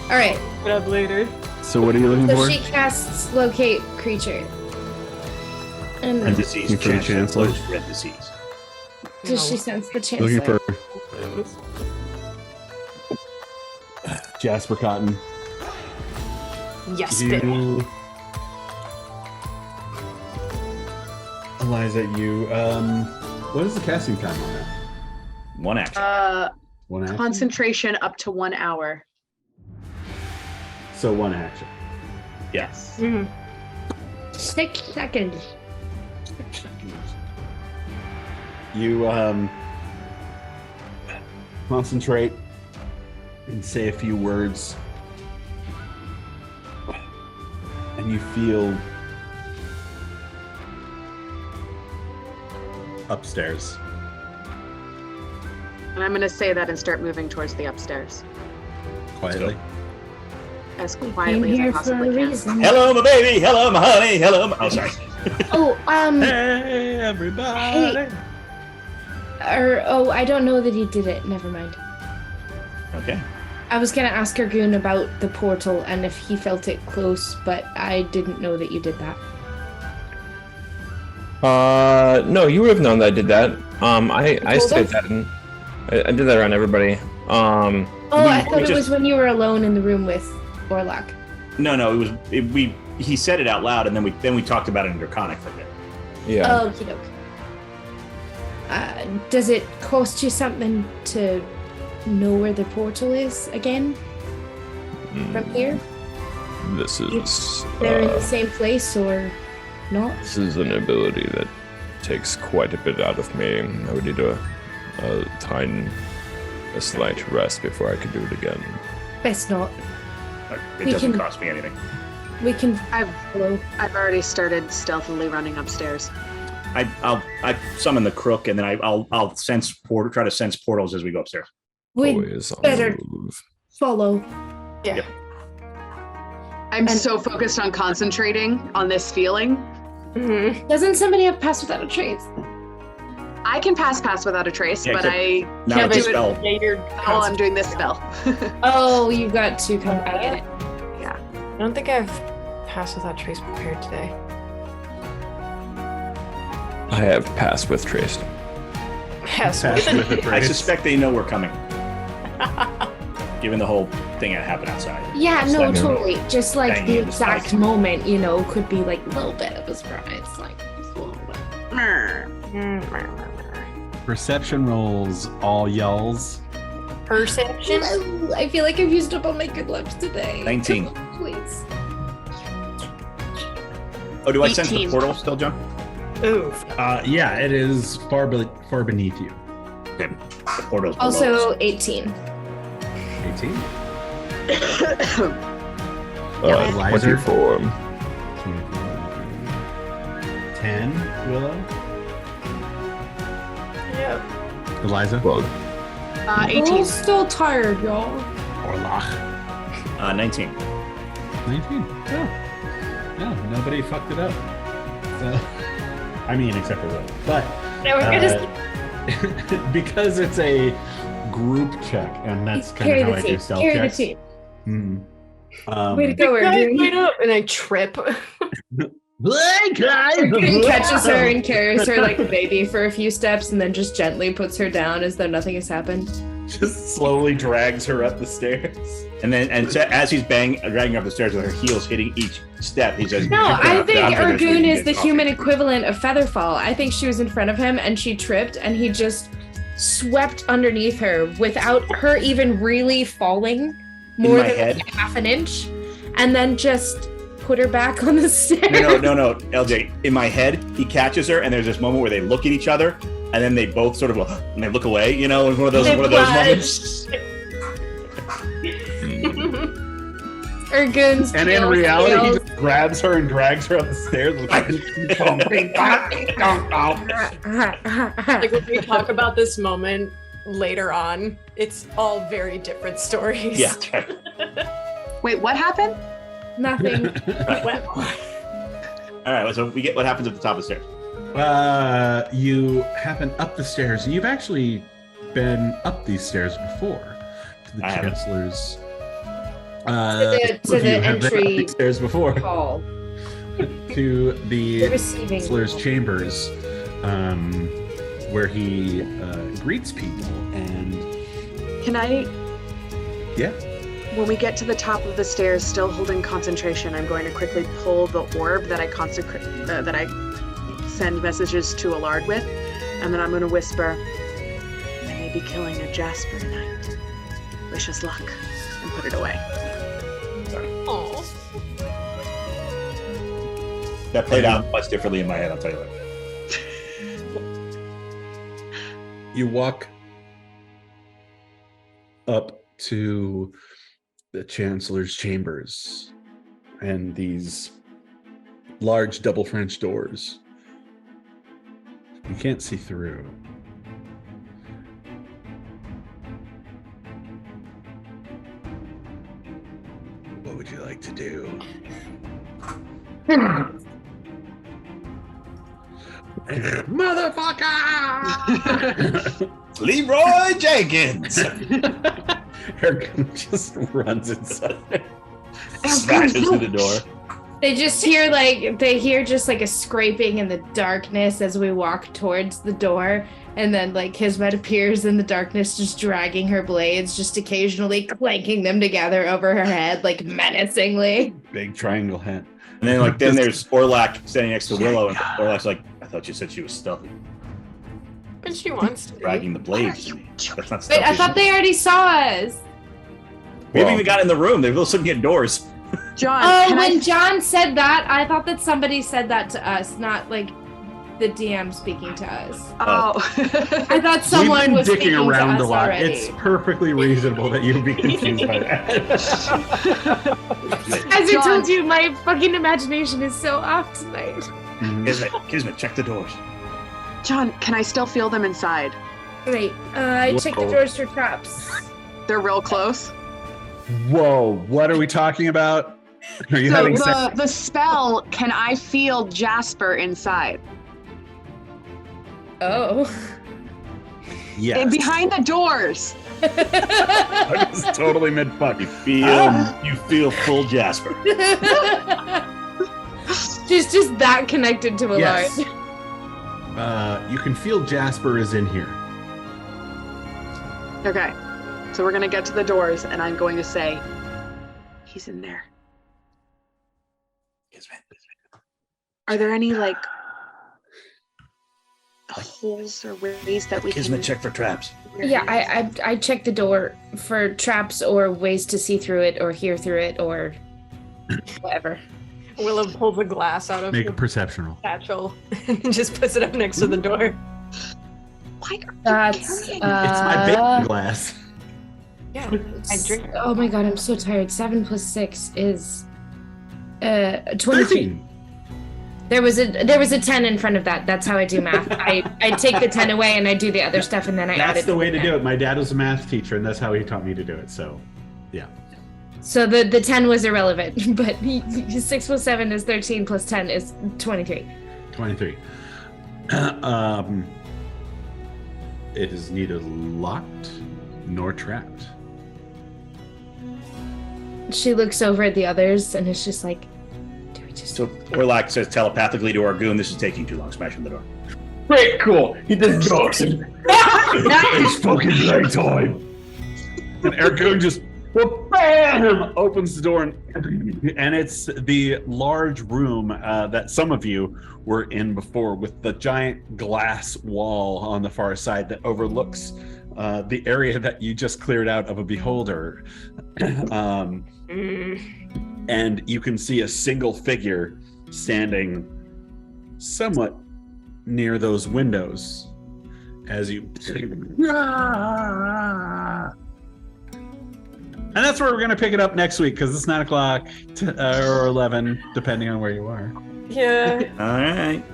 All right. Put up later. So what are you looking So for? she casts locate creature. And Red disease. Looking for the Chancellor. Red disease. does she sense the chancellor? Looking for Jasper Cotton. Yes, baby. You, Eliza, you what is the casting time on that? One action. 1 action. Concentration up to 1 hour. So 1 action. Yes. Mhm. 6 seconds. You concentrate and say a few words, and you feel upstairs. And I'm going to say that and start moving towards the upstairs Quietly. as Came quietly as I here for a possibly can. reason. Hello, my baby. Hello, my honey. Hello, my... Oh, sorry. Oh, Hey, everybody! I don't know that he did it. Never mind. Okay. I was gonna ask Argoon about the portal and if he felt it close, but I didn't know that you did that. No, you would have known that I did that. I told said us? that, and I did that around everybody. Oh, I thought it was when you were alone in the room with Orlok. No, he said it out loud, and then we talked about it in Draconic for a bit. Yeah. Oh, okey doke. Does it cost you something to know where the portal is again from here? This is They're in the same place or not? this is an ability that takes quite a bit out of me. I would need a slight rest before I could do it again. Best not. It We doesn't can- cost me anything. We can I've follow. already started stealthily running upstairs. I summon the crook, and then I'll try to sense portals as we go upstairs. We'd Always on better- the move. follow. Yeah. Yep. I'm And- so focused on concentrating on this feeling. Mm-hmm. Doesn't somebody have pass without a trace? I can pass without a trace, Yeah, but except I Now Yeah, it's a but- spell. Yeah, you're while I'm doing this spell. Oh, you got to come. I get it. I don't think I've passed without trace prepared today. I have passed with Trace. Yes, Pass with a I trace. suspect they know we're coming, given the whole thing that happened outside. Yeah, It's no, like- totally. Just like Banging the in the exact spikes. moment, could be like a little bit of a surprise. Like, just a little bit. Perception rolls, all yells. Perception. I feel like I've used up all my good luck today. 19. Please. Oh, do I sense the 18. portal still, John? Oof. Yeah, it is far beneath you. Okay. The portal's below us. Also 18. 18. Lizer. 24. 10, Willow. Yep. Eliza. Well, 18. I'm still tired, y'all. Orlach. 19. 19. Yeah. Yeah, nobody fucked it up. So, I mean, except for Will. But Now we're gonna because it's a group check, and that's kind carry of how the I team. do stealth Carry the checks. team. Mhm. Way to go, Guys, Ergun. wait up! And I trip. Ergun catches her and carries her like a baby for a few steps, and then just gently puts her down as though nothing has happened. Just slowly drags her up the stairs. And so as he's dragging her up the stairs with her heels hitting each step, he says, No, I think "I'm finished, we Ergun can is get the coffee." human equivalent of Featherfall. I think she was in front of him and she tripped and he just swept underneath her without her even really falling more my than head? like half an inch, and then just put her back on the stairs. No, LJ. In my head, he catches her, and there's this moment where they look at each other, and then they both sort of and they look away. You know, one of those moments. Ergun's And in tail reality, he scales. just grabs her and drags her up the stairs. Like when we talk about this moment later on, it's all very different stories. Yeah. Wait, what happened? Nothing. All right. So we get what happens at the top of the stairs. You happen up the stairs. You've actually been up these stairs before to the I haven't. Chancellor's. To some of the you have been up entry these stairs before hall. to The the receiving. Chancellor's chambers, where he greets people and Can I, yeah. when we get to the top of the stairs, still holding concentration, I'm going to quickly pull the orb that I that I send messages to Allard with, and then I'm going to whisper, "I may be killing a Jasper tonight. Wish us luck," and put it away. Aw. That played out much differently in my head. I'll tell you that. You walk up to the Chancellor's chambers and these large double French doors. You can't see through. What would you like to do? Motherfucker! Leroy Jenkins Eric just runs inside. smashes through the door. They just hear just like a scraping in the darkness as we walk towards the door, and then like Kismet appears in the darkness, just dragging her blades, just occasionally clanking them together over her head, like menacingly. Big triangle hat. And then there's Orlac standing next to Willow, and Orlac's like, I thought you said she was stealthy. But she wants to. Dragging the blades. That's not Wait, stealthy. I thought they already saw us. We haven't even got in the room. They're still sitting at doors. John, Oh, when John said that, I thought that somebody said that to us, not like the DM speaking to us. Oh. I thought someone We've been was speaking dicking around to a us lot. already. It's perfectly reasonable that you would be confused by that. As I John. told you, my fucking imagination is so off tonight. Kismet, check the doors. John, can I still feel them inside? Wait, I checked the doors for traps. They're real close. Whoa, what are we talking about? Are you So having sex? the spell, can I feel Jasper inside? Oh. Yes. And behind the doors. I was totally mid-fuck. You feel full Jasper. She's just that connected to Willard. Yes. You can feel Jasper is in here. Okay. So we're going to get to the doors, and I'm going to say, he's in there. Kismet. Are there any, like, holes or ways that we Kismet, can... check for traps. Yeah, I checked the door for traps or ways to see through it or hear through it or whatever. Willow pulls a glass out of Make a her perception roll. satchel and just puts it up next to the door. Why are you That's carrying It's my bacon glass. Yeah, I drink. Oh my god, I'm so tired. 7 plus 6 is 23. 13. There was a 10 in front of that. That's how I do math. I take the 10 away and I do the other stuff and then I add it. That's the way to do it. My dad was a math teacher, and that's how he taught me to do it. So, yeah. So the 10 was irrelevant, but 6 plus 7 is 13 plus 10 is 23. 23. It is neither locked nor trapped. She looks over at the others and is just like, do we just... So Orlac says telepathically to our goon, this is taking too long. Smash in the door. Great, cool. He did jokes. It's fucking playtime. And Ergoon just bam, opens the door, and it's the large room that some of you were in before, with the giant glass wall on the far side that overlooks the area that you just cleared out of a beholder. And you can see a single figure standing somewhat near those windows as you... And that's where we're going to pick it up next week, because it's 9 o'clock or 11, depending on where you are. Yeah. All right.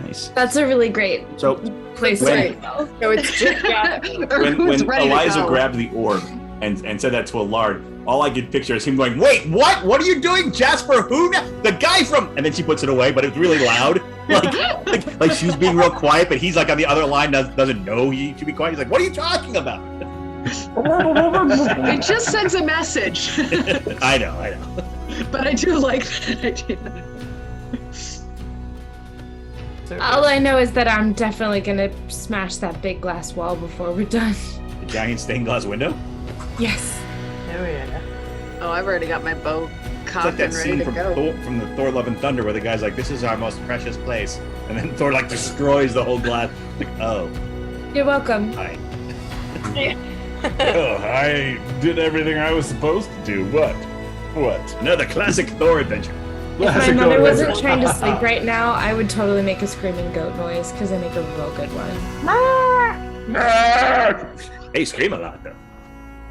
Nice. That's a really great So place When- to go. So it's just, yeah. when Who's ready to Eliza go? grabbed the orb and said that to Allard, all I could picture is him going, "Wait, what? What are you doing, Jasper? Who? The guy from?" And then she puts it away, but it was really loud, like she was being real quiet, but he's like on the other line doesn't know he should be quiet. He's like, "What are you talking about?" It just sends a message. I know. But I do like that idea. All I know is that I'm definitely going to smash that big glass wall before we're done. The giant stained glass window. Yes. Oh yeah. Oh, I've already got my bow It's cocked like that and ready scene to from go. from the Thor: Love and Thunder, where the guy's like, "This is our most precious place," and then Thor like destroys the whole glass. Like, oh, You're welcome. hi. Oh, I did everything I was supposed to do. What? Another classic Thor adventure. If my mother wasn't trying to sleep right now, I would totally make a screaming goat noise because I make a real good one. They scream a lot though.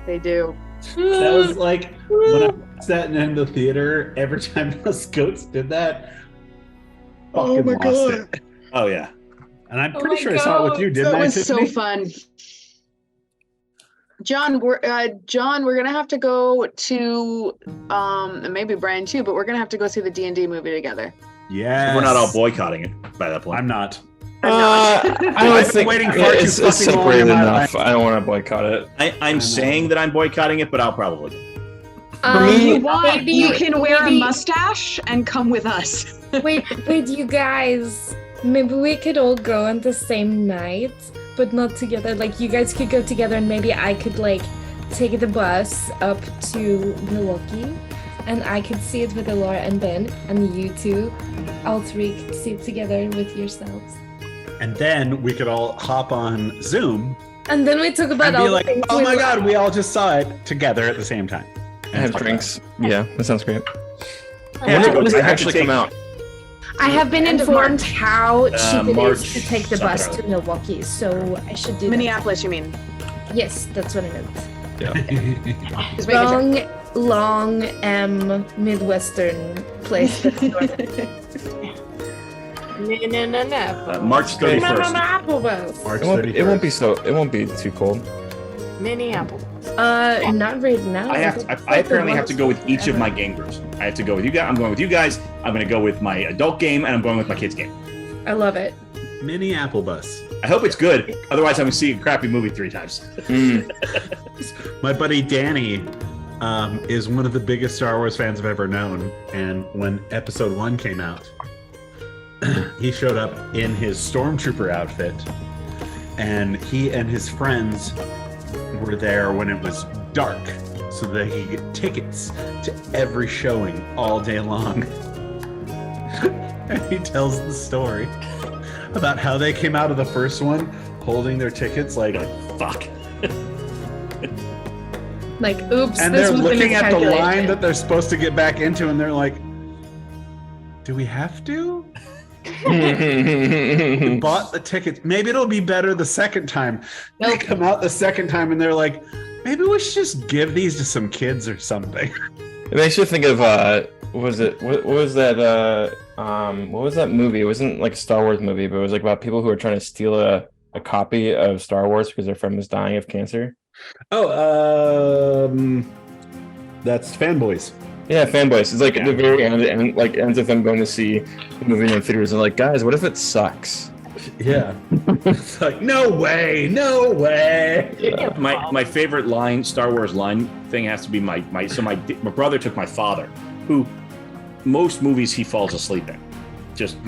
They do. That was like when I sat in the theater. Every time those goats did that, fucking lost it. Oh yeah. And I'm Oh pretty my sure I saw it with God. you, didn't That I? was so Tiffany? fun. John, we're gonna have to go to and maybe Brian too, but we're gonna have to go see the D&D movie together. Yes. We're not all boycotting it by that point. I'm not. I I've don't been think waiting for it's you fucking long separated in my enough. I don't want to boycott it. I'm saying that I'm boycotting it, but I'll probably. me- You want? maybe You can wear a maybe- mustache and come with us. Wait, you guys. Maybe we could all go on the same night, but not together. Like, you guys could go together, and maybe I could, like, take the bus up to Milwaukee, and I could see it with Laura and Ben, and you two, all three could see it together with yourselves. And then we could all hop on Zoom And then we talk about and all be the like, things oh we my god, love. we all just saw it together at the same time. And Have talk about drinks. Yeah, that sounds great. Yeah, When does I it have to actually take- come out? I have been End of informed March. how cheap it March is to take the something bus or to other. Milwaukee, so I should do Minneapolis, you mean? that. Yes, that's what I meant. Just making sure. Long Midwestern place. that's north. March 31st. Applebee's. March It won't, 31st. it won't be too cold. Minneapolis. Not right now. I apparently have to go with each of my game groups. I have to go with you guys. I'm going with you guys. I'm going to go with my adult game, and I'm going with my kids game. I love it. Mini Apple Bus. I hope it's good. Otherwise, I'm going to see a crappy movie 3 times. My buddy Danny is one of the biggest Star Wars fans I've ever known. And when episode 1 came out, he showed up in his stormtrooper outfit, and he and his friends were there when it was dark so that he could get tickets to every showing all day long. And he tells the story about how they came out of the first one holding their tickets like, Fuck. Like, oops. and this they're was a looking at the miscalculation. line that they're supposed to get back into, and they're like, do we have to? We bought the tickets. Maybe it'll be better the second time. They Nope. come out the second time and they're like, maybe we should just give these to some kids or something. It makes you think of what was it? What was that? What was that movie? It wasn't like a Star Wars movie, but it was like about people who were trying to steal a copy of Star Wars because their friend was dying of cancer. Oh, that's Fanboys. Yeah, fanboys. It's like at the very end, and like ends with them going to see the movie in theaters and like, guys, what if it sucks? Yeah. It's like, no way, no way. My favorite line, Star Wars line thing has to be my brother took my father, who most movies he falls asleep in, just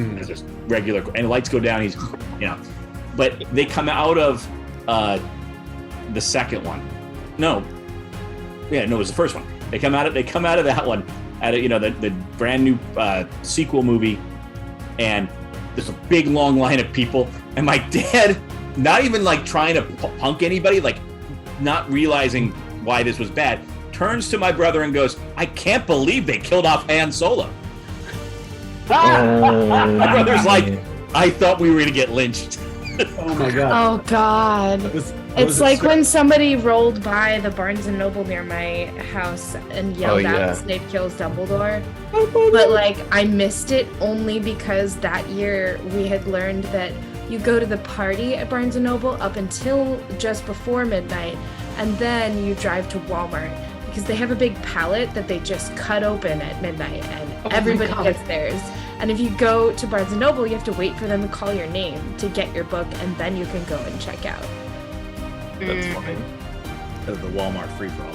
regular, and lights go down, he's, but they come out of the second one. It was the first one. They come out of that one, the brand new sequel movie, and there's a big long line of people, and my dad, not even like trying to punk anybody, like not realizing why this was bad, turns to my brother and goes, "I can't believe they killed off Han Solo." My brother's like, "I thought we were gonna get lynched." Oh my god. Oh God. It's like when somebody rolled by the Barnes and Noble near my house and yelled out Snape kills Dumbledore. But like I missed it only because that year we had learned that you go to the party at Barnes and Noble up until just before midnight, and then you drive to Walmart because they have a big pallet that they just cut open at midnight, and everybody gets theirs. And if you go to Barnes and Noble, you have to wait for them to call your name to get your book, and then you can go and check out. That's funny. The Walmart free for all.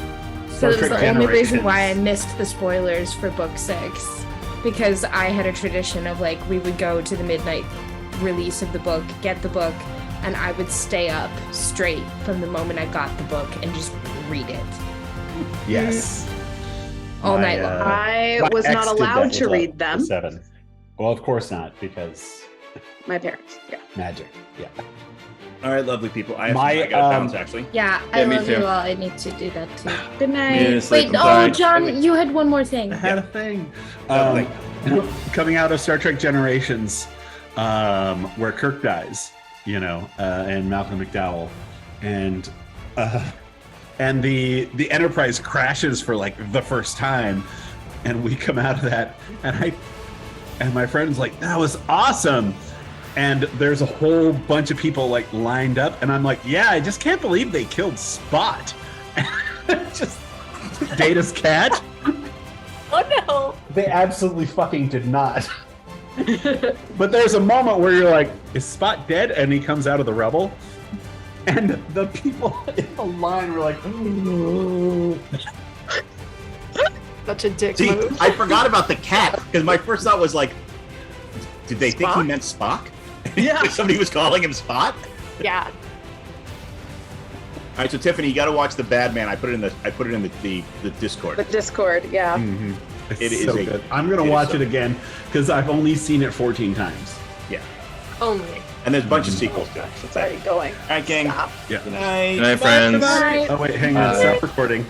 So that was Trek the only reason Generations. why I missed the spoilers for book 6, because I had a tradition of like we would go to the midnight release of the book, get the book, and I would stay up straight from the moment I got the book and just read it Yes. all My, night long. I My was ex not did allowed that to with read them. 7. Well, of course not, because My parents. Yeah. magic. Yeah. All right, lovely people. I My, got to bounce actually. Yeah, I me love too. you all. I need to do that too. Good night. Wait, John, you had one more thing. I had a thing. Lovely. Coming out of Star Trek Generations, where Kirk dies, and Malcolm McDowell, and the Enterprise crashes for like the first time, and we come out of that, and my friend's like, that was awesome. And there's a whole bunch of people like lined up, and I'm like, yeah, I just can't believe they killed Spot. Just Data's cat. Oh no! They absolutely fucking did not. But there's a moment where you're like, is Spot dead? And he comes out of the rubble. And the people in the line were like, ooh. Such a dick See, move. I forgot about the cat because my first thought was like, did they think he Spock? meant Spock? Yeah. Somebody was calling him Spot. Yeah. All right, so Tiffany, you got to watch the Bad Man. I put it in the Discord. The Discord, yeah. Mhm. It's It is so a- good. I'm gonna it is watch so it good. again because I've only seen it 14 times. Yeah, Only. and there's a bunch of sequels to it. It's already going. All right, gang. Stop. Good night. Good night, friends. Bye. Oh wait, hang on, stop recording.